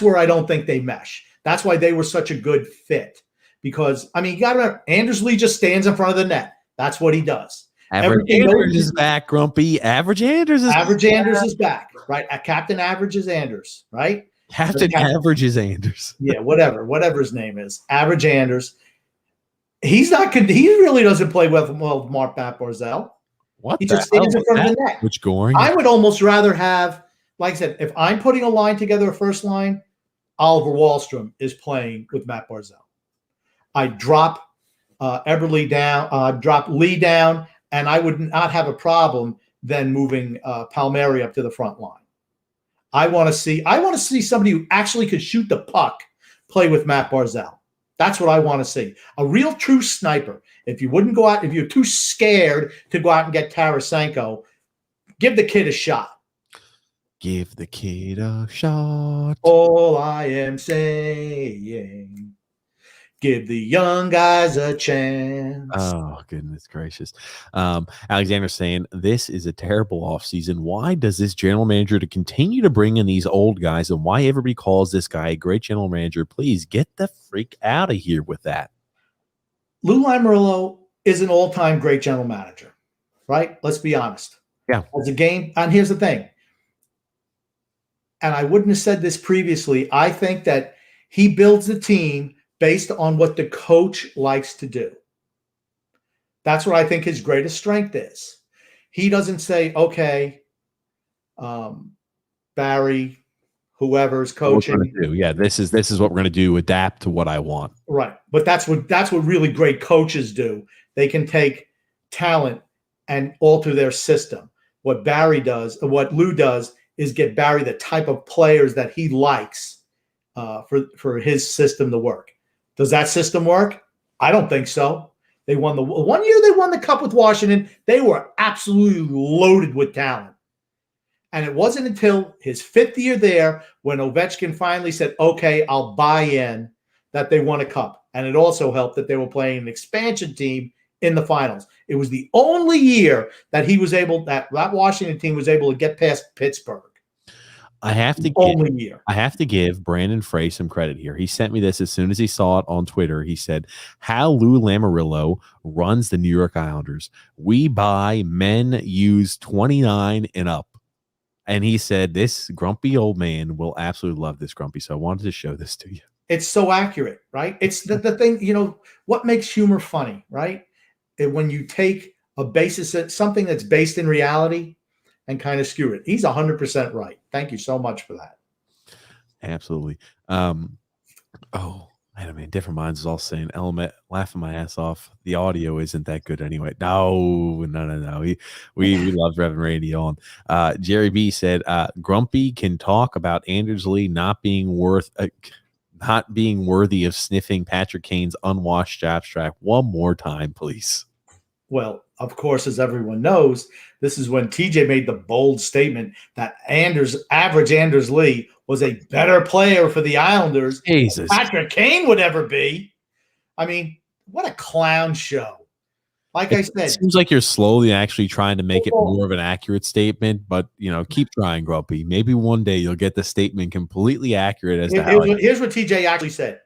where I don't think they mesh. That's why they were such a good fit. Because, you got to remember, Anders Lee just stands in front of the net. That's what he does. Average Anders is back, Grumpy. Average Anders is back, right? Captain Average is Anders, right? Captain Average is Anders. Yeah, whatever his name is. Average Anders. He really doesn't play well with Matt Barzal. What? He just stands in front of the net. Which Goring? I would almost rather have, like I said, if I'm putting a line together, a first line, Oliver Wahlstrom is playing with Matt Barzal. I drop Eberle down, drop Lee down, and I would not have a problem then moving Palmieri up to the front line. I want to see somebody who actually could shoot the puck play with Matt Barzal. That's what I want to see. A real true sniper. If you're too scared to go out and get Tarasenko, give the kid a shot. Give the kid a shot. All I am saying, give the young guys a chance. Oh, goodness gracious. Alexander saying, this is a terrible offseason. Why does this general manager to continue to bring in these old guys, and why everybody calls this guy a great general manager? Please get the freak out of here with that. Lou Lamoriello is an all-time great general manager, right? Let's be honest. Yeah. As a game, and here's the thing, and I wouldn't have said this previously, I think that he builds the team based on what the coach likes to do. That's what I think his greatest strength is. He doesn't say, okay, Barry, whoever's What we're coaching. gonna do. Yeah, this is what we're going to do. Adapt to what I want. Right. But that's what really great coaches do. They can take talent and alter their system. What Barry does, what Lou does, is get Barry the type of players that he likes for his system to work. Does that system work? I don't think so. They won the 1 year they won the cup with Washington. They were absolutely loaded with talent. And it wasn't until his 5th year there when Ovechkin finally said, okay, I'll buy in, that they won a cup. And it also helped that they were playing an expansion team in the finals. It was the only year that that Washington team was able to get past Pittsburgh. I have to give Brandon Frey some credit here. He sent me this as soon as he saw it on Twitter. He said, how Lou Lamoriello runs the New York Islanders. We buy men use 29 and up. And he said, this grumpy old man will absolutely love this, Grumpy. So I wanted to show this to you. It's so accurate, right? It's the thing, what makes humor funny, right? When you take something that's based in reality and kind of skew it. He's 100% right. Thank you so much for that. Absolutely. Different Minds is all saying, Element, laughing my ass off. The audio isn't that good anyway. No. We love Reverend Randy on. Jerry B said, Grumpy can talk about Anders Lee not being worthy of sniffing Patrick Kane's unwashed abstract one more time, please. Well, of course, as everyone knows, this is when TJ made the bold statement that average Anders Lee was a better player for the Islanders than Patrick Kane would ever be. I mean, what a clown show. Like I said, it seems like you're slowly actually trying to make it more of an accurate statement, but keep trying, Grumpy. Maybe one day you'll get the statement completely accurate as to how. Here's what TJ actually said.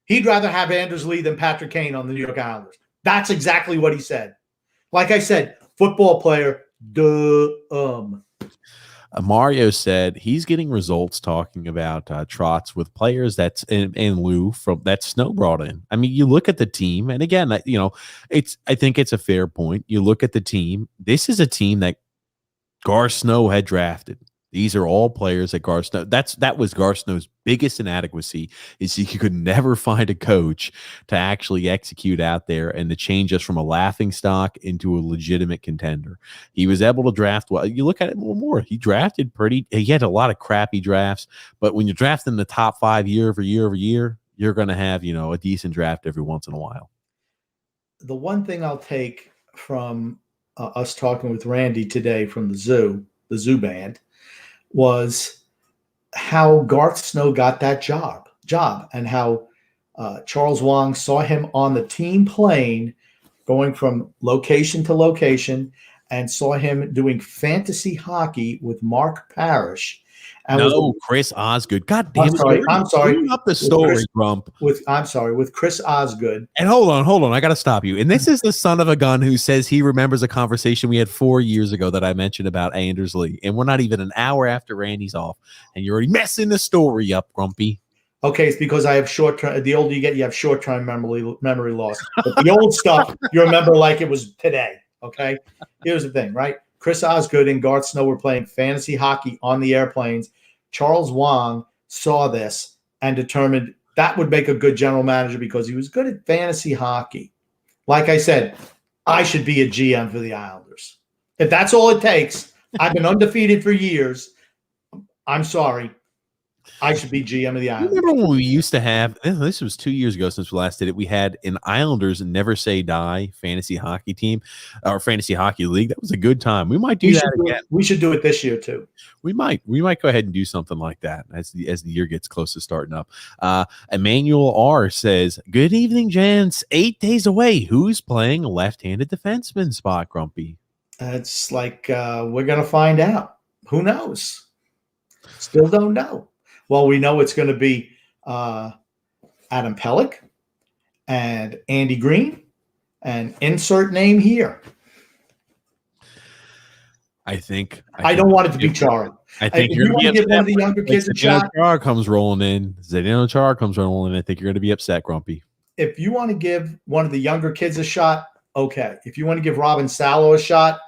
He'd rather have Anders Lee than Patrick Kane on the New York Islanders. That's exactly what he said. Like I said, football player, Mario said he's getting results talking about trots with players that's in Lou from that Snow brought in. I mean, you look at the team, and again, I think it's a fair point. You look at the team. This is a team that Gar Snow had drafted. These are all players that Gar Snow. That was Gar Snow's biggest inadequacy, is he could never find a coach to actually execute out there and to change us from a laughing stock into a legitimate contender. He was able to draft well. You look at it more. He drafted he had a lot of crappy drafts, but when you draft in the top 5 year over year, you're going to have a decent draft every once in a while. The one thing I'll take from us talking with Randy today from the zoo band, was how Garth Snow got that job and how Charles Wang saw him on the team plane going from location to location and saw him doing fantasy hockey with Mark Parrish. And Chris Osgood. God damn it. I'm sorry. Bring up the story, Grump. With Chris Osgood. And hold on. I got to stop you. And this is the son of a gun who says he remembers a conversation we had 4 years ago that I mentioned about Anders Lee. And we're not even an hour after Randy's off. And you're already messing the story up, Grumpy. Okay, it's because I have short-term. The older you get, you have short-term memory loss. But the old stuff, you remember like it was today. Okay? Here's the thing, right? Chris Osgood and Garth Snow were playing fantasy hockey on the airplanes. Charles Wang saw this and determined that would make a good general manager because he was good at fantasy hockey. Like I said, I should be a GM for the Islanders. If that's all it takes, I've been undefeated for years. I'm sorry. I should be GM of the Islanders. Remember when we used to have, this was 2 years ago since we last did it, we had an Islanders Never Say Die fantasy hockey team or fantasy hockey league. That was a good time. We might do that again. We should do it this year too. We might go ahead and do something like that as the year gets close to starting up. Emmanuel R says, good evening, gents. 8 days away. Who's playing a left-handed defenseman spot, Grumpy? It's like we're going to find out. Who knows? Still don't know. Well, we know it's going to be Adam Pelech and Andy Green and insert name here. I don't want it to be Chara. I think you're going to give one of the younger kids a shot. Chara comes rolling in. Zdeno Chara comes rolling in. I think you're going to be upset, Grumpy. If you want to give one of the younger kids a shot, okay. If you want to give Robin Salo a shot,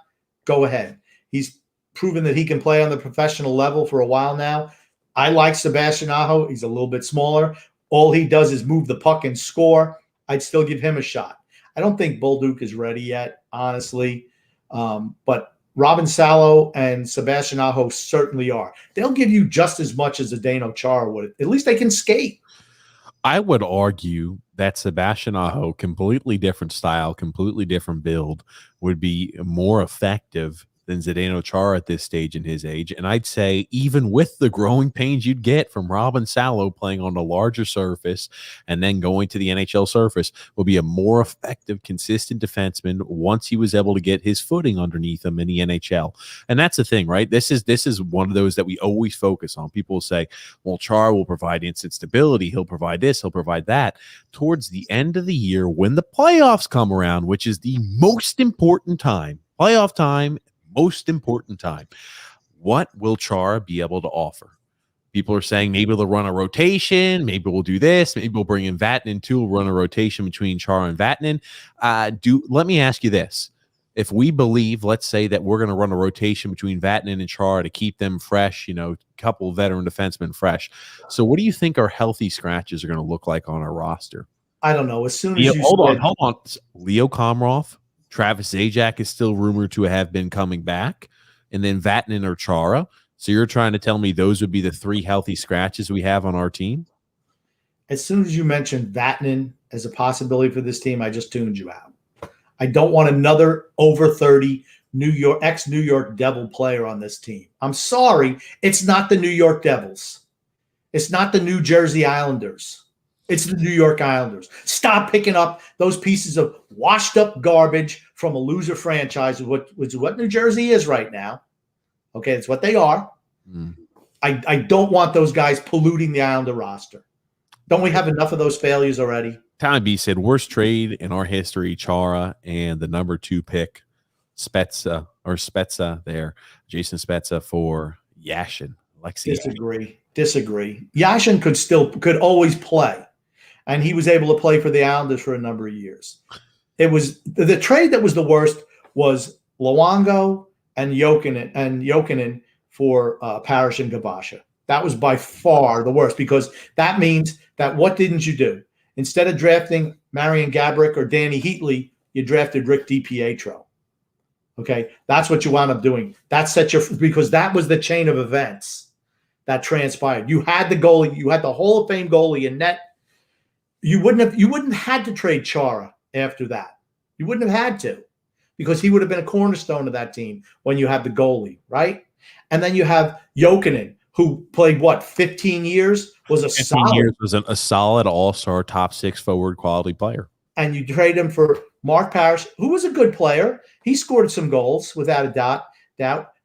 go ahead. He's proven that he can play on the professional level for a while now. I like Sebastian Aho. He's a little bit smaller. All he does is move the puck and score. I'd still give him a shot. I don't think Bolduc is ready yet, honestly. But Robin Salo and Sebastian Aho certainly are. They'll give you just as much as Zdeno Chara would. At least they can skate. I would argue that Sebastian Aho, completely different style, completely different build, would be more effective than Zdeno Chara at this stage in his age. And I'd say even with the growing pains you'd get from Robin Salo playing on a larger surface and then going to the NHL surface, will be a more effective, consistent defenseman once he was able to get his footing underneath him in the NHL. And that's the thing, right? This is one of those that we always focus on. People will say, well, Chara will provide instant stability. He'll provide this. He'll provide that. Towards the end of the year, when the playoffs come around, which is the most important time, playoff time, most important time, what will Chara be able to offer? People are saying maybe they'll run a rotation, maybe we'll do this, maybe we'll bring in Vatanen too, we'll run a rotation between Chara and Vatanen. Let me ask you this. If we believe, let's say that we're going to run a rotation between Vatanen and Chara to keep them fresh, a couple of veteran defensemen fresh. So what do you think our healthy scratches are going to look like on our roster? I don't know. As soon as hold on. Leo Komarov, Travis Zajac is still rumored to have been coming back, and then Vatanen or Chara. So you're trying to tell me those would be the three healthy scratches we have on our team? As soon as you mentioned Vatanen as a possibility for this team, I just tuned you out. I don't want another over 30 ex-New York Devil player on this team. I'm sorry. It's not the New York Devils. It's not the New Jersey Islanders. It's the New York Islanders. Stop picking up those pieces of washed up garbage from a loser franchise, which is what New Jersey is right now. Okay, that's what they are. I don't want those guys polluting the Islander roster. Don't we have enough of those failures already? Tommy B said, worst trade in our history, Chara and the number 2 pick, Jason Spezza for Yashin. Disagree. Yashin could always play. And he was able to play for the Islanders for a number of years. It was the trade that was the worst was Luongo and Jokinen for Parrish and Gavasha. That was by far the worst, because that means that what didn't you do? Instead of drafting Marian Gaborik or Danny Heatley, you drafted Rick DiPietro. Okay, that's what you wound up doing. Because that was the chain of events that transpired. You had the goalie, you had the Hall of Fame goalie in net. You wouldn't had to trade Chara after that. You wouldn't have had to, because he would have been a cornerstone of that team when you have the goalie, right? And then you have Jokinen, who played 15 years, was a solid all-star top 6 forward quality player. And you trade him for Mark Parrish, who was a good player. He scored some goals without a doubt,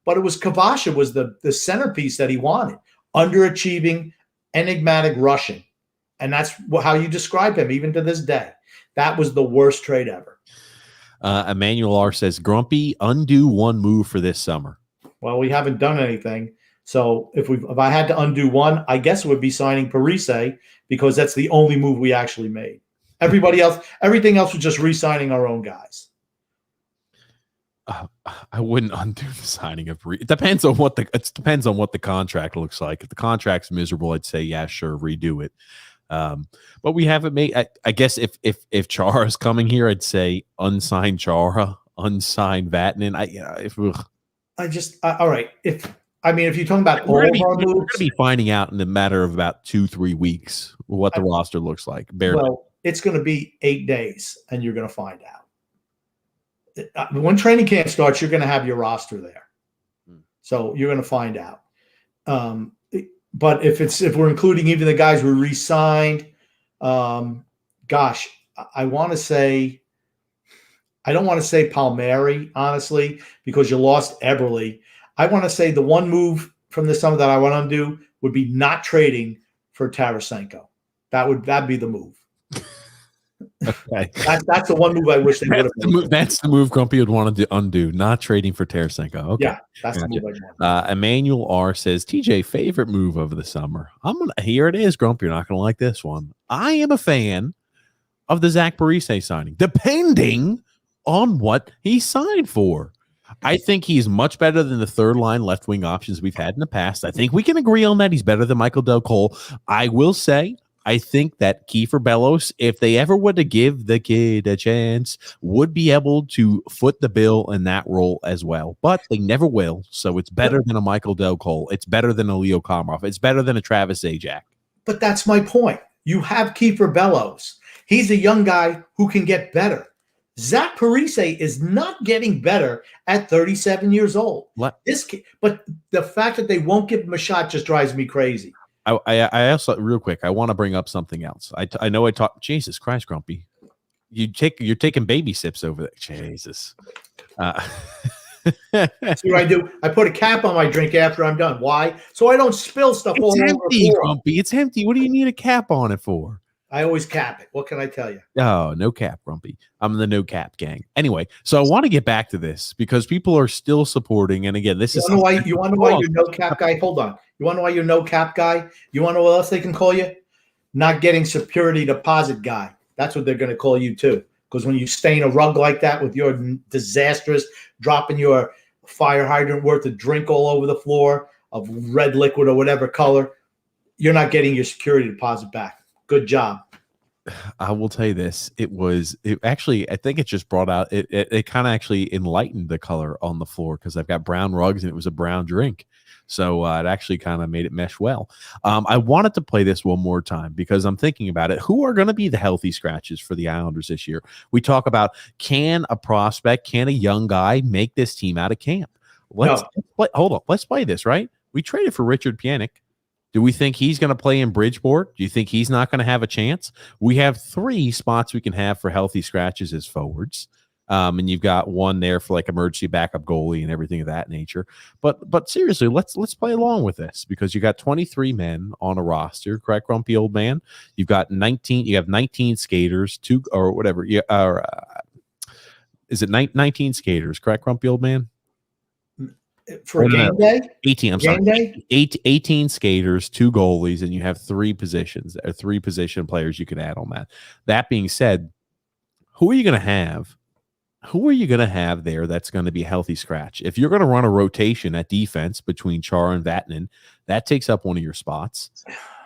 but it was Gavasha was the centerpiece that he wanted. Underachieving, enigmatic Russian. And that's how you describe him, even to this day. That was the worst trade ever. Emmanuel R. says, Grumpy, undo one move for this summer. Well, we haven't done anything. So if I had to undo one, I guess it would be signing Parise, because that's the only move we actually made. Everything else was just re-signing our own guys. I wouldn't undo the signing of Parise. It depends on what the contract looks like. If the contract's miserable, I'd say, yeah, sure, redo it. But we haven't made. I guess if Chara's coming here, I'd say unsigned Chara, unsigned Vatanen. All right. If you're talking about we're going to be finding out in a matter of about 2-3 weeks what the roster looks like. It's going to be 8 days, and you're going to find out. When training camp starts, you're going to have your roster there, so you're going to find out. But if we're including even the guys we re-signed, gosh, I want to say, I don't want to say Palmieri, honestly, because you lost Eberle. I want to say the one move from this summer that I want to undo would be not trading for Tarasenko. That'd be the move. Okay, that's the one move I wish they would have. That's the move Grumpy would want to undo, not trading for Tarasenko. Okay, yeah, that's the move I want. Emmanuel R says, TJ, favorite move of the summer. Here it is, Grumpy. You're not gonna like this one. I am a fan of the Zach Parise signing, depending on what he signed for. I think he's much better than the third line left wing options we've had in the past. I think we can agree on that. He's better than Michael Del Cole. I will say, I think that Kiefer Bellows, if they ever were to give the kid a chance, would be able to foot the bill in that role as well. But they never will. So it's better than a Michael Del Cole. It's better than a Leo Komarov. It's better than a Travis Zajac. But that's my point. You have Kiefer Bellows. He's a young guy who can get better. Zach Parise is not getting better at 37 years old. But the fact that they won't give him a shot just drives me crazy. I also, real quick, I want to bring up something else. I know I talked. Jesus Christ, Grumpy, you're taking baby sips over there. Jesus. See what I do? I put a cap on my drink after I'm done. Why? So I don't spill stuff all over the floor. Grumpy. It's empty. What do you need a cap on it for? I always cap it. What can I tell you? Oh, no cap, Grumpy. I'm the no cap gang. Anyway, so I want to get back to this because people are still supporting. And again, this is you want to know why you're no cap guy? Hold on. You want to know why you're no cap guy? You want to know what else they can call you? Not getting security deposit guy. That's what they're going to call you too. Because when you stain a rug like that with your disastrous dropping your fire hydrant worth of drink all over the floor of red liquid or whatever color, you're not getting your security deposit back. Good job. I will tell you this. It actually, I think it just brought out, it kind of actually enlightened the color on the floor because I've got brown rugs and it was a brown drink. So it actually kind of made it mesh well. I wanted to play this one more time because I'm thinking about it. Who are going to be the healthy scratches for the Islanders this year? We talk about, can a young guy make this team out of camp? Let's play this, right? We traded for Richard Pianic. Do we think he's going to play in Bridgeport? Do you think he's not going to have a chance? We have 3 spots we can have for healthy scratches as forwards. And you've got one there for like emergency backup goalie and everything of that nature. But seriously, let's play along with this because you got 23 men on a roster, correct, Grumpy old man? You've got 19. You have 19 skaters, 2 or whatever. Is it 19 skaters, correct, Grumpy old man? For game day? 18. I'm sorry. 18 skaters, 2 goalies, and you have 3 positions or 3 position players you could add on that. That being said, who are you going to have? Who are you going to have there that's going to be a healthy scratch? If you're going to run a rotation at defense between Chara and Vatanen, that takes up one of your spots.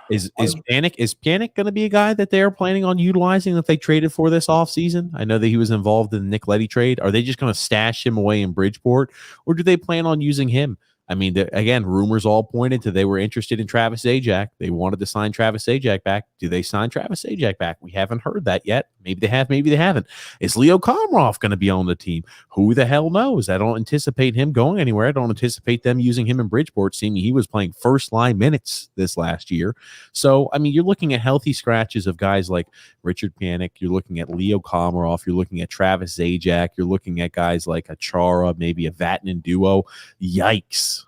Is Pianic going to be a guy that they're planning on utilizing if they traded for this offseason? I know that he was involved in the Nick Leddy trade. Are they just going to stash him away in Bridgeport, or do they plan on using him? I mean, again, rumors all pointed to they were interested in Travis Zajac. They wanted to sign Travis Zajac back. Do they sign Travis Zajac back? We haven't heard that yet. Maybe they have, maybe they haven't. Is Leo Komarov going to be on the team? Who the hell knows? I don't anticipate him going anywhere. I don't anticipate them using him in Bridgeport, seeing he was playing first-line minutes this last year. So, I mean, you're looking at healthy scratches of guys like Richard Pianic. You're looking at Leo Komarov. You're looking at Travis Zajac. You're looking at guys like a Chara, maybe a Vatanen duo. Yikes.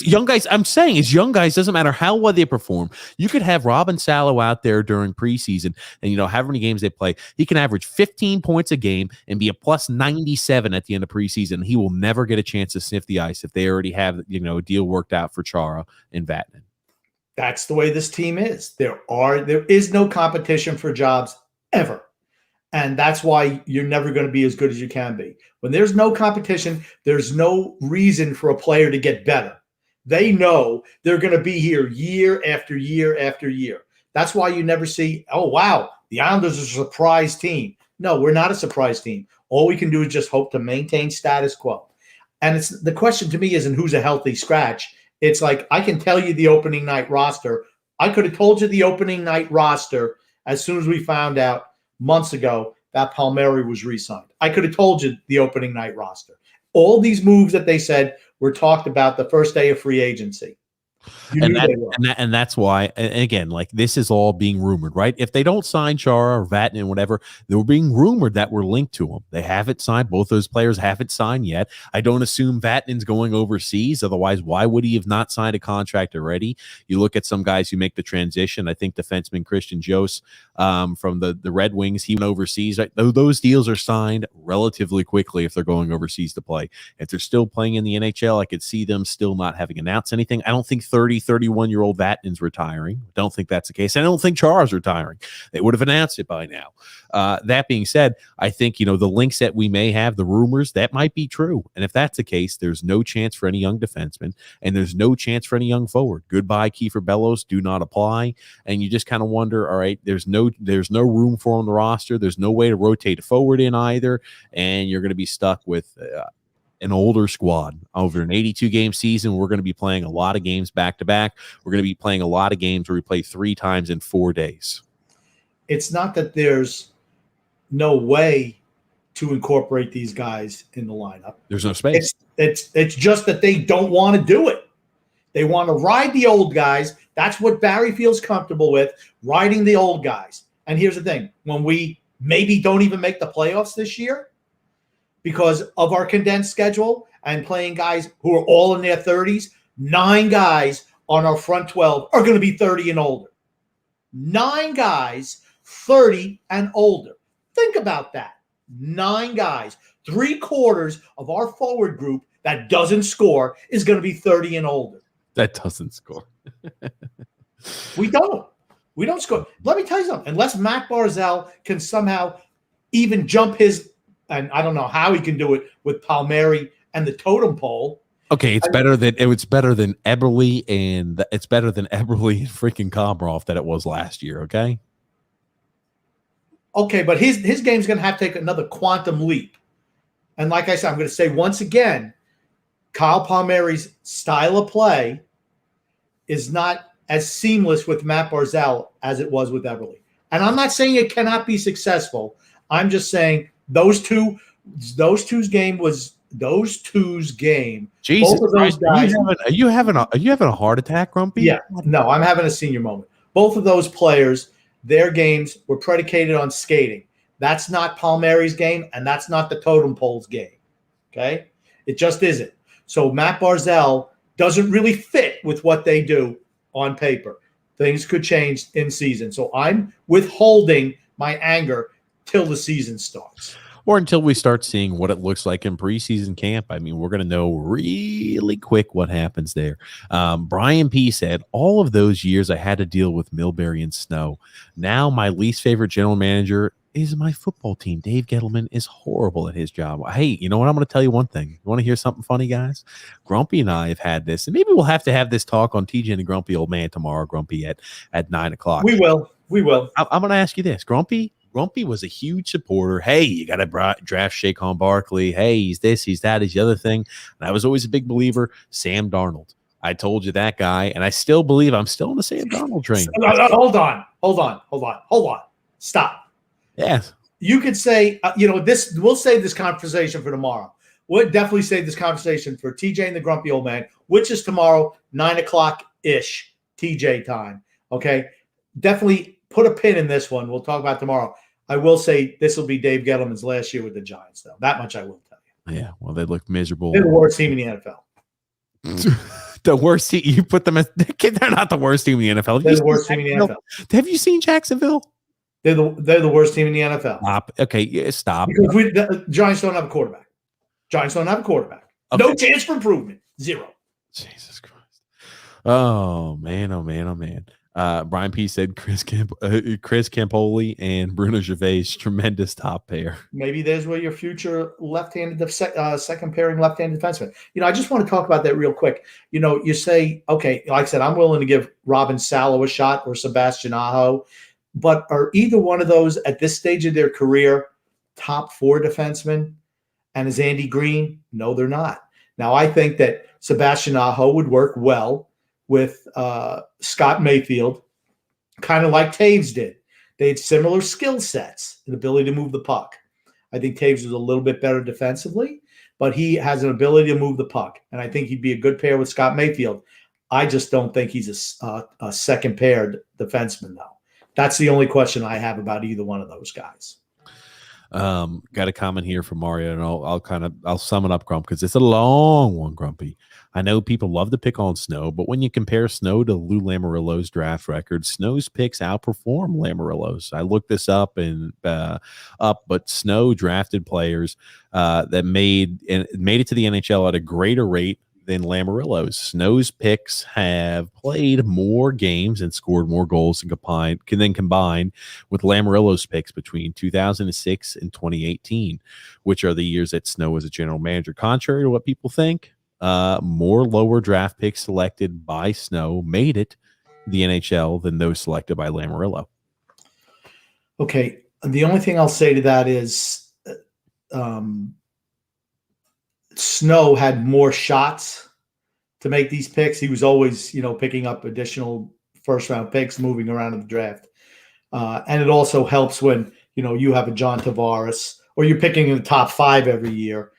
Young guys. I'm saying is young guys, doesn't matter how well they perform. You could have Robin Salo out there during preseason and, however many games they play, he can average 15 points a game and be a plus 97 at the end of preseason. He will never get a chance to sniff the ice if they already have, a deal worked out for Chara and Vatanen. That's the way this team is. There is no competition for jobs ever. And that's why you're never going to be as good as you can be. When there's no competition, there's no reason for a player to get better. They know they're going to be here year after year after year. That's why you never see, oh, wow, the Islanders are a surprise team. No, we're not a surprise team. All we can do is just hope to maintain status quo. And it's the question to me isn't who's a healthy scratch. It's like I can tell you the opening night roster. I could have told you the opening night roster as soon as we found out months ago that Palmieri was re-signed. I could have told you the opening night roster. All these moves that they said were talked about the first day of free agency. And that's why, and again, like this is all being rumored, right? If they don't sign Chara or Vatanen, whatever, they were being rumored that we're linked to them. They haven't signed. Both those players haven't signed yet. I don't assume Vatanen's going overseas. Otherwise, why would he have not signed a contract already? You look at some guys who make the transition. I think defenseman Christian Jost from the Red Wings, he went overseas. Right? Those deals are signed relatively quickly if they're going overseas to play. If they're still playing in the NHL, I could see them still not having announced anything. I don't think 31-year-old Vatanen's retiring. Don't think that's the case. I don't think Char's retiring. They would have announced it by now. That being said, I think, the links that we may have, the rumors, that might be true. And if that's the case, there's no chance for any young defenseman, and there's no chance for any young forward. Goodbye, Kiefer Bellows. Do not apply. And you just kind of wonder, all right, there's no room for on the roster. There's no way to rotate a forward in either. And you're going to be stuck with an older squad over an 82-game season. We're going to be playing a lot of games back to back. We're going to be playing a lot of games where we play 3 times in 4 days. It's not that there's no way to incorporate these guys in the lineup. There's no space. It's just that they don't want to do it. They want to ride the old guys. That's what Barry feels comfortable with, riding the old guys. And here's the thing. When we maybe don't even make the playoffs this year because of our condensed schedule and playing guys who are all in their 30s, 9 guys on our front 12 are going to be 30 and older. 9 guys, 30 and older. Think about that. 9 guys, 3/4 of our forward group that doesn't score is going to be 30 and older. That doesn't score. We don't score. Let me tell you something. Unless Matt Barzal can somehow even jump his, and I don't know how he can do it with Palmieri and the totem pole. Okay, it's better than Eberle, and it's better than Eberle and freaking Komarov that it was last year. Okay. Okay, but his game's going to have to take another quantum leap. And like I said, I'm going to say once again, Kyle Palmieri's style of play is not as seamless with Matt Barzal as it was with Eberle. And I'm not saying it cannot be successful. I'm just saying those two's game. Jesus both of those Christ, guys. are you having a heart attack, Grumpy? Yeah, no, I'm having a senior moment. Both of those players, their games were predicated on skating. That's not Palmieri's game, and that's not the totem pole's game. Okay? It just isn't. So Matt Barzal doesn't really fit with what they do on paper. Things could change in season. So I'm withholding my anger till the season starts. Or until we start seeing what it looks like in preseason camp. I mean, we're going to know really quick what happens there. Brian P. said, all of those years I had to deal with Milbury and Snow. Now my least favorite general manager is my football team. Dave Gettleman is horrible at his job. Hey, you know what? I'm going to tell you one thing. You want to hear something funny, guys? Grumpy and I have had this, and maybe we'll have to have this talk on TJ and the Grumpy Old Man tomorrow, Grumpy, at 9:00. We will. I'm going to ask you this. Grumpy was a huge supporter. Hey, you got to draft Saquon Barkley. Hey, he's this, he's that, he's the other thing. And I was always a big believer. Sam Darnold. I told you that guy, and I still believe I'm still on the Sam Darnold train. Hold on. Stop. Yes. You could say, this. We'll save this conversation for tomorrow. We'll definitely save this conversation for TJ and the Grumpy Old Man, which is tomorrow, 9:00-ish TJ time. Okay? Definitely put a pin in this one. We'll talk about tomorrow. I will say this will be Dave Gettleman's last year with the Giants, though. That much I will tell you. Yeah, well, they look miserable. They're the worst team in the NFL. The worst team. You put them as – they're not the worst team in the NFL. They're the worst team in the NFL. Have you seen Jacksonville? They're the worst team in the NFL. Stop. Okay, yeah, stop. Because the Giants don't have a quarterback. Okay. No chance for improvement. 0. Jesus Christ. Oh, man. Brian P. said Chris Campoli and Bruno Gervais, tremendous top pair. Maybe there's where your future left-handed second pairing left-handed defenseman. I just want to talk about that real quick. You say, okay, like I said, I'm willing to give Robin Salo a shot or Sebastian Aho, but are either one of those at this stage of their career top 4 defensemen? And is Andy Green? No, they're not. Now, I think that Sebastian Aho would work well with Scott Mayfield, kind of like Taves did. They had similar skill sets and ability to move the puck. I think Taves was a little bit better defensively, but he has an ability to move the puck. And I think he'd be a good pair with Scott Mayfield. I just don't think he's a second paired defenseman, though. That's the only question I have about either one of those guys. Got a comment here from Mario, and I'll sum it up, Grump, because it's a long one, Grumpy. I know people love to pick on Snow, but when you compare Snow to Lou Lamoriello's draft record, Snow's picks outperform Lamoriello's. I looked this up, but Snow drafted players that made it to the NHL at a greater rate than Lamoriello's. Snow's picks have played more games and scored more goals than combined with Lamoriello's picks between 2006 and 2018, which are the years that Snow was a general manager. Contrary to what people think, more lower draft picks selected by Snow made it to the NHL than those selected by Lamoriello. Okay. The only thing I'll say to that is Snow had more shots to make these picks. He was always, picking up additional first-round picks, moving around in the draft. And it also helps when, you have a John Tavares or you're picking in the top 5 every year.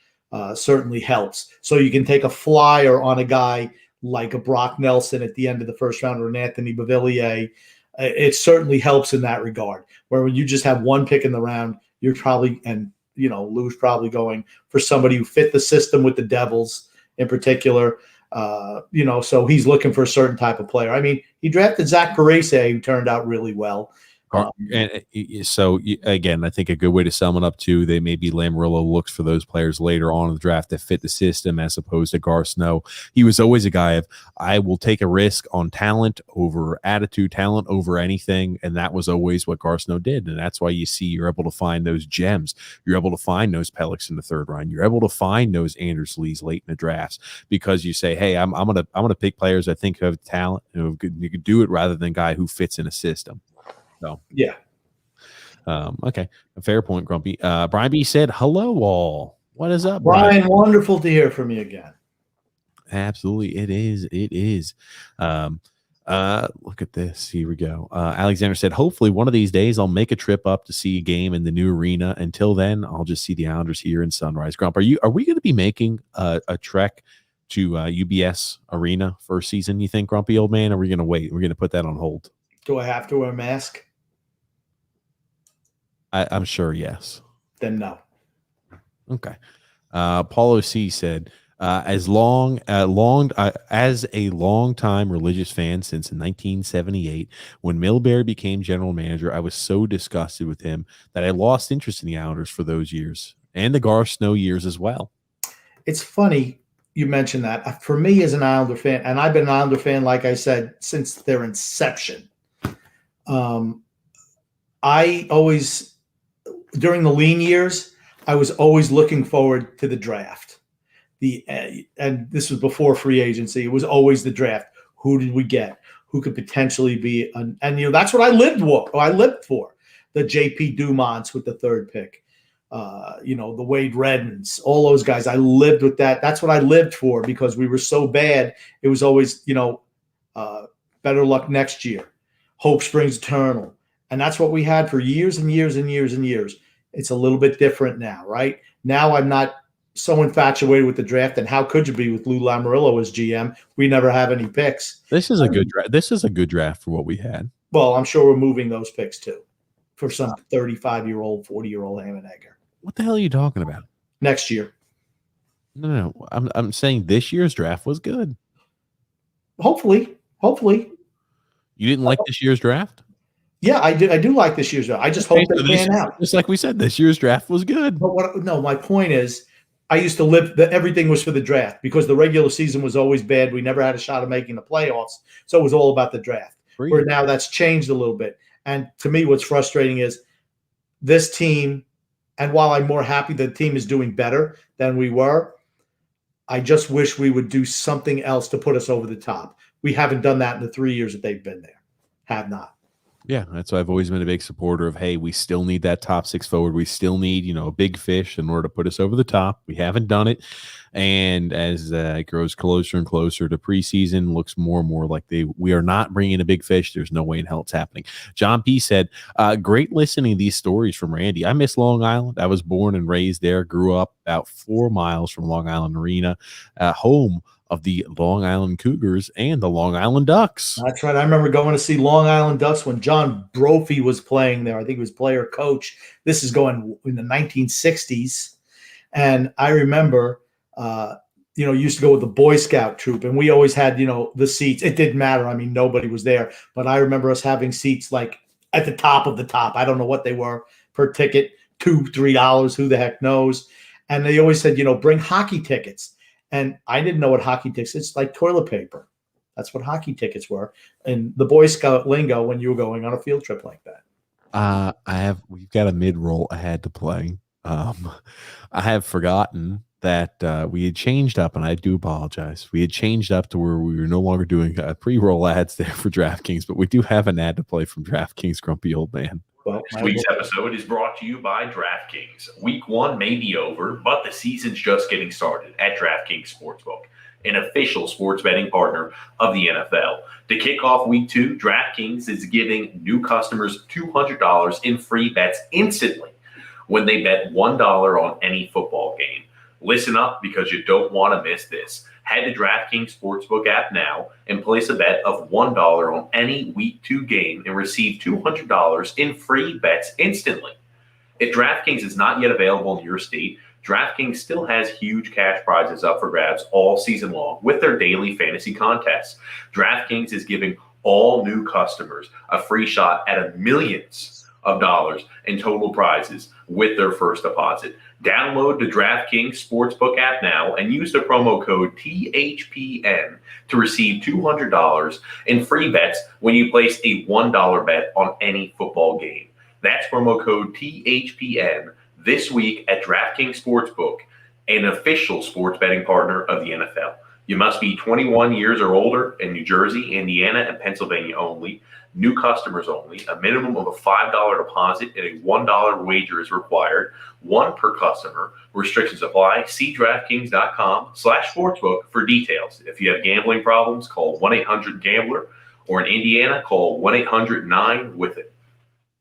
Certainly helps. So you can take a flyer on a guy like a Brock Nelson at the end of the first round or an Anthony Beauvillier. It certainly helps in that regard, where when you just have one pick in the round, you're probably, and Lou's probably going for somebody who fit the system with the Devils in particular. So he's looking for a certain type of player. I mean, he drafted Zach Parise, who turned out really well. So again, I think a good way to sum it up too, they maybe Lamoriello looks for those players later on in the draft that fit the system as opposed to Gar Snow. He was always a guy of, I will take a risk on talent over attitude, talent over anything, and that was always what Gar Snow did. And that's why you see you're able to find those gems. You're able to find those Pellics in the third round. You're able to find those Anders Lees late in the drafts because you say, hey, I'm gonna pick players I think have talent and you could do it rather than a guy who fits in a system. So yeah. Okay. A fair point, Grumpy. Brian B said, hello all. What is up, Brian? Wonderful to hear from you again. Absolutely. It is. Look at this. Here we go. Alexander said, hopefully one of these days I'll make a trip up to see a game in the new arena. Until then, I'll just see the Islanders here in Sunrise. Grump, are we going to be making a trek to UBS Arena first season, you think, Grumpy old man? Or are we going to wait? We're going to put that on hold. Do I have to wear a mask? I'm sure yes. Then no. Okay. Paulo C said, as a long time religious fan since 1978, when Milbury became general manager, I was so disgusted with him that I lost interest in the Islanders for those years and the Gar Snow years as well. It's funny you mentioned that. For me as an Islander fan, and I've been an Islander fan, like I said, since their inception, I always, during the lean years, I was always looking forward to the draft. And this was before free agency. It was always the draft. Who did we get? Who could potentially be? And that's what I lived for. The J.P. Dumonts with the third pick. The Wade Reddens, all those guys. I lived with that. That's what I lived for because we were so bad. It was always, better luck next year. Hope springs eternal. And that's what we had for years and years and years and years. It's a little bit different now, right? Now I'm not so infatuated with the draft. And how could you be with Lou Lamoriello as GM? We never have any picks. This is a good draft. This is a good draft for what we had. Well, I'm sure we're moving those picks too for some 35-year-old, 40-year-old Hammenegger. What the hell are you talking about? Next year. No. I'm saying this year's draft was good. Hopefully. You didn't like this year's draft? Yeah, I do like this year's draft. I just hope they pan out. Just like we said, this year's draft was good. But my point is, I used to live that everything was for the draft because the regular season was always bad. We never had a shot of making the playoffs, so it was all about the draft. Where now that's changed a little bit. And to me, what's frustrating is this team. And while I'm more happy the team is doing better than we were, I just wish we would do something else to put us over the top. We haven't done that in the 3 years that they've been there. Have not. Yeah, that's why I've always been a big supporter of, hey, we still need that top six forward. We still need, a big fish in order to put us over the top. We haven't done it. And as it grows closer and closer to preseason, looks more and more like we are not bringing a big fish. There's no way in hell it's happening. John P. said, great listening to these stories from Randy. I miss Long Island. I was born and raised there, grew up about 4 miles from Long Island Arena, home of the Long Island Cougars and the Long Island Ducks. That's right. I remember going to see Long Island Ducks when John Brophy was playing there. I think he was player coach. This is going in the 1960s. And I remember, used to go with the Boy Scout troop, and we always had, the seats. It didn't matter. I mean, nobody was there. But I remember us having seats like at the top of the top. I don't know what they were per ticket, $2-3, who the heck knows. And they always said, bring hockey tickets. And I didn't know what hockey tickets. It's like toilet paper. That's what hockey tickets were in the Boy Scout lingo when you were going on a field trip like that. We've got a mid-roll ad to play. I have forgotten that we had changed up, and I do apologize. We had changed up to where we were no longer doing pre-roll ads there for DraftKings, but we do have an ad to play from DraftKings, Grumpy Old Man. Well, This week's episode is brought to you by DraftKings. Week 1 may be over, but the season's just getting started at DraftKings Sportsbook, an official sports betting partner of the NFL. To kick off Week 2, DraftKings is giving new customers $200 in free bets instantly when they bet $1 on any football game. Listen up, because you don't want to miss this. Head to DraftKings Sportsbook app now and place a bet of $1 on any Week 2 game and receive $200 in free bets instantly. If DraftKings is not yet available in your state, DraftKings still has huge cash prizes up for grabs all season long with their daily fantasy contests. DraftKings is giving all new customers a free shot at millions of dollars in total prizes with their first deposit. Download the DraftKings Sportsbook app now and use the promo code THPN to receive $200 in free bets when you place a $1 bet on any football game. That's promo code THPN this week at DraftKings Sportsbook, an official sports betting partner of the NFL. You must be 21 years or older in New Jersey, Indiana, and Pennsylvania only. New customers only. A minimum of a $5 deposit and a $1 wager is required. One per customer. Restrictions apply. See DraftKings.com/sportsbook for details. If you have gambling problems, call 1-800-GAMBLER, or in Indiana, call 1-800-9-WITH-IT.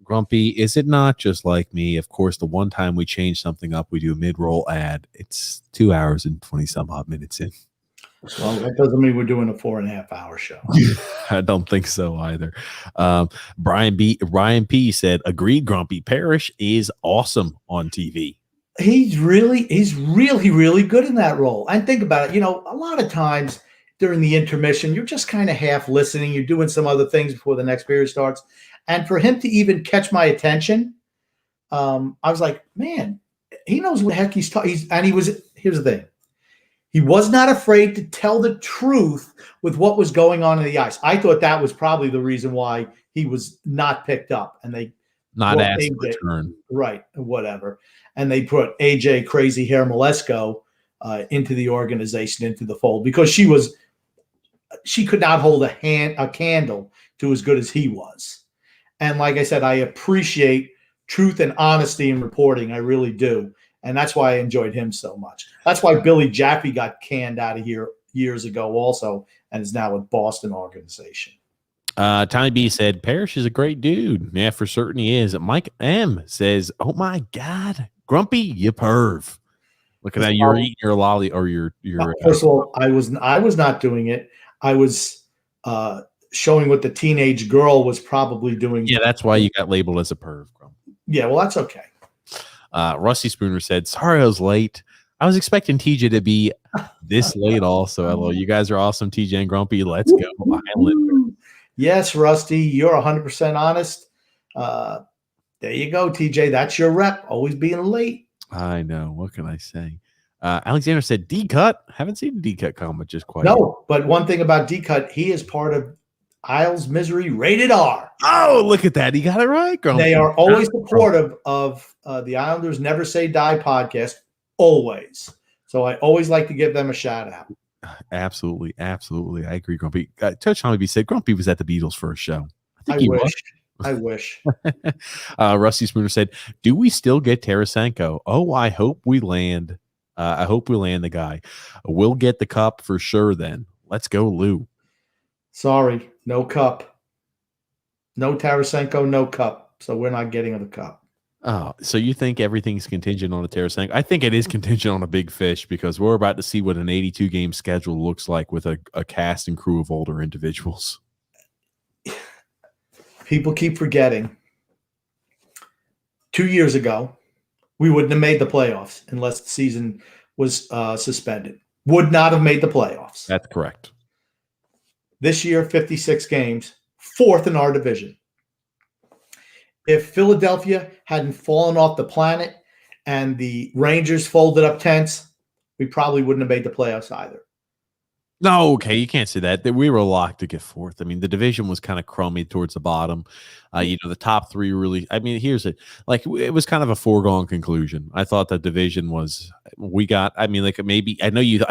Grumpy, is it not just like me? Of course, the one time we change something up, we do a mid-roll ad. It's 2 hours and 20-some-odd minutes in. Well, that doesn't mean we're doing a 4.5-hour show. I don't think so either. Ryan P said, agreed, Grumpy. Parrish is awesome on TV. He's really, really good in that role. And think about it. A lot of times during the intermission, you're just kind of half listening. You're doing some other things before the next period starts. And for him to even catch my attention, I was like, man, he knows what the heck he's talking. Here's the thing. He was not afraid to tell the truth with what was going on in the ice. I thought that was probably the reason why he was not picked up, and they not asked to return. Right, whatever. And they put AJ Crazy Hair Malesko into the organization, into the fold, because she could not hold a candle to as good as he was. And like I said, I appreciate truth and honesty in reporting. I really do. And that's why I enjoyed him so much. That's why Billy Jaffe got canned out of here years ago also, and is now with Boston organization. Tommy B said, Parrish is a great dude. Yeah, for certain he is. Mike M says, oh my God, Grumpy, you perv. Look at that. You're eating your lolly or your First of all, I was not doing it. I was showing what the teenage girl was probably doing. Yeah, that's why you got labeled as a perv, Grumpy. Yeah, well, that's okay. Rusty Spooner said, sorry I was late. I was expecting TJ to be this late also. Hello, you guys are awesome, TJ and Grumpy. Let's go. Yes, Rusty, you're 100% honest. There you go, TJ. That's your rep. Always being late. I know. What can I say? Alexander said, D-Cut. Haven't seen D-Cut comment just quite No, yet. but one thing about D-Cut, he is part of Isles Misery Rated R. Oh, look at that. He got it right, Grumpy. They are always supportive of the Islanders Never Say Die podcast. Always. So I always like to give them a shout out. Absolutely. Absolutely. I agree, Grumpy. Touch Tommy said Grumpy was at the Beatles first show. I wish. Rusty Spooner said, do we still get Tarasenko? Oh, I hope we land. I hope we land the guy. We'll get the cup for sure then. Let's go, Lou. Sorry, no cup. No Tarasenko, no cup. So we're not getting the cup. Oh, so you think everything's contingent on a Tarasenko? I think it is contingent on a big fish, because we're about to see what an 82-game schedule looks like with a cast and crew of older individuals. People keep forgetting. 2 years ago, we wouldn't have made the playoffs unless the season was suspended. Would not have made the playoffs. That's correct. This year, 56 games, fourth in our division. If Philadelphia hadn't fallen off the planet and the Rangers folded up tents, we probably wouldn't have made the playoffs either. No, okay, you can't say that. We were locked to get fourth. I mean, the division was kind of crummy towards the bottom. The top three really. I mean, it was kind of a foregone conclusion. I thought the division was. I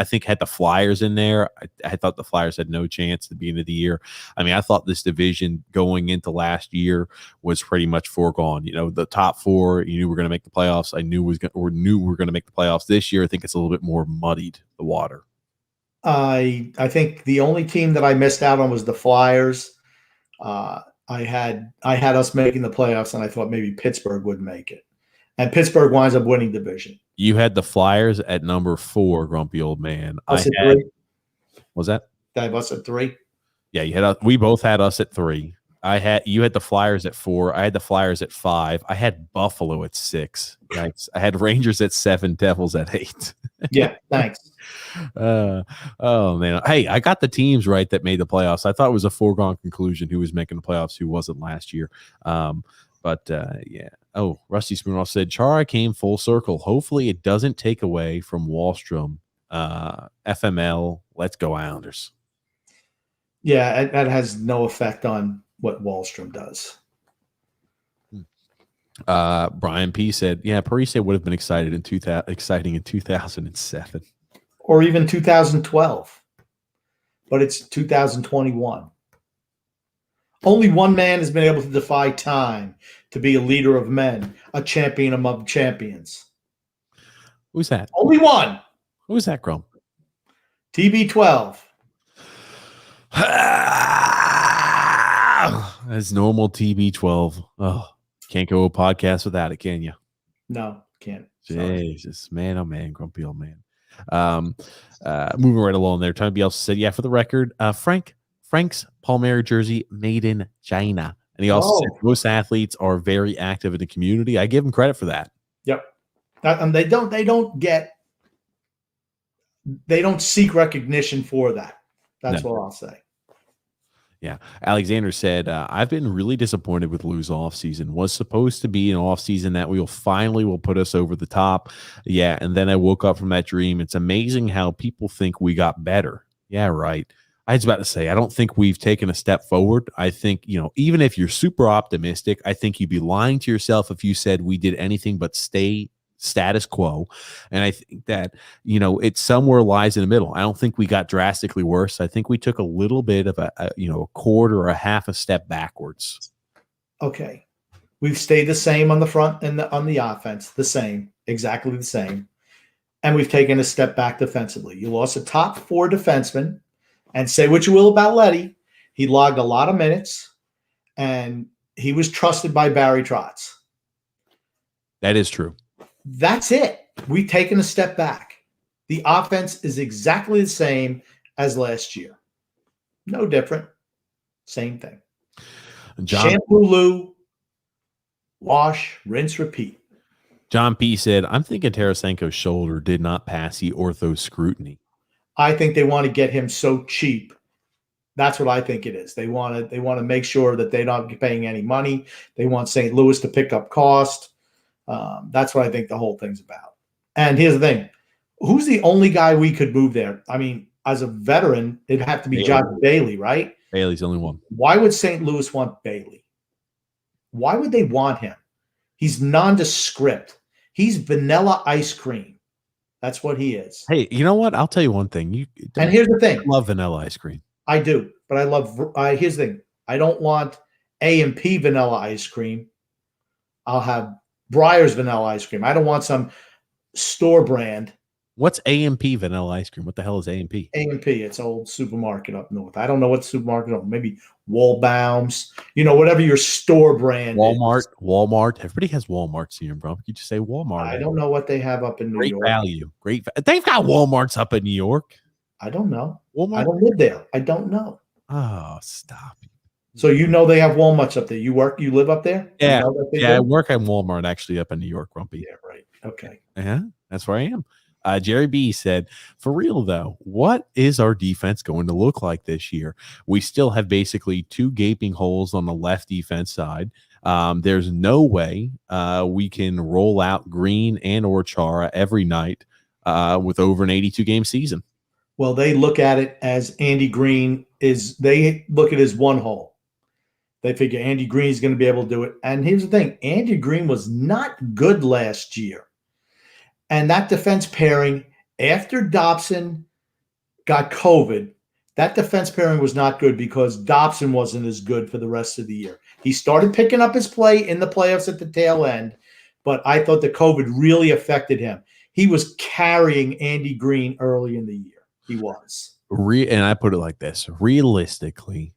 think had the Flyers in there. I thought the Flyers had no chance at the beginning of the year. I mean, I thought this division going into last year was pretty much foregone. The top four, you knew we're going to make the playoffs. I knew we're going to make the playoffs this year. I think it's a little bit more muddied the water. I think the only team that I missed out on was the Flyers. I had us making the playoffs, and I thought maybe Pittsburgh would make it. And Pittsburgh winds up winning division. You had the Flyers at number 4, grumpy old man. Us at 3. Was that? Did I have us at 3? Yeah, we both had us at 3. You had the Flyers at 4. I had the Flyers at 5. I had Buffalo at 6. Yikes. I had Rangers at 7, Devils at 8. Yeah, thanks. Oh man. Hey, I got the teams right that made the playoffs. I thought it was a foregone conclusion who was making the playoffs, who wasn't last year. Yeah. Oh, Rusty Smirnoff said Chara came full circle. Hopefully it doesn't take away from Wallstrom. FML, let's go Islanders. Yeah, that has no effect on what Wallstrom does. Brian P said, yeah, Parise would have been exciting in 2007. Or even 2012. But it's 2021. Only one man has been able to defy time to be a leader of men, a champion among champions. Who's that? Only one. Who's that, Grum? TB12. That's normal TB12. Oh, can't go a podcast without it, can you? No, can't. Sorry. Jesus, man, oh man, grumpy old man. Moving right along there. Tony B also said, yeah, for the record, Frank's Palmieri jersey made in China. And he also said most athletes are very active in the community. I give him credit for that. Yep. And they don't seek recognition for that. That's what I'll say. Yeah. Alexander said, I've been really disappointed with Lou's offseason. Was supposed to be an offseason that will put us over the top. Yeah. And then I woke up from that dream. It's amazing how people think we got better. Yeah, right. I was about to say, I don't think we've taken a step forward. I think, even if you're super optimistic, I think you'd be lying to yourself if you said we did anything but stay status quo. And I think that, it somewhere lies in the middle. I don't think we got drastically worse. I think we took a little bit of a quarter or a half a step backwards. Okay. We've stayed the same on the front and on the offense, the same, exactly the same. And we've taken a step back defensively. You lost a top 4 defenseman, and say what you will about Letty. He logged a lot of minutes, and he was trusted by Barry Trotz. That is true. That's it. We've taken a step back. The offense is exactly the same as last year. No different. Same thing. Shampoo, Lou, wash, rinse, repeat. John P. said, I'm thinking Tarasenko's shoulder did not pass the ortho scrutiny. I think they want to get him so cheap. That's what I think it is. They want to make sure that they're not paying any money. They want St. Louis to pick up cost. That's what I think the whole thing's about. And here's the thing. Who's the only guy we could move there? I mean, as a veteran, it'd have to be John Bailey, right? Bailey's the only one. Why would St. Louis want Bailey? Why would they want him? He's nondescript. He's vanilla ice cream. That's what he is. Hey, you know what? I'll tell you one thing. And here's the thing. I love vanilla ice cream. I do, but here's the thing. I don't want A&P vanilla ice cream. I'll have Breyer's vanilla ice cream. I don't want some store brand. What's A&P vanilla ice cream? What the hell is A&P? A&P, it's an old supermarket up north. I don't know what supermarket, maybe Wallbaum's, whatever your store brand Walmart, is. Walmart. Everybody has Walmarts here, bro. You just say Walmart. I don't know what they have up in New York. Value. They've got Walmarts up in New York. I don't know. Walmart? I don't live there. I don't know. Oh, stop. So they have Walmarts up there. You live up there? Yeah. I work at Walmart actually up in New York, Grumpy. Yeah, right. Okay. Yeah, that's where I am. Jerry B said, for real though, what is our defense going to look like this year? We still have basically 2 gaping holes on the left defense side. There's no way we can roll out Green and or Chara every night. with over an 82-game season. Well, they look at it as Andy Green they look at it as one hole. They figure Andy Green is going to be able to do it. And here's the thing. Andy Green was not good last year. And that defense pairing, after Dobson got COVID, that defense pairing was not good because Dobson wasn't as good for the rest of the year. He started picking up his play in the playoffs at the tail end, but I thought the COVID really affected him. He was carrying Andy Green early in the year. He was. And I put it like this. Realistically,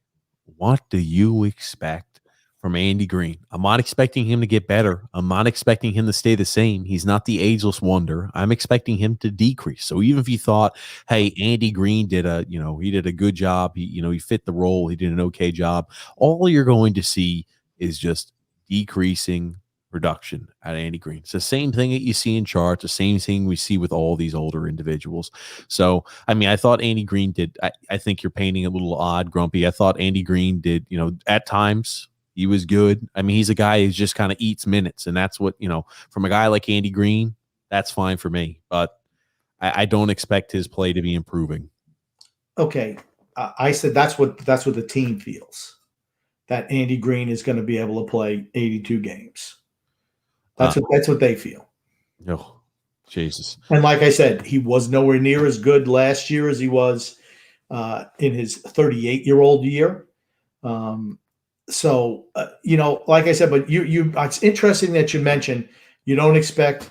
what do you expect from Andy Green? I'm not expecting him to get better. I'm not expecting him to stay the same. He's not the ageless wonder. I'm expecting him to decrease. So even if you thought, hey, Andy Green did he did a good job. He fit the role. He did an okay job. All you're going to see is just decreasing production at Andy Green. It's the same thing that you see in charts, the same thing we see with all these older individuals. So, I mean, I thought Andy Green did, I think you're painting a little odd, Grumpy. I thought Andy Green did, at times he was good. I mean, he's a guy who just kind of eats minutes, and that's what, from a guy like Andy Green, that's fine for me. But I don't expect his play to be improving. Okay. I said that's what the team feels, that Andy Green is going to be able to play 82 games. That's what they feel. Oh, Jesus. And like I said, he was nowhere near as good last year as he was in his 38-year-old year. So, like I said, but it's interesting that you mentioned you don't expect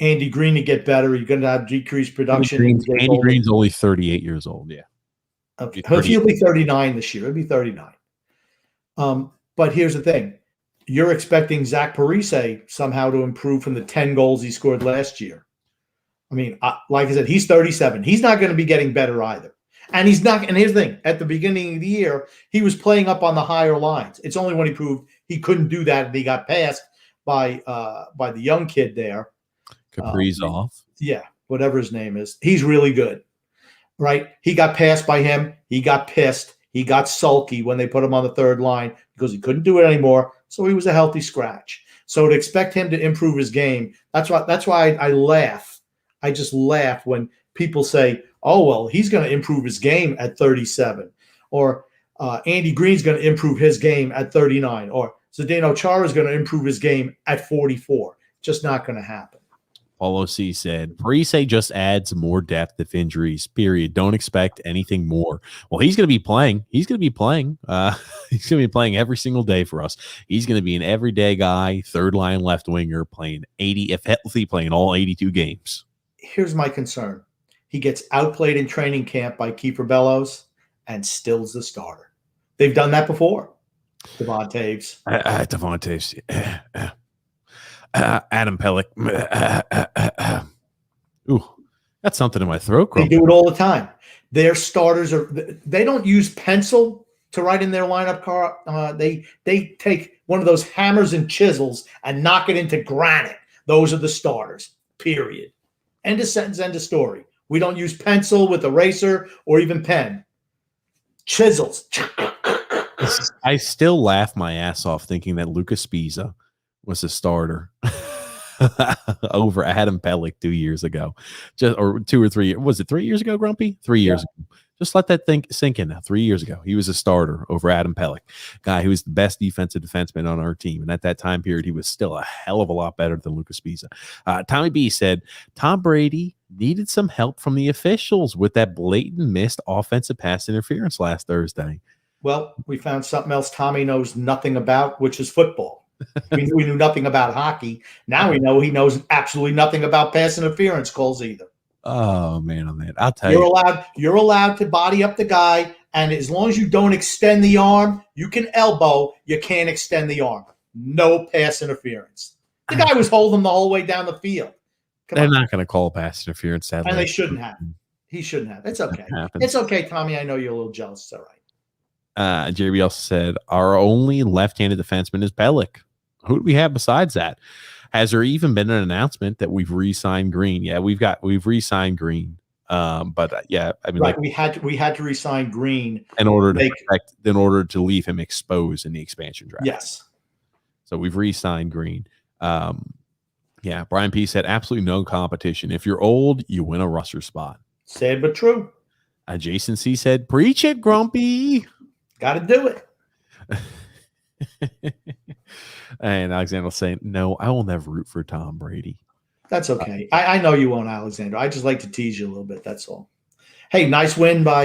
Andy Green to get better. You're going to have decreased production. Andy Green's only 38 years old. Yeah. Okay. He'll be 39 this year. He'll be 39. But here's the thing. You're expecting Zach Parise somehow to improve from the 10 goals he scored last year. I mean, like I said, he's 37. He's not going to be getting better either. And he's not. And here's the thing. At the beginning of the year, he was playing up on the higher lines. It's only when he proved he couldn't do that and he got passed by the young kid there. Kaprizov. Yeah, whatever his name is. He's really good, right? He got passed by him. He got pissed. He got sulky when they put him on the third line because he couldn't do it anymore. So he was a healthy scratch. So to expect him to improve his game, that's why I laugh. I just laugh when people say, oh, well, he's going to improve his game at 37. Or Andy Green's going to improve his game at 39. Or Zdeno Chara is going to improve his game at 44. Just not going to happen. Paulo C said, Parise just adds more depth if injuries, period. Don't expect anything more. Well, he's going to be playing. He's going to be playing. He's going to be playing every single day for us. He's going to be an everyday guy, third line left winger, playing 80, if healthy, playing all 82 games. Here's my concern. He gets outplayed in training camp by Kiefer Bellows and still's the starter. They've done that before. Devon Taves. Devon Taves. Adam Pellick. Ooh, that's something in my throat. They do it all the time. Their starters they don't use pencil to write in their lineup card. They take one of those hammers and chisels and knock it into granite. Those are the starters, period. End of sentence, end of story. We don't use pencil with eraser or even pen. Chisels. I still laugh my ass off thinking that Lucas Spiza was a starter over Adam Pellick 2 years ago. Or 2 or 3. Was it 3 years ago, Grumpy? 3 years ago. Just let that thing sink in now. 3 years ago, he was a starter over Adam Pellick, guy who was the best defensive defenseman on our team. And at that time period, he was still a hell of a lot better than Lucas Spiza. Tommy B said, Tom Brady needed some help from the officials with that blatant missed offensive pass interference last Thursday. Well, we found something else Tommy knows nothing about, which is football. We knew nothing about hockey. Now we know he knows absolutely nothing about pass interference calls either. Oh man! I'll tell you. You're allowed to body up the guy, and as long as you don't extend the arm, you can elbow. You can't extend the arm. No pass interference. The guy was holding the whole way down the field. They're not going to call pass interference, sadly. And they shouldn't have. He shouldn't have. It's okay. It's okay, Tommy. I know you're a little jealous. It's all right. Jeremy also said, our only left-handed defenseman is Pellick. Who do we have besides that? Has there even been an announcement that we've re-signed Green? Yeah, we've re-signed Green. But yeah, I mean, right, we had to re-sign Green in order to leave him exposed in the expansion draft. Yes. So we've re-signed Green. Yeah, Brian P said absolutely no competition. If you're old, you win a roster spot. Sad but true. Jason C said, "Preach it, Grumpy." Got to do it. And Alexander was saying, "No, I will never root for Tom Brady." That's okay. I know you won't, Alexander. I just like to tease you a little bit. That's all. Hey, nice win by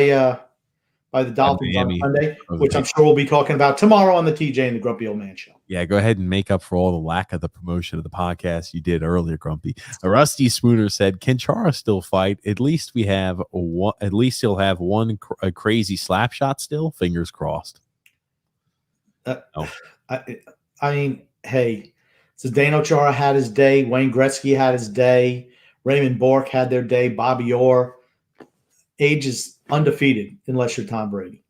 the Dolphins on Miami. Sunday, which I'm sure we'll be talking about tomorrow on the TJ and the Grumpy Old Man Show. Yeah, go ahead and make up for all the lack of the promotion of the podcast you did earlier, Grumpy. Rusty Spooner said, "Can Chara still fight? At least we have one. At least he'll have a crazy slap shot still. Fingers crossed." I mean, hey, Zdeno Chara had his day. Wayne Gretzky had his day. Raymond Bourque had their day. Bobby Orr. Age is undefeated unless you're Tom Brady.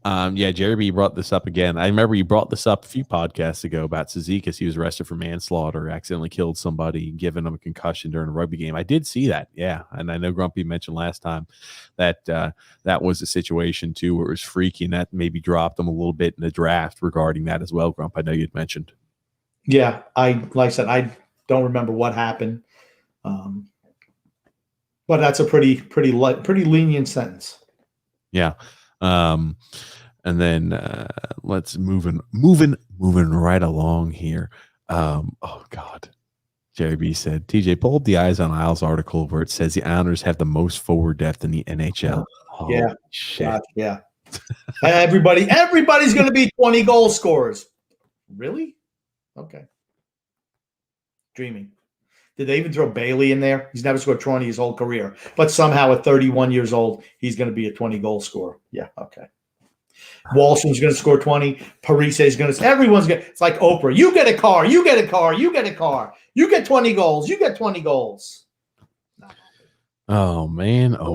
Yeah, Jerry B brought this up again. I remember you brought this up a few podcasts ago about Cizikas. He was arrested for manslaughter, accidentally killed somebody, giving him a concussion during a rugby game. I did see that, yeah. And I know Grumpy mentioned last time that that was a situation too where it was freaky, and that maybe dropped him a little bit in the draft regarding that as well. Grump, I know you'd mentioned. Yeah, like I said, I don't remember what happened, but that's a pretty lenient sentence. Yeah. And then let's moving right along here. Oh God, Jerry B said, "TJ, pull up the Eyes on Isles article where it says the Islanders have the most forward depth in the NHL." Oh, yeah, shit. God, yeah. Everybody's going to be 20 goal scorers. Really? Okay. Dreaming. Did they even throw Bailey in there? He's never scored 20 his whole career. But somehow at 31 years old, he's going to be a 20-goal scorer. Yeah, okay. Walsham's going to score 20. Parise is going to – everyone's going to – it's like Oprah. You get a car. You get a car. You get a car. You get 20 goals. You get 20 goals. Oh, man. The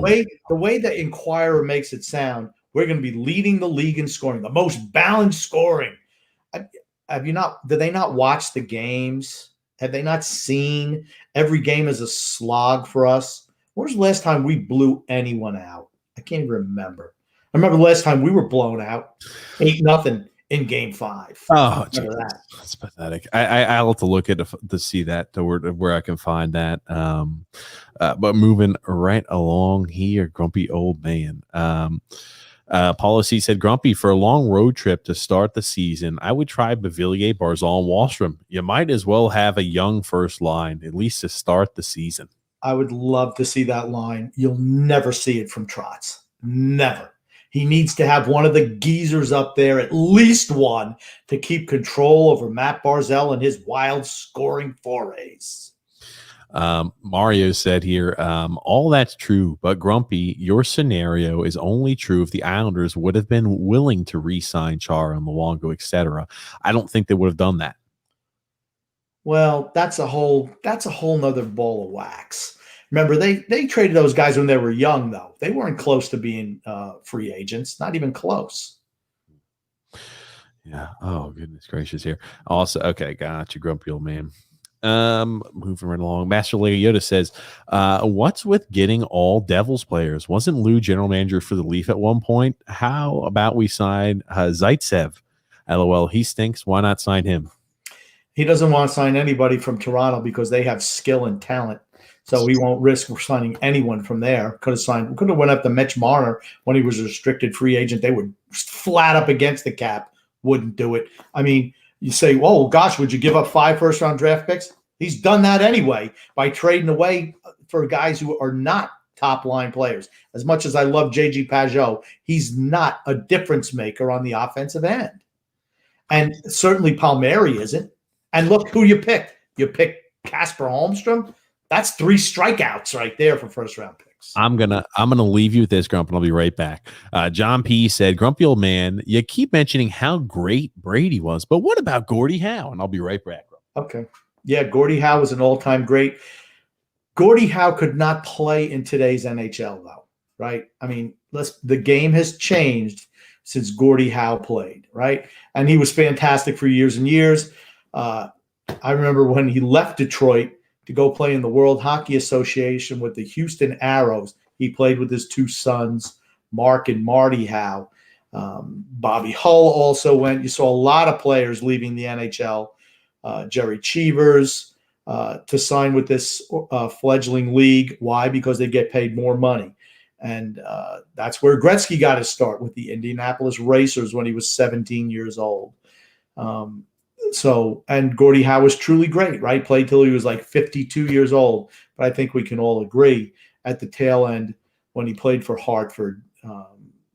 way the Inquirer makes it sound, we're going to be leading the league in scoring, the most balanced scoring. Have you not – did they not watch the games? Have they not seen every game as a slog for us? When was the last time we blew anyone out? I can't even remember. I remember the last time we were blown out 8-0 in Game 5. Oh, that's pathetic. I'll have to look at to see that to where I can find that. But moving right along here, Grumpy Old Man. Policy said, "Grumpy, for a long road trip to start the season, I would try Beauvillier, Barzal, and Wallstrom. You might as well have a young first line, at least to start the season." I would love to see that line. You'll never see it from Trotz. Never. He needs to have one of the geezers up there, at least one, to keep control over Matt Barzal and his wild scoring forays. Mario said here, all that's true, but Grumpy, your scenario is only true if the Islanders would have been willing to re-sign Chara and Luongo, etc. I don't think they would have done that. Well, that's a whole nother ball of wax. Remember, they traded those guys when they were young, though. They weren't close to being free agents, not even close. Yeah. Oh, goodness gracious here. Also, okay, got you, Grumpy Old Man. Moving right along. Master Lego Yoda says, what's with getting all Devils players? Wasn't Lou general manager for the Leaf at one point? How about we sign Zaitsev? LOL, he stinks. Why not sign him? He doesn't want to sign anybody from Toronto because they have skill and talent. So we won't risk signing anyone from there. Could have went up to Mitch Marner when he was a restricted free agent. They were flat up against the cap. Wouldn't do it. I mean, you say, oh, gosh, would you give up 5 first-round draft picks? He's done that anyway by trading away for guys who are not top-line players. As much as I love J.G. Pajot, he's not a difference maker on the offensive end. And certainly Palmieri isn't. And look who you picked. You picked Casper Holmstrom. That's 3 strikeouts right there for first-round picks. I'm gonna leave you with this, Grump, and I'll be right back. John P. said, "Grumpy Old Man, you keep mentioning how great Brady was, but what about Gordie Howe?" And I'll be right back. Okay. Yeah, Gordie Howe was an all-time great. Gordie Howe could not play in today's NHL, though, right? I mean, the game has changed since Gordie Howe played, right? And he was fantastic for years and years. I remember when he left Detroit to go play in the World Hockey Association with the Houston Aeros. He played with his 2 sons, Mark and Marty Howe. Bobby Hull also went. You saw a lot of players leaving the NHL. Jerry Cheevers, to sign with this fledgling league. Why? Because they get paid more money. And that's where Gretzky got his start with the Indianapolis Racers when he was 17 years old. And Gordie Howe was truly great, right? Played till he was like 52 years old. But I think we can all agree at the tail end when he played for Hartford,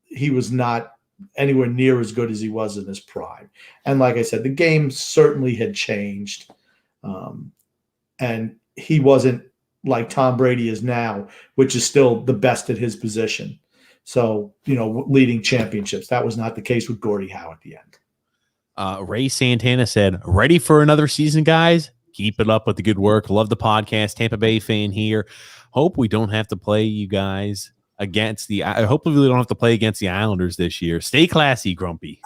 he was not anywhere near as good as he was in his prime. And like I said, the game certainly had changed. And he wasn't like Tom Brady is now, which is still the best at his position. So, leading championships. That was not the case with Gordie Howe at the end. Ray Santana said, ready for another season, guys? Keep it up with the good work. Love the podcast. Tampa Bay fan here. Hope we don't have to play you guys against hopefully we don't have to play against the Islanders this year. Stay classy, Grumpy.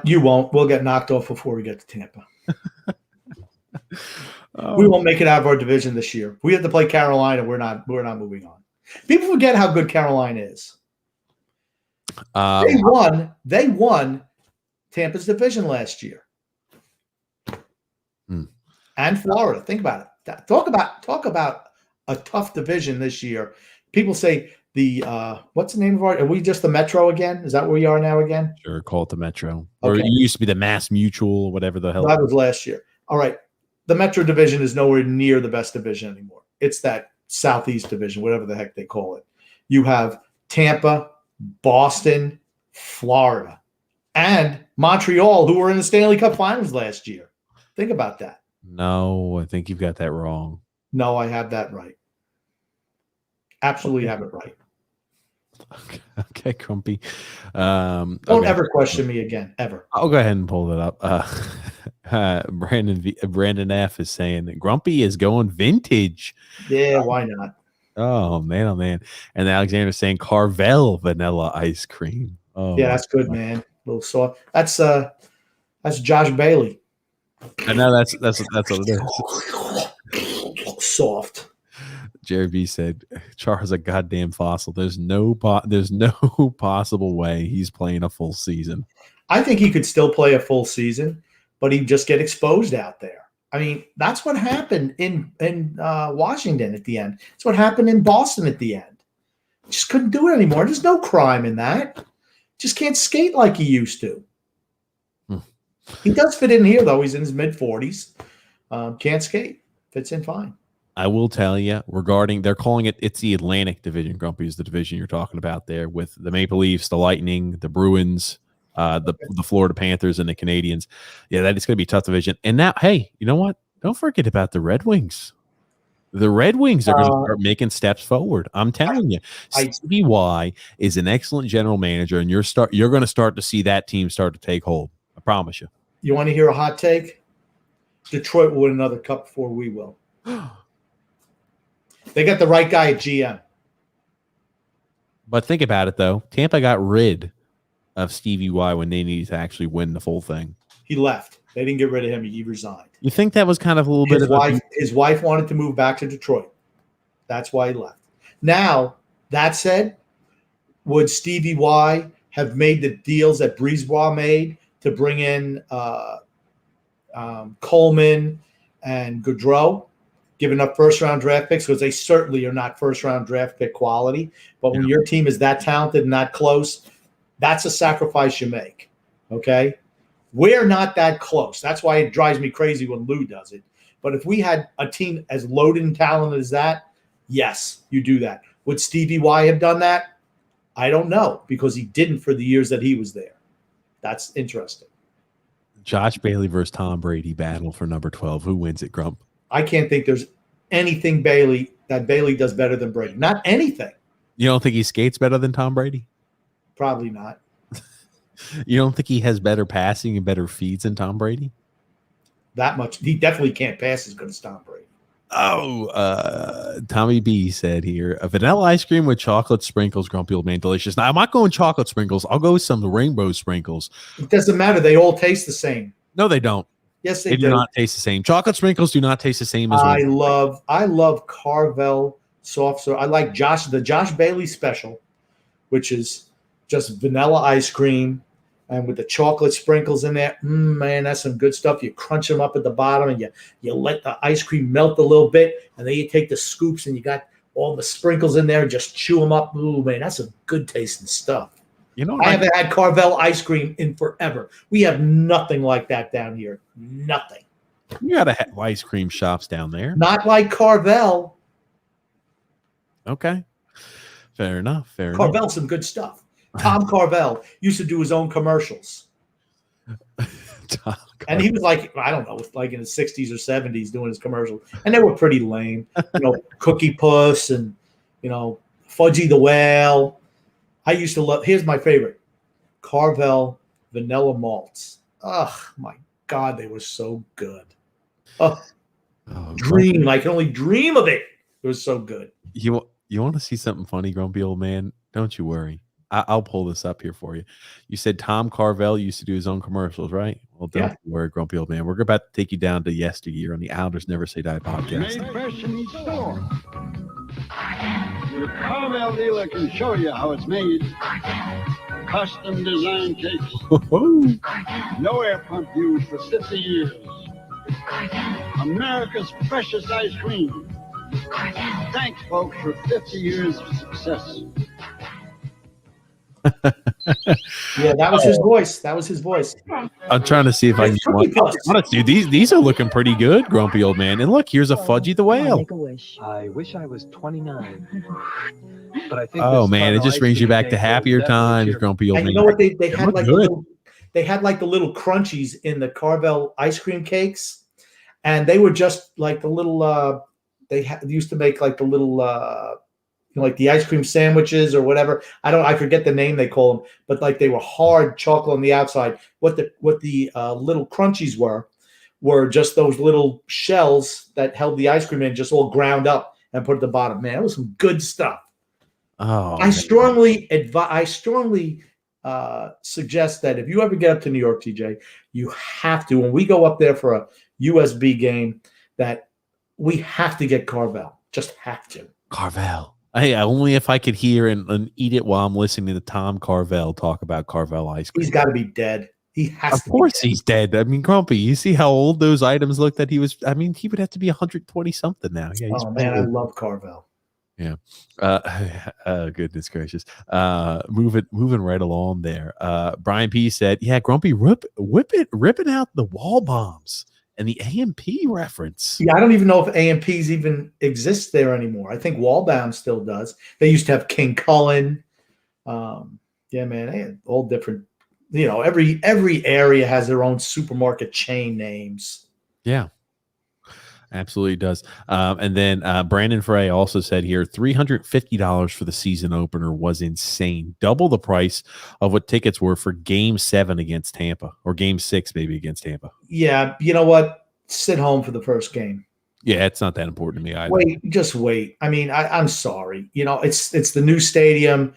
You won't. We'll get knocked off before we get to Tampa. We won't make it out of our division this year. We have to play Carolina. We're not moving on. People forget how good Carolina is. They won Tampa's division last year. And Florida. Think about it. Talk about a tough division this year. People say what's the name of are we just the Metro again? Is that where we are now again? Sure, call it the Metro. Okay. Or it used to be the Mass Mutual or whatever the hell. That was last year. All right. The Metro division is nowhere near the best division anymore. It's that Southeast division, whatever the heck they call it. You have Tampa, Boston, Florida, and Montreal, who were in the Stanley Cup Finals last year. Think about that. No, I think you've got that wrong. No, I have that right. Absolutely have it right. Okay, Grumpy. Don't ever question me again, ever. I'll go ahead and pull it up. Brandon F is saying Grumpy is going vintage. Yeah, why not? Oh man. And Alexander's saying Carvel vanilla ice cream. Oh yeah, that's good, man. A little soft. That's Josh Bailey. I know that's what it is. Soft. Jerry B said Char's a goddamn fossil. There's no possible way he's playing a full season. I think he could still play a full season, but he'd just get exposed out there. I mean, that's what happened in Washington at the end. It's what happened in Boston at the end. Just couldn't do it anymore. There's no crime in that. Just can't skate like he used to. He does fit in here, though. He's in his mid-40s. Can't skate. Fits in fine. I will tell you regarding, they're calling it's the Atlantic Division. Grumpy is the division you're talking about there with the Maple Leafs, the Lightning, the Bruins, the Florida Panthers, and the Canadians. Yeah, that is going to be a tough division. And now, hey, you know what? Don't forget about the Red Wings. The Red Wings are going to start making steps forward. I'm telling you, Stevie Y is an excellent general manager, and you're going to start to see that team start to take hold. I promise you. You want to hear a hot take? Detroit will win another cup before we will. They got the right guy at GM. But think about it, though. Tampa got rid of Stevie Y when they needed to actually win the full thing. He left. They didn't get rid of him. He resigned. You think that was kind of a little bit of his wife wanted to move back to Detroit. That's why he left. Now, that said, would Stevie Y have made the deals that Brisebois made to bring in Coleman and Gaudreau, giving up first-round draft picks? Because they certainly are not first-round draft pick quality. But when your team is that talented and that close, that's a sacrifice you make, okay? We're not that close. That's why it drives me crazy when Lou does it. But if we had a team as loaded and talented as that, yes, you do that. Would Stevie Y have done that? I don't know, because he didn't for the years that he was there. That's interesting. Josh Bailey versus Tom Brady battle for number 12. Who wins it, Grump? I can't think there's anything Bailey does better than Brady. Not anything. You don't think he skates better than Tom Brady? Probably not. You don't think he has better passing and better feeds than Tom Brady? That much. He definitely can't pass as good as Tom Brady. Oh, Tommy B said here, a vanilla ice cream with chocolate sprinkles, Grumpy Old Man, delicious. Now, I'm not going chocolate sprinkles. I'll go with some rainbow sprinkles. It doesn't matter. They all taste the same. No, they don't. Yes, they do not taste the same. Chocolate sprinkles do not taste the same as I love Carvel soft serve. I like the Josh Bailey special, which is just vanilla ice cream, and with the chocolate sprinkles in there, man, that's some good stuff. You crunch them up at the bottom, and you let the ice cream melt a little bit, and then you take the scoops, and you got all the sprinkles in there, and just chew them up. Ooh, man, that's some good tasting stuff. You know, I haven't had Carvel ice cream in forever. We have nothing like that down here. Nothing. you got to have ice cream shops down there. Not like Carvel. Okay. Fair enough. Fair enough. Carvel's some good stuff. Tom Carvel used to do his own commercials. And he was like, I don't know, like in his 60s or 70s doing his commercials. And they were pretty lame. Cookie Puss and, Fudgy the Whale. I used to love, here's my favorite, Carvel Vanilla Malts. Oh, my God, they were so good. Oh, dream. I can only dream of it. It was so good. You want to see something funny, grumpy old man? Don't you worry. I'll pull this up here for you. You said Tom Carvel used to do his own commercials, right? Well, don't worry, grumpy old man. We're about to take you down to yesteryear on the Islanders Never Say Die podcast. Made fresh in each store. Your Carvel dealer can show you how it's made. Custom design cakes. No air pump used for 50 years. America's freshest ice cream. Thanks, folks, for 50 years of success. Yeah, that was his voice. That was his voice. I'm trying to see if I can. Honestly, these are looking pretty good, grumpy old man. And look, here's a Fudgy the Whale. Make a wish. I wish I was 29. But I think Oh man, it just brings you back to happier times, grumpy old And man. you know what they had like good. they had like the little crunchies in the Carvel ice cream cakes, and they were just like the little they used to make like the little like the ice cream sandwiches or whatever. I forget the name they call them, but like they were hard chocolate on the outside. What the little crunchies were just those little shells that held the ice cream in, just all ground up and put at the bottom. Man, it was some good stuff. Oh, I strongly suggest that if you ever get up to New York, TJ, you have to, when we go up there for a USB game, that we have to get Carvel. Just have to. Carvel. Hey, only if I could hear and eat it while I'm listening to Tom Carvel talk about Carvel ice cream. He's got to be dead. He has Of to. course he's dead. I mean, Grumpy, you see how old those items look that he was. I mean, he would have to be 120 something now. Yeah, he's Man, I love Carvel. Yeah. Goodness gracious. Moving right along there. Brian P said, yeah, Grumpy ripping out the wall bombs and the AMP reference. Yeah, I don't even know if AMPs even exist there anymore. I think Wallbound still does. They used to have King Cullen. Yeah, man, they had all different. Every area has their own supermarket chain names. Yeah. Absolutely does. And then Brandon Frey also said here, $350 for the season opener was insane. Double the price of what tickets were for Game 7 against Tampa, or Game 6 maybe against Tampa. Yeah, you know what? Sit home for the first game. Yeah, it's not that important to me either. Just wait. I mean, I'm sorry. It's the new stadium.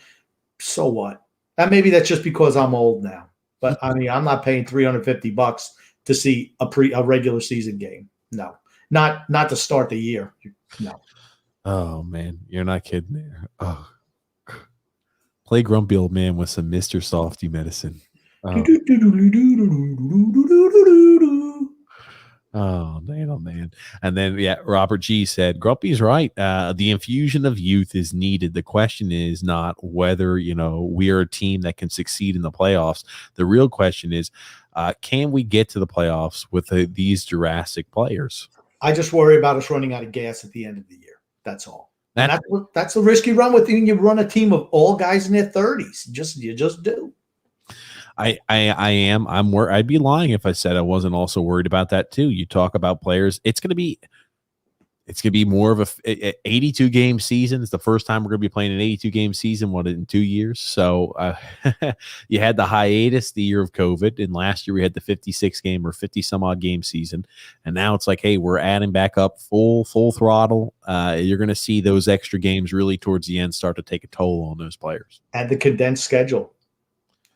So what? Maybe that's just because I'm old now. But I mean, I'm not paying $350 to see a regular season game. No. Not to start the year. No. Oh man, you're not kidding there. Oh. Play grumpy old man with some Mr. Softy medicine. Oh man. And then Robert G said, Grumpy's right. The infusion of youth is needed. The question is not whether, we are a team that can succeed in the playoffs. The real question is, can we get to the playoffs with these Jurassic players? I just worry about us running out of gas at the end of the year. That's all. That's a risky run with you. You run a team of all guys in their 30s. You just do. I am. I'd be lying if I said I wasn't also worried about that too. You talk about players. It's going to be more of a 82 game season. It's the first time we're going to be playing an 82 game season, in 2 years. So you had the hiatus the year of COVID, and last year we had the 56 game or 50 some odd game season. And now it's like, hey, we're adding back up full throttle. You're going to see those extra games really towards the end start to take a toll on those players. And the condensed schedule.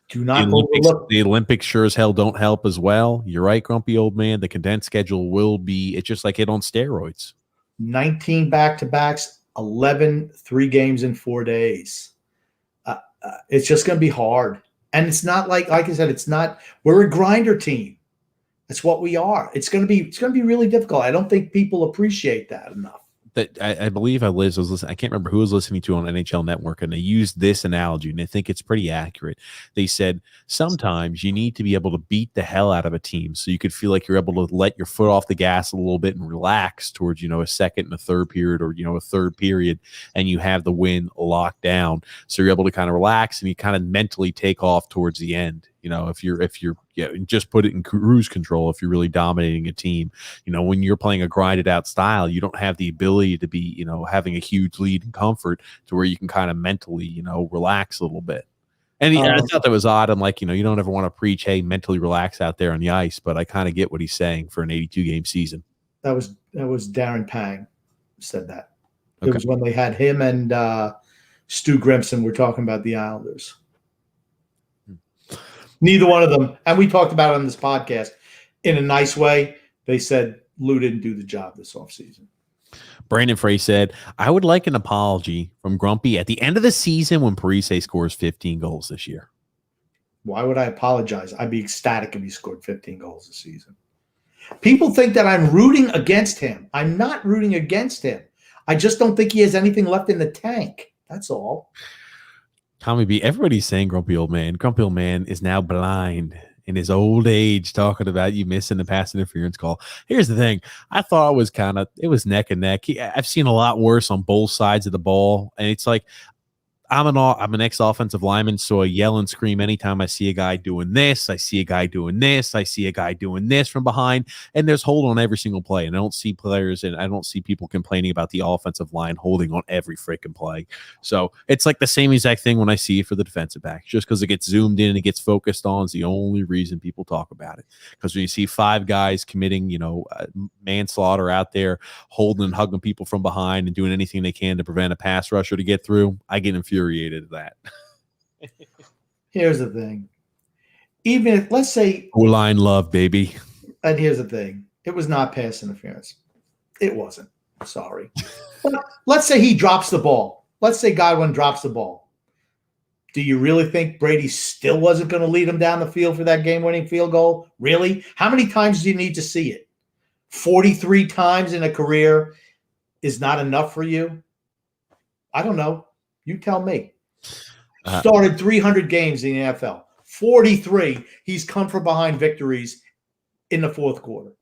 Do not overlook. The Olympics sure as hell don't help as well. You're right, grumpy old man. The condensed schedule will be, it's just like it on steroids. 19 back-to-backs, 11 3 games in 4 days. It's just going to be hard. And it's not like I said, it's not. We're a grinder team. That's what we are. It's going to be really difficult. I don't think people appreciate that enough. That I believe I was listening. I can't remember who was listening to on NHL Network, and they used this analogy, and I think it's pretty accurate. They said sometimes you need to be able to beat the hell out of a team so you could feel like you're able to let your foot off the gas a little bit and relax towards, a second and a third period, or a third period, and you have the win locked down. So you're able to kind of relax and you kind of mentally take off towards the end. If you're just put it in cruise control, if you're really dominating a team, when you're playing a grinded out style, you don't have the ability to be, having a huge lead and comfort to where you can kind of mentally, relax a little bit. And I thought that was odd. I'm like, you don't ever want to preach, hey, mentally relax out there on the ice, but I kind of get what he's saying for an 82 game season. That was Darren Pang said that. Okay. It was when they had him and Stu Grimson were talking about the Islanders. Neither one of them, and we talked about it on this podcast in a nice way. They said Lou didn't do the job this offseason. Brandon Frey said, I would like an apology from Grumpy at the end of the season when Parise scores 15 goals this year. Why would I apologize? I'd be ecstatic if he scored 15 goals this season. People think that I'm rooting against him. I'm not rooting against him. I just don't think he has anything left in the tank. That's all. Tommy B, everybody's saying Grumpy Old Man. Grumpy Old Man is now blind in his old age, talking about you missing the pass interference call. Here's the thing. I thought it was neck and neck. I've seen a lot worse on both sides of the ball. And it's like, I'm an ex-offensive lineman, so I yell and scream anytime I see a guy doing this. I see a guy doing this. I see a guy doing this from behind, and there's hold on every single play. And I don't see players, and I don't see people complaining about the offensive line holding on every freaking play. So it's like the same exact thing when I see it for the defensive back. Just because it gets zoomed in and it gets focused on is the only reason people talk about it. Because when you see five guys committing, manslaughter out there, holding and hugging people from behind and doing anything they can to prevent a pass rusher to get through, I get infuriated at that. Here's the thing. Even if, let's say, O-line love, baby. And here's the thing. It was not pass interference. It wasn't. Sorry. But let's say he drops the ball. Let's say Godwin drops the ball. Do you really think Brady still wasn't going to lead him down the field for that game-winning field goal? Really? How many times do you need to see it? 43 times in a career is not enough for you? I don't know. You tell me. Started 300 games in the NFL. 43. He's come from behind victories in the fourth quarter.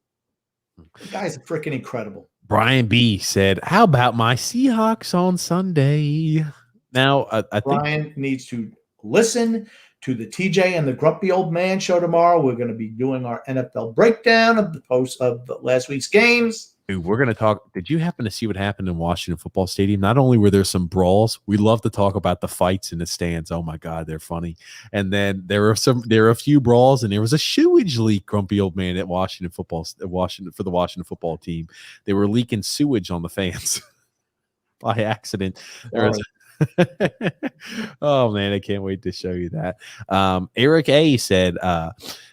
The guy's freaking incredible. Brian B said, how about my Seahawks on Sunday? Now, I think Brian needs to listen to the TJ and the Grumpy Old Man show tomorrow. We're going to be doing our NFL breakdown of the post of last week's games. Dude, we're going to talk. Did you happen to see what happened in Washington Football Stadium? Not only were there some brawls, we love to talk about the fights in the stands. Oh my God, they're funny. And then there were a few brawls, and there was a sewage leak. Grumpy Old Man at for the Washington football team. They were leaking sewage on the fans by accident. Oh man, I can't wait to show you that. Eric A said,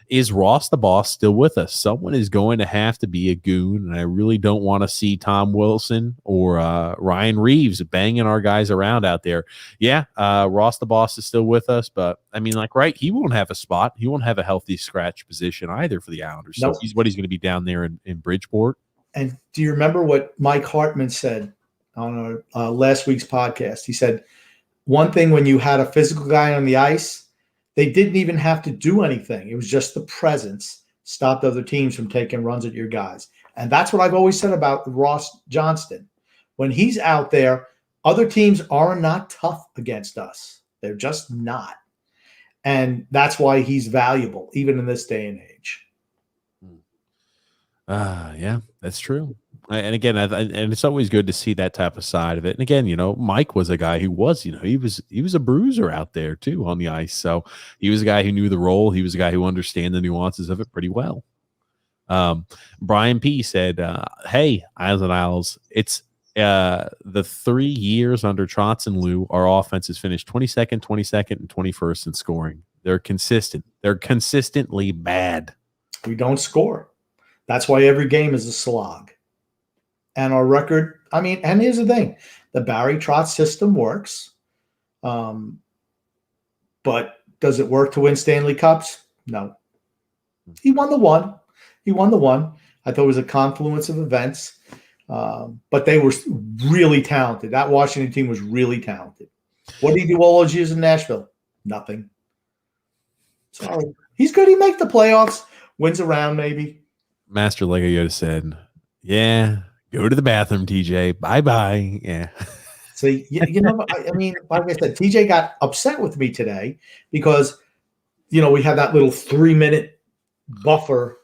is Ross the boss still with us? Someone is going to have to be a goon, and I really don't want to see Tom Wilson or Ryan Reeves banging our guys around out there. Yeah, Ross the boss is still with us, but I mean, he won't have a spot. He won't have a healthy scratch position either for the Islanders. Nope. So he's going to be down there in Bridgeport. And do you remember what Mike Hartman said on last week's podcast? He said, one thing when you had a physical guy on the ice, they didn't even have to do anything. It was just the presence stopped other teams from taking runs at your guys. And that's what I've always said about Ross Johnston. When he's out there, other teams are not tough against us. They're just not. And that's why he's valuable, even in this day and age. Yeah, that's true. And again, and it's always good to see that type of side of it. And again, Mike was a guy who was, he was a bruiser out there too on the ice. So he was a guy who knew the role. He was a guy who understood the nuances of it pretty well. Brian P said, hey, Isles and Isles, it's the 3 years under Trotz and Lou, our offense has finished 22nd, 22nd, and 21st in scoring. They're consistent. They're consistently bad. We don't score. That's why every game is a slog. And our record, and here's the thing. The Barry Trotz system works. But does it work to win Stanley Cups? No. He won the one. I thought it was a confluence of events, but they were really talented. That Washington team was really talented. What did he do all those years in Nashville? Nothing. Sorry. He's good. He make the playoffs, wins a round maybe. Master Lego Yoda said, yeah, go to the bathroom, TJ. Bye-bye. Yeah. So, you know, I mean, like I said, TJ got upset with me today because, you know, we had that little 3-minute buffer.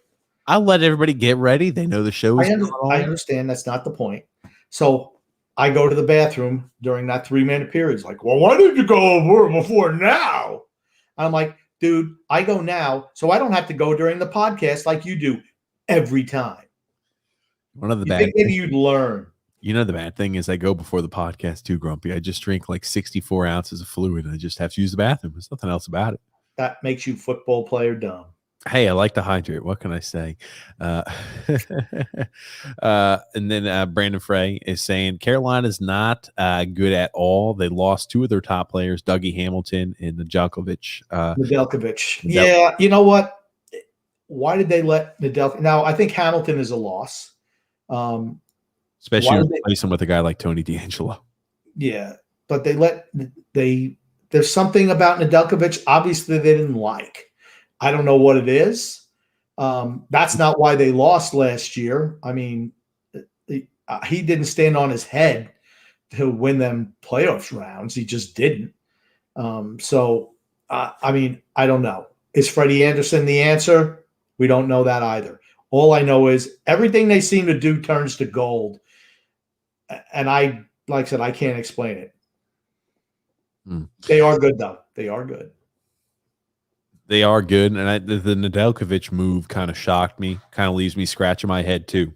I'll let everybody get ready. They know the show is I understand that's not the point. So I go to the bathroom during that 3-minute period. It's like, well, why did you go over before now? I'm like, dude, I go now, so I don't have to go during the podcast like you do every time. One of the you bad think maybe you'd learn. You know, the bad thing is I go before the podcast too, Grumpy. I just drink like 64 ounces of fluid and I just have to use the bathroom. There's nothing else about it. That makes you football player dumb. Hey, I like to hydrate. What can I say? And then Brandon Frey is saying Carolina's not good at all. They lost 2 of their top players, Dougie Hamilton and Nedeljkovic. Nedeljkovic. Yeah, you know what? Why did they let Nedeljkovic? Now, I think Hamilton is a loss. Especially replace him with a guy like Tony DeAngelo. Yeah, but there's something about Nedeljkovic obviously they didn't like. I don't know what it is. That's not why they lost last year. I mean, he didn't stand on his head to win them playoffs rounds. He just didn't. I mean, I don't know. Is Freddie Anderson the answer? We don't know that either. All I know is everything they seem to do turns to gold. And like I said, I can't explain it. They are good, though. They are good. They are good, and the Nedeljkovic move kind of shocked me, kind of leaves me scratching my head too.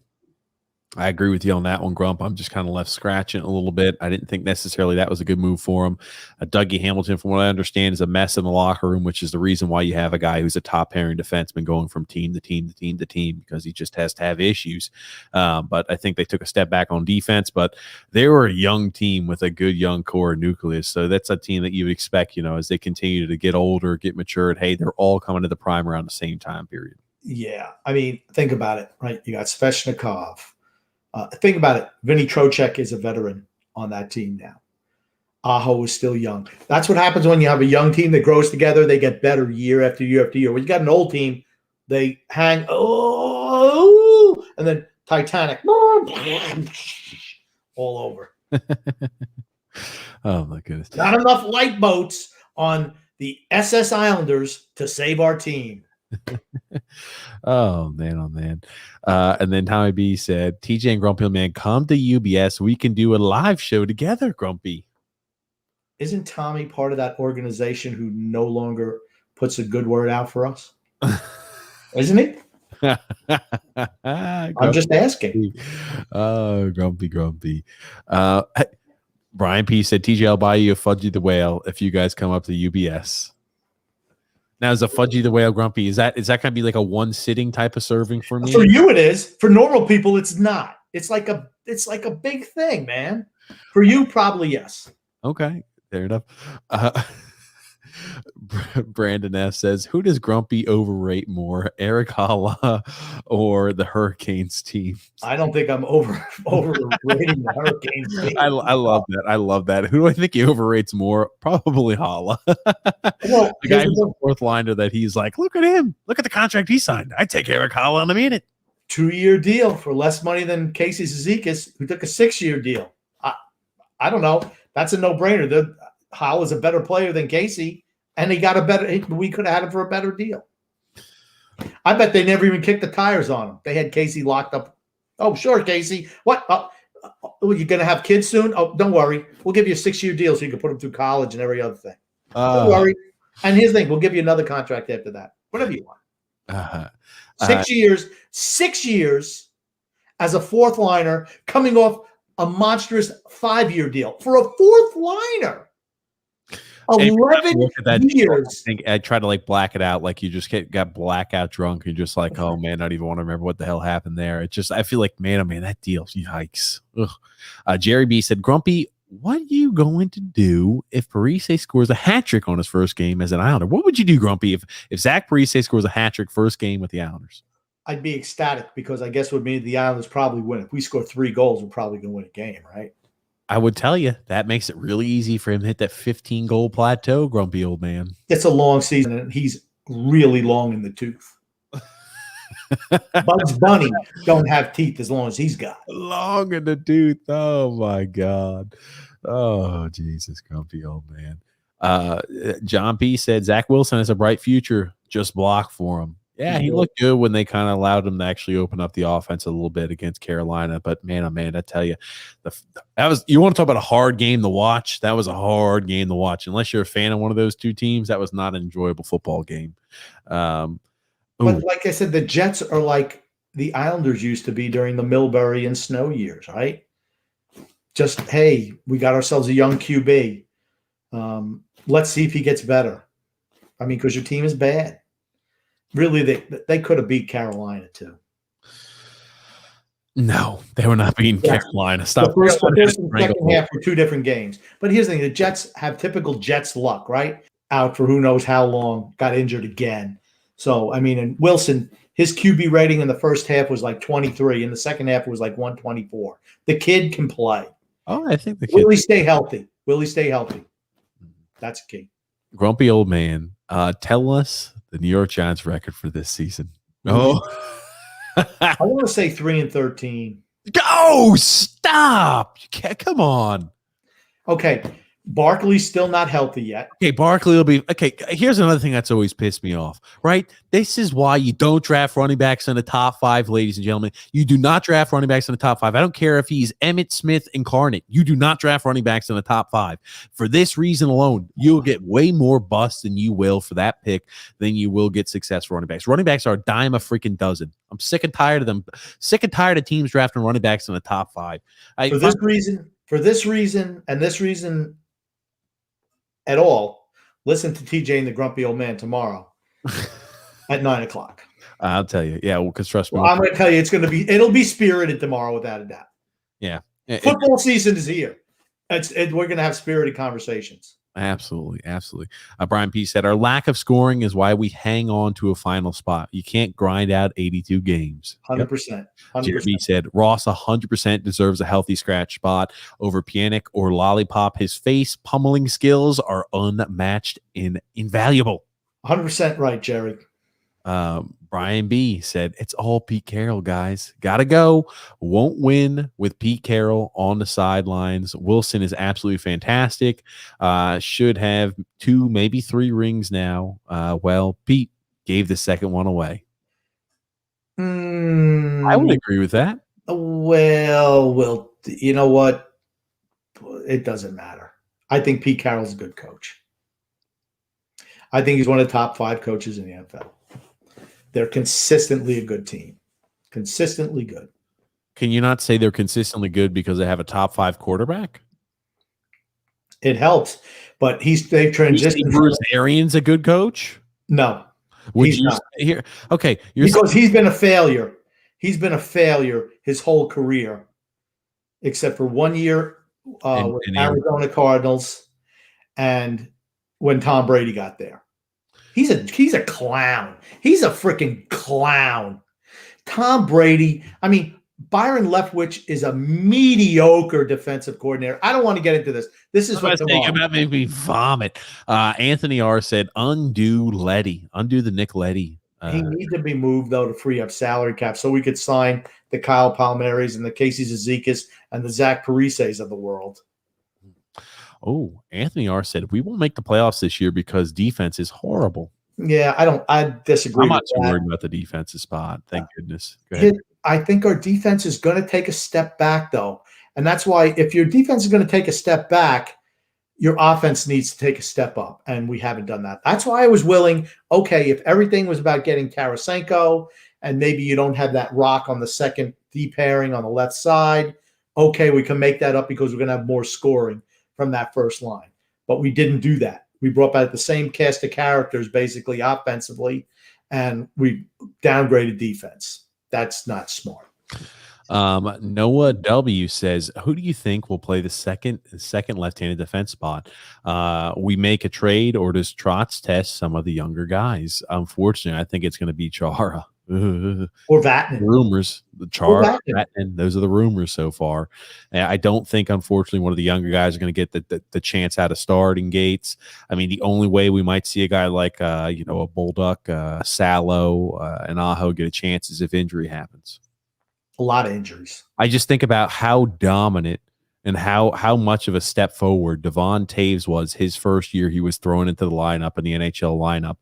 I agree with you on that one, Grump. I'm just kind of left scratching a little bit. I didn't think necessarily that was a good move for him. Dougie Hamilton, from what I understand, is a mess in the locker room, which is the reason why you have a guy who's a top pairing defenseman going from team to team to team to team, because he just has to have issues. But I think they took a step back on defense, but they were a young team with a good young core nucleus. So that's a team that you would expect, you know, as they continue to get older, get matured. Hey, they're all coming to the prime around the same time period. Yeah. I mean, think about it, right? You got Svechnikov. Think about it. Vinny Trocheck is a veteran on that team now. Aho is still young. That's what happens when you have a young team that grows together. They get better year after year after year. When you got an old team, they hang, and then Titanic, all over. Oh, my goodness. Not enough lifeboats on the SS Islanders to save our team. Oh man. And then Tommy B said, TJ and Grumpy, man, come to UBS. We can do a live show together, Grumpy. Isn't Tommy part of that organization who no longer puts a good word out for us? Isn't he? I'm just asking. Oh, Grumpy. Brian P said, TJ, I'll buy you a Fudgy the Whale if you guys come up to UBS. Now, is a Fudgy the Whale, Grumpy, is that going to be like a one sitting type of serving for me? For you, it is. For normal people, it's not. It's like a big thing, man. For you, probably yes. Okay, fair enough. Brandon F says, who does Grumpy overrate more, Eric Holla or the Hurricanes team? I don't think I'm overrating the Hurricanes team. I love that. I love that. Who do I think he overrates more? Probably Holla. Well, the guy who's the fourth liner that he's like, look at him. Look at the contract he signed. I take Eric Holla in a minute. 2-year deal for less money than Casey Zizekas, who took a 6-year deal. I don't know. That's a no-brainer. Holla's a better player than Casey. And he got we could have had him for a better deal. I bet they never even kicked the tires on him. They had Casey locked up. Oh, sure, Casey. What? You're going to have kids soon? Oh, don't worry. We'll give you a 6-year deal so you can put them through college and every other thing. Don't worry. And here's the thing. We'll give you another contract after that. Whatever you want. 6 years. 6 years as a fourth liner coming off a monstrous 5-year deal for a fourth liner. 11 years. I think I try to like black it out, like you just got blackout drunk. You're just like, oh man, I don't even want to remember what the hell happened there. It's just, I feel like, man, oh man, that deal, yikes. Jerry B said, Grumpy, what are you going to do if Parise scores a hat trick on his first game as an Islander? What would you do, Grumpy, if Zach Parise scores a hat trick first game with the Islanders? I'd be ecstatic because I guess would mean the Islanders probably win. If we score 3 goals, we're probably going to win a game, right? I would tell you that makes it really easy for him to hit that 15-goal plateau, Grumpy old man. It's a long season, and he's really long in the tooth. Bugs Bunny don't have teeth as long as he's got. Long in the tooth. Oh, my God. Oh, Jesus, Grumpy old man. John P. said, Zach Wilson has a bright future. Just block for him. Yeah, he looked good when they kind of allowed him to actually open up the offense a little bit against Carolina. But, man, oh, man, I tell you, you want to talk about a hard game to watch? That was a hard game to watch. Unless you're a fan of one of those two teams, that was not an enjoyable football game. But like I said, the Jets are like the Islanders used to be during the Milbury and Snow years, right? Just, hey, we got ourselves a young QB. Let's see if he gets better. I mean, because your team is bad. Really, they could have beat Carolina too. No, they were not beating Carolina. Stop. The first and second half were 2 different games. But here's the thing. The Jets have typical Jets luck, right? Out for who knows how long, got injured again. So, I mean, and Wilson, his QB rating in the first half was like 23. In the second half, it was like 124. The kid can play. Oh, I think the kid. Will he stay healthy? Will he stay healthy? That's key. Grumpy old man, tell us the New York Giants record for this season. Oh, I want to say 3-13. Go! Stop! Come on. Okay. Barkley's still not healthy yet. Okay, Barkley will be okay. Here's another thing that's always pissed me off, right? This is why you don't draft running backs in the top 5, ladies and gentlemen. You do not draft running backs in the top 5. I don't care if he's Emmitt Smith incarnate. You do not draft running backs in the top 5. For this reason alone, you'll get way more busts than you will for that pick than you will get success for running backs. Running backs are a dime a freaking dozen. I'm sick and tired of them. Sick and tired of teams drafting running backs in the top 5. For this reason, and this reason at all, listen to TJ and the Grumpy Old Man tomorrow at 9:00. I'll tell you. Yeah, because trust me. Well, I'm going to tell you, it'll be spirited tomorrow without a doubt. Yeah. Football season is here. We're going to have spirited conversations. Absolutely. Absolutely. Brian P. said, our lack of scoring is why we hang on to a final spot. You can't grind out 82 games. 100%. 100%. Jeremy said, Ross 100% deserves a healthy scratch spot over Pjanic or Lollipop. His face pummeling skills are unmatched and invaluable. 100% right, Jerry. Brian B. said, it's all Pete Carroll, guys. Gotta go. Won't win with Pete Carroll on the sidelines. Wilson is absolutely fantastic. Should have 2, maybe 3 rings now. Well, Pete gave the second one away. I would agree with that. Well, you know what? It doesn't matter. I think Pete Carroll's a good coach. I think he's one of the top 5 coaches in the NFL. They're consistently a good team. Consistently good. Can you not say they're consistently good because they have a top 5 quarterback? It helps, but they've transitioned. Bruce Arians a good coach? No, he's not. Here, okay, because he's been a failure. He's been a failure his whole career, except for 1 year with Arizona Cardinals, and when Tom Brady got there. He's a clown. He's a freaking clown. Tom Brady. I mean, Byron Leftwich is a mediocre defensive coordinator. I don't want to get into this. This is what's about made me vomit. Anthony R. said, undo Letty. Undo the Nick Letty. He needs to be moved, though, to free up salary cap so we could sign the Kyle Palmieri's and the Casey Zizekas and the Zach Parises of the world. Oh, Anthony R. said, we won't make the playoffs this year because defense is horrible. Yeah, I disagree. I'm not too worried about the defensive spot. Thank goodness. Go ahead. I think our defense is going to take a step back, though. And that's why if your defense is going to take a step back, your offense needs to take a step up. And we haven't done that. That's why I was willing, okay, if everything was about getting Tarasenko and maybe you don't have that rock on the second D pairing on the left side, okay, we can make that up because we're going to have more scoring from that first line. But we didn't do that. We brought back the same cast of characters, basically offensively, and we downgraded defense. That's not smart. Noah W says, who do you think will play the second left-handed defense spot? We make a trade, or does Trotz test some of the younger guys? Unfortunately, I think it's going to be Chara. Or Vatanen. Rumors, the Chara, Vatanen, those are the rumors so far. I don't think, unfortunately, one of the younger guys are going to get the chance out of starting gates. I mean, the only way we might see a guy like a Bolduc, Salo, and Aho get a chance is if injury happens. A lot of injuries. I just think about how dominant and how much of a step forward Devon Taves was his first year he was thrown into the lineup, in the NHL lineup,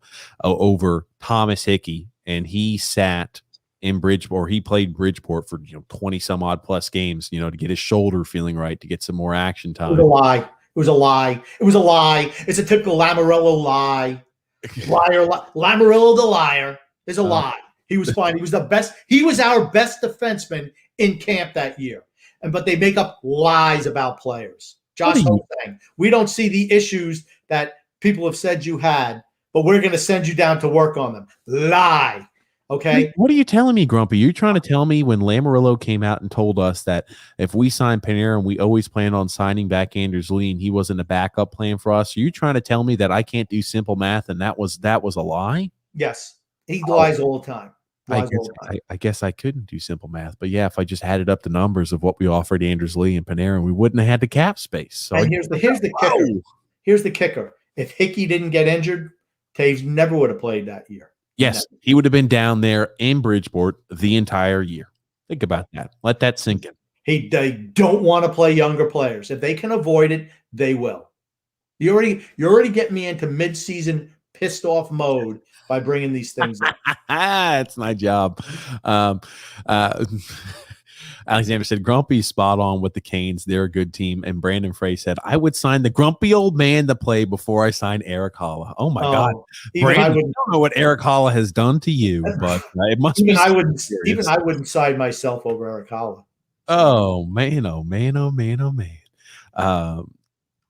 over Thomas Hickey, and he sat in Bridgeport. He played Bridgeport for 20 some odd plus games, to get his shoulder feeling right, to get some more action time. It was a lie. It was a lie. It was a lie. It's a typical Lamoriello lie. Lamoriello the liar is a lie. He was fine. He was the best. He was our best defenseman in camp that year. But they make up lies about players. Josh saying, we don't see the issues that people have said you had, but we're going to send you down to work on them. Lie. Okay. What are you telling me, Grumpy? You're trying to tell me when Lamoriello came out and told us that if we sign Panarin, we always plan on signing back Anders Lee, and he wasn't a backup plan for us. Are you trying to tell me that I can't do simple math and that was a lie? Yes. He lies all the time. I guess I couldn't do simple math, but yeah, if I just added up the numbers of what we offered Anders Lee and Panarin, we wouldn't have had the cap space. So here's the kicker. Here's the kicker. If Hickey didn't get injured, Taves never would have played that year. Yes, he would have been down there in Bridgeport the entire year. Think about that. Let that sink in. They don't want to play younger players. If they can avoid it, they will. You're already getting me into mid-season pissed off mode by bringing these things up. It's my job. Alexander said, Grumpy's spot on with the Canes. They're a good team. And Brandon Frey said, I would sign the grumpy old man to play before I sign Eric Holla. Oh, my God. Brandon, I don't know what Eric Holla has done to you, but it must even be. I wouldn't sign myself over Eric Holla. Oh, man, oh, man, oh, man, oh, man.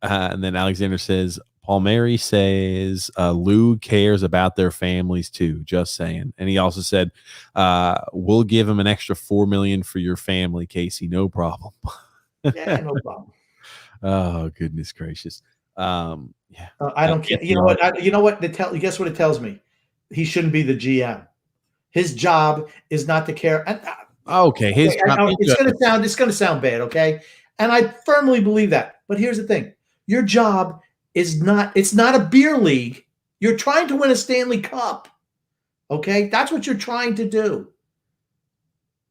And then Alexander says, Palmieri says Lou cares about their families too. Just saying. And he also said, we'll give him an extra $4 million for your family, Casey. No problem. Yeah, no problem. Oh, goodness gracious. Yeah. I don't care. You know what? Guess what it tells me? He shouldn't be the GM. His job is not to care. Okay. It's going to sound bad. Okay. And I firmly believe that. But here's the thing. Your job it's not a beer league. You're trying to win a Stanley Cup. Okay? That's what you're trying to do.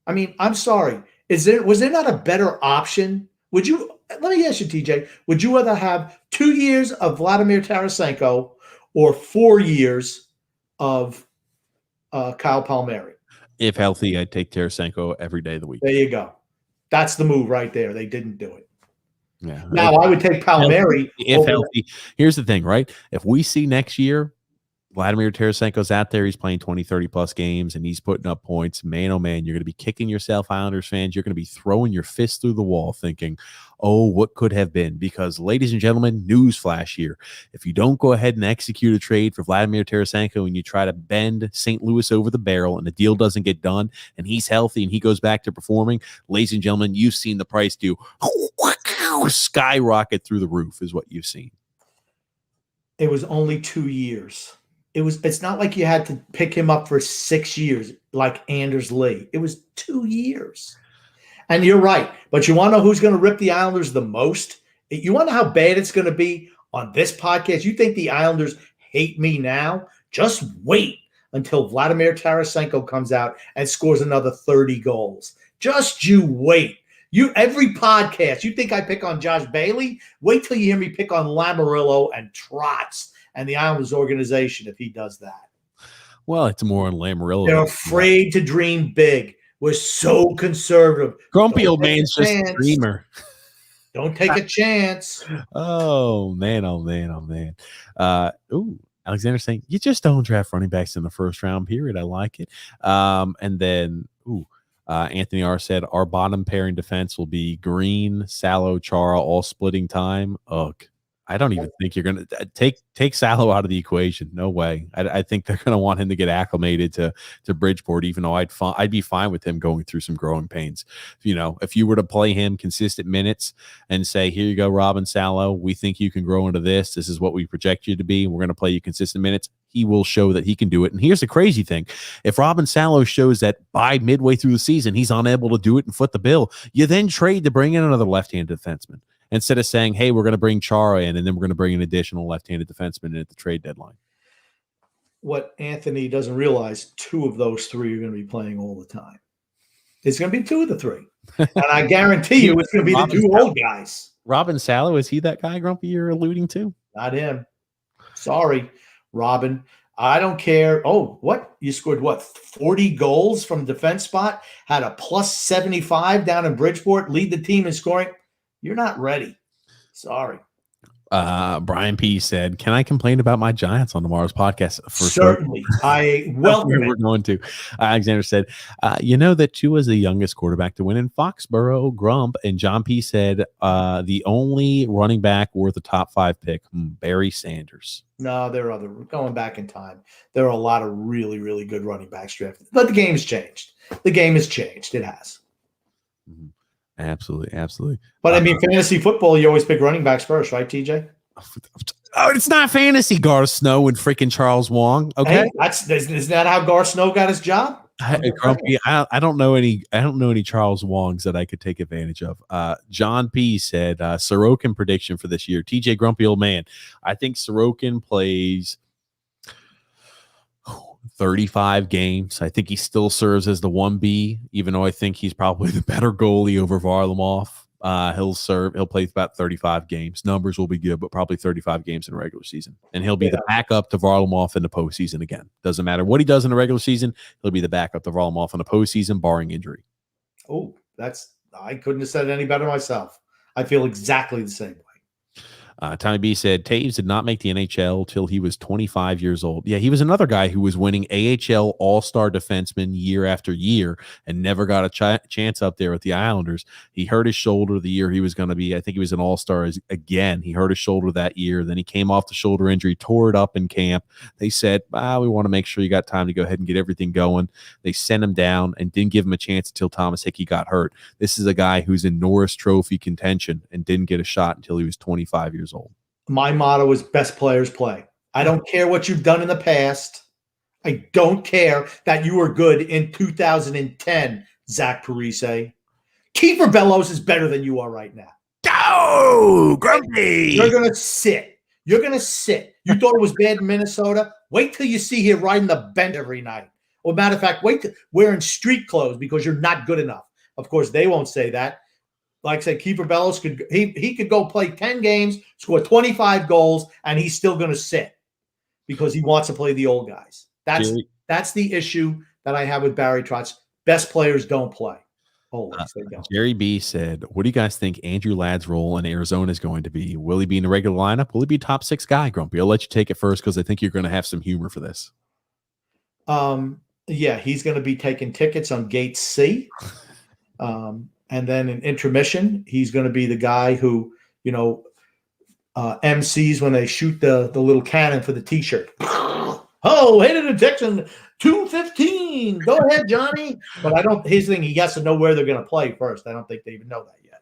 I mean, I'm sorry. Was there not a better option? Let me ask you, TJ, would you rather have 2 years of Vladimir Tarasenko or 4 years of Kyle Palmieri? If healthy, I'd take Tarasenko every day of the week. There you go. That's the move right there. They didn't do it. Yeah. Now I would take Palmieri. If healthy. Here's the thing, right? If we see next year Vladimir Tarasenko's out there, he's playing 20, 30 plus games, and he's putting up points, man, oh man, you're going to be kicking yourself, Islanders fans. You're going to be throwing your fist through the wall thinking, oh, what could have been? Because, ladies and gentlemen, newsflash here. If you don't go ahead and execute a trade for Vladimir Tarasenko and you try to bend St. Louis over the barrel and the deal doesn't get done and he's healthy and he goes back to performing, ladies and gentlemen, you've seen the price do skyrocket through the roof is what you've seen. It was only 2 years. It's not like you had to pick him up for 6 years like Anders Lee. It was 2 years. And you're right. But you want to know who's going to rip the Islanders the most? You want to know how bad it's going to be on this podcast? You think the Islanders hate me now? Just wait until Vladimir Tarasenko comes out and scores another 30 goals. Just you wait. Every podcast, you think I pick on Josh Bailey? Wait till you hear me pick on Lamoriello and Trotz and the Islanders organization if he does that. Well, it's more on Lamoriello. They're afraid to dream big. We're so conservative. Grumpy old man's just a dreamer. Don't take a chance. Oh, man, oh, man, oh, man. Alexander saying, you just don't draft running backs in the first round, period. I like it. And then, Anthony R. said, our bottom pairing defense will be Green, Salo, Chara, all splitting time. Ugh. I don't even think you're going to take Salo out of the equation. No way. I think they're going to want him to get acclimated to Bridgeport, even though I'd be fine with him going through some growing pains. If you were to play him consistent minutes and say, here you go, Robin Salo, we think you can grow into this. This is what we project you to be. We're going to play you consistent minutes. He will show that he can do it. And here's the crazy thing. If Robin Salo shows that by midway through the season, he's unable to do it and foot the bill, you then trade to bring in another left-handed defenseman. Instead of saying, hey, we're going to bring Chara in, and then we're going to bring an additional left-handed defenseman in at the trade deadline. What Anthony doesn't realize, 2 of those 3 are going to be playing all the time. It's going to be 2 of the 3. And I guarantee you it's going to be the 2 old guys. Robin Salo, is he that guy, Grumpy, you're alluding to? Not him. Sorry, Robin. I don't care. Oh, what? You scored, 40 goals from defense spot, had a plus 75 down in Bridgeport, lead the team in scoring. You're not ready. Sorry. Brian P. said, can I complain about my Giants on tomorrow's podcast? Certainly. I welcome it. We're going to. Alexander said, that Tua is the youngest quarterback to win in Foxborough, Grump. And John P. said, the only running back worth a top 5 pick, Barry Sanders. No, there are other. Going back in time, there are a lot of really, really good running backs drafted. But the game's changed. The game has changed. It has. Mm-hmm. Absolutely. But I mean, fantasy football, you always pick running backs first, right, TJ? Oh, it's not fantasy, Gar Snow and freaking Charles Wong. Okay, hey, isn't that how Gar Snow got his job? Grumpy, I don't know any Charles Wongs that I could take advantage of. John P said Sorokin prediction for this year. TJ, grumpy old man. I think Sorokin plays 35 games. I think he still serves as the 1B, even though I think he's probably the better goalie over Varlamov. He'll play about 35 games. Numbers will be good, but probably 35 games in the regular season. And he'll be the backup to Varlamov in the postseason again. Doesn't matter what he does in the regular season, he'll be the backup to Varlamov in the postseason, barring injury. Oh, I couldn't have said it any better myself. I feel exactly the same way. Tommy B said, Taves did not make the NHL till he was 25 years old. Yeah, he was another guy who was winning AHL All-Star defenseman year after year and never got a chance up there with the Islanders. He hurt his shoulder the year he was going to be. I think he was an All-Star again. He hurt his shoulder that year. Then he came off the shoulder injury, tore it up in camp. They said, we want to make sure you got time to go ahead and get everything going. They sent him down and didn't give him a chance until Thomas Hickey got hurt. This is a guy who's in Norris Trophy contention and didn't get a shot until he was 25 years old. My motto is best players play. I don't care what you've done in the past. I don't care that you were good in 2010, Zach Parise. Kiefer Bellows is better than you are right now. Go, Grumpy! You're going to sit. You thought it was bad in Minnesota? Wait till you see here riding the bench every night. Or matter of fact, wait till wearing street clothes because you're not good enough. Of course, they won't say that. Like I said, Kiefer Bellows could go play 10 games, score 25 goals, and he's still going to sit because he wants to play the old guys. That's the issue that I have with Barry Trotz. Best players don't play. They don't. Jerry B said, what do you guys think Andrew Ladd's role in Arizona is going to be? Will he be in the regular lineup? Will he be a top 6 guy, Grumpy? I'll let you take it first because I think you're going to have some humor for this. Yeah, he's going to be taking tickets on gate C. And then in intermission, he's going to be the guy who, MCs when they shoot the little cannon for the T-shirt. Oh, headed detection 215. Go ahead, Johnny. But his thing, he has to know where they're going to play first. I don't think they even know that yet.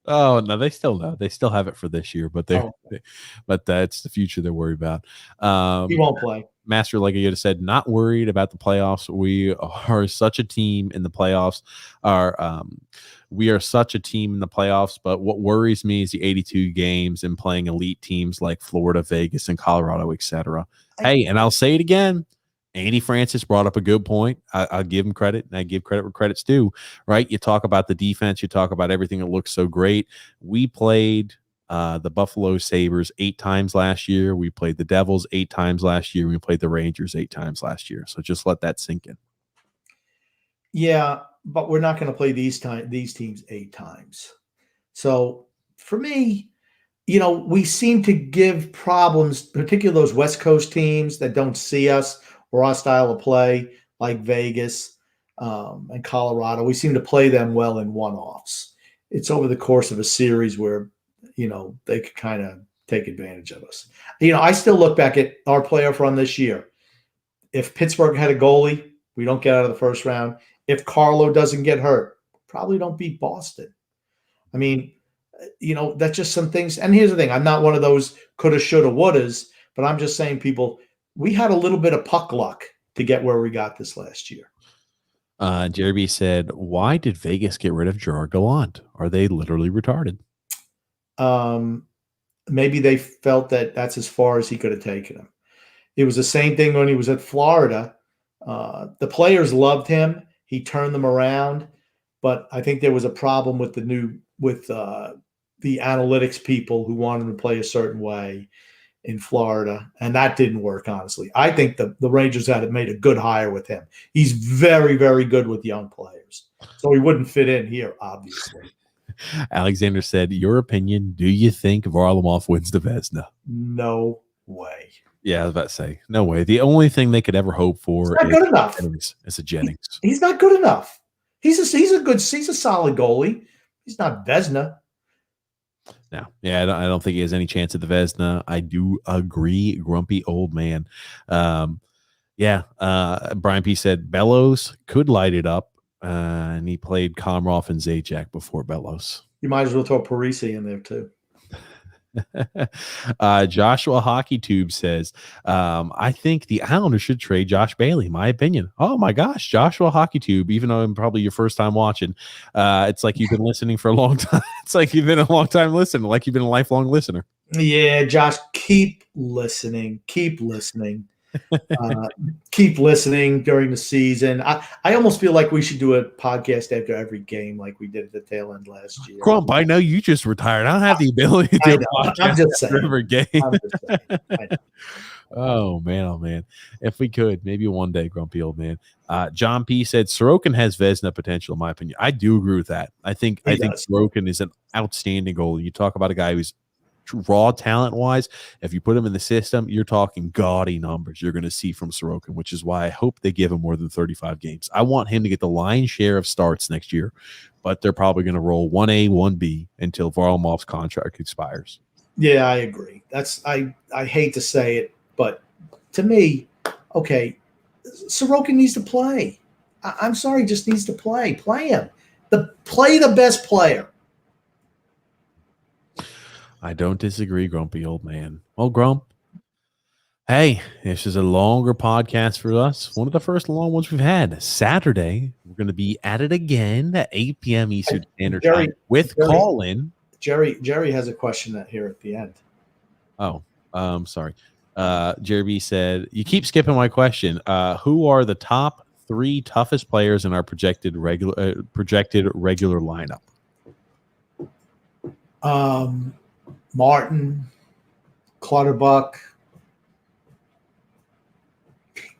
Oh, no, they still know. They still have it for this year, but but that's the future they're worried about. He won't play. Master like Yoda said, not worried about the playoffs. We are such a team in the playoffs. We are such a team in the playoffs, but what worries me is the 82 games and playing elite teams like Florida, Vegas, and Colorado, etc. Hey, and I'll say it again. Andy Francis brought up a good point. I'll give him credit, and I give credit where credit's due, right? You talk about the defense. You talk about everything that looks so great. We played the Buffalo Sabres 8 times last year. We played the Devils 8 times last year. We played the Rangers 8 times last year. So just let that sink in. Yeah, but we're not going to play these teams 8 times. So for me, we seem to give problems, particularly those West Coast teams that don't see us or our style of play, like Vegas and Colorado. We seem to play them well in one-offs. It's over the course of a series where, they could kind of take advantage of us. I still look back at our playoff run this year. If Pittsburgh had a goalie, we don't get out of the first round. If Carlo doesn't get hurt, probably don't beat Boston. I mean, that's just some things. And here's the thing. I'm not one of those coulda, shoulda, wouldas, but I'm just saying, people, we had a little bit of puck luck to get where we got this last year. Jeremy said, why did Vegas get rid of Gerard Gallant? Are they literally retarded? Maybe they felt that that's as far as he could have taken him. It was the same thing when he was at Florida. The players loved him. He turned them around, but I think there was a problem with the analytics people who wanted to play a certain way in Florida, and that didn't work, honestly. I think the Rangers had made a good hire with him. He's very, very good with young players. So he wouldn't fit in here, obviously. Alexander said, your opinion, do you think Varlamov wins the Vezina? No way. Yeah, I was about to say, no way. The only thing they could ever hope for is good enough. Is a Jennings. He's not good enough. He's a solid goalie. He's not Vezina. No, yeah, I don't think he has any chance at the Vezina. I do agree, grumpy old man. Brian P said Bellows could light it up, and he played Komarov and Zajac before Bellows. You might as well throw Parisi in there too. Joshua Hockey Tube says, I think the Islanders should trade Josh Bailey. My opinion. Oh my gosh, Joshua Hockey Tube, even though I'm probably your first time watching, it's like you've been listening for a long time. It's like you've been a long time listener, like you've been a lifelong listener. Yeah, Josh, keep listening. Keep listening. Keep listening during the season. I almost feel like we should do a podcast after every game like we did at the tail end last year. Crump, I know you just retired. I don't have the ability to do a podcast I'm just saying. every game. I'm just saying. I know. Oh man. If we could, maybe one day, grumpy old man. John P said Sorokin has Vezina potential, in my opinion. I do agree with that. I think Sorokin is an outstanding goalie. You talk about a guy who's raw talent wise, if you put him in the system, you're talking gaudy numbers you're going to see from Sorokin, which is why I hope they give him more than 35 games. I want him to get the lion's share of starts next year, but they're probably going to roll 1A, 1B until Varlamov's contract expires. Yeah, I agree. I hate to say it, but to me, okay, Sorokin needs to play. I'm sorry, just needs to play. Play him. Play the best player. I don't disagree, grumpy old man. Well, Grump, hey, this is a longer podcast for us. One of the first long ones we've had. Saturday, we're going to be at it again at 8 p.m. Eastern Standard Time with call-in. Jerry has a question here at the end. Oh, sorry. Jerry said, you keep skipping my question. Who are the top 3 toughest players in our projected regular lineup? Martin, Clutterbuck.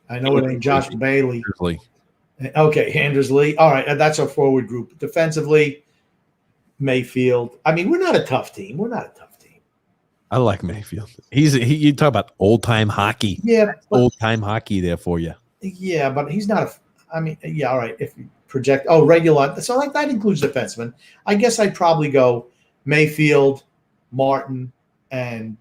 I know it ain't Josh Bailey. Okay, Anders Lee. All right, that's our forward group. Defensively, Mayfield. I mean, we're not a tough team. I like Mayfield. You talk about old-time hockey. Yeah. Old-time hockey there for you. Yeah, but he's not all right. If you project, regular. So like that includes defensemen. I guess I'd probably go Mayfield, Martin, and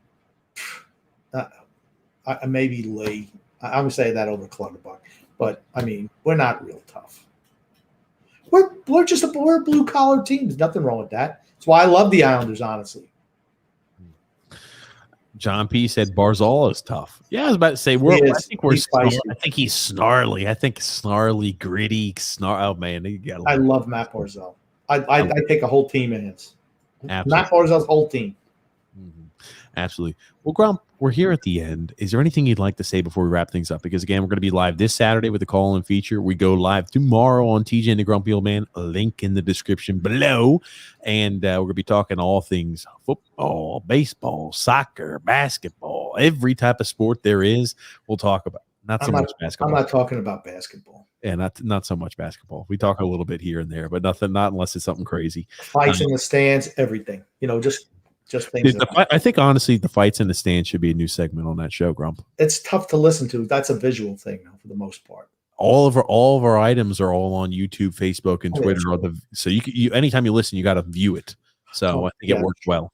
maybe Lee. I would say that over Clutterbuck. But, I mean, we're not real tough. We're a blue-collar team. There's nothing wrong with that. That's why I love the Islanders, honestly. John P. said Barzal is tough. Yeah, I was about to say, I think he's snarly. I think snarly, gritty, Oh, man. I love Matt Barzal. I take a whole team in it. Absolutely. Matt Barzal's whole team. Mm-hmm. Absolutely. Well, Grump, we're here at the end. Is there anything you'd like to say before we wrap things up? Because, again, we're going to be live this Saturday with the call-in feature. We go live tomorrow on TJ and the Grumpy Old Man. A link in the description below. And we're going to be talking all things football, baseball, soccer, basketball, every type of sport there is. We'll talk about. Not so much basketball. I'm not talking about basketball. Yeah, not so much basketball. We talk a little bit here and there, but not unless it's something crazy. Fights in the stands, everything. Just things. I think honestly, the fights in the stands should be a new segment on that show, Grump. It's tough to listen to. That's a visual thing now, for the most part. All of our items are all on YouTube, Facebook, and Twitter. So you anytime you listen, you got to view it. So I think it works well.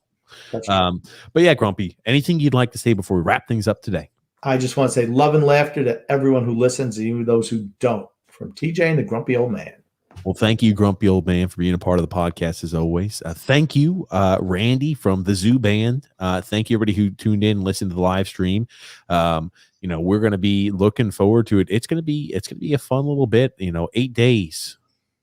That's right. But yeah, Grumpy, anything you'd like to say before we wrap things up today? I just want to say love and laughter to everyone who listens, even those who don't. From TJ and the Grumpy Old Man. Well, thank you, Grumpy Old Man, for being a part of the podcast as always. Thank you, Randy from the Zoo Band. Thank you, everybody who tuned in and listened to the live stream. We're going to be looking forward to it. It's going to be a fun little bit. 8 days.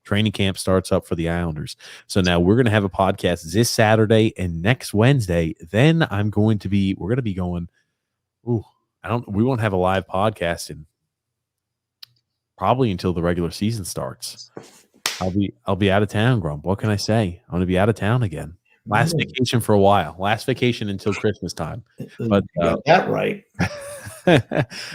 Training camp starts up for the Islanders. So now we're going to have a podcast this Saturday and next Wednesday. Then we're going to be going. We won't have a live podcast in probably until the regular season starts. I'll be out of town, Grump. What can I say? I'm going to be out of town again. Last vacation for a while. Last vacation until Christmas time. But you got that right.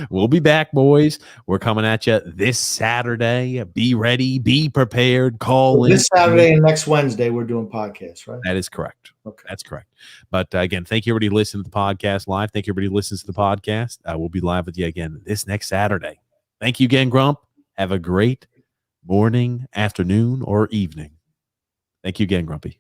We'll be back, boys. We're coming at you this Saturday. Be ready. Be prepared. Call in. This Saturday and next Wednesday, we're doing podcasts, right? That is correct. Okay. That's correct. But again, thank you, everybody, who listens to the podcast live. Thank you, everybody, who listens to the podcast. We'll be live with you again this next Saturday. Thank you again, Grump. Have a great morning, afternoon, or evening. Thank you again, Grumpy.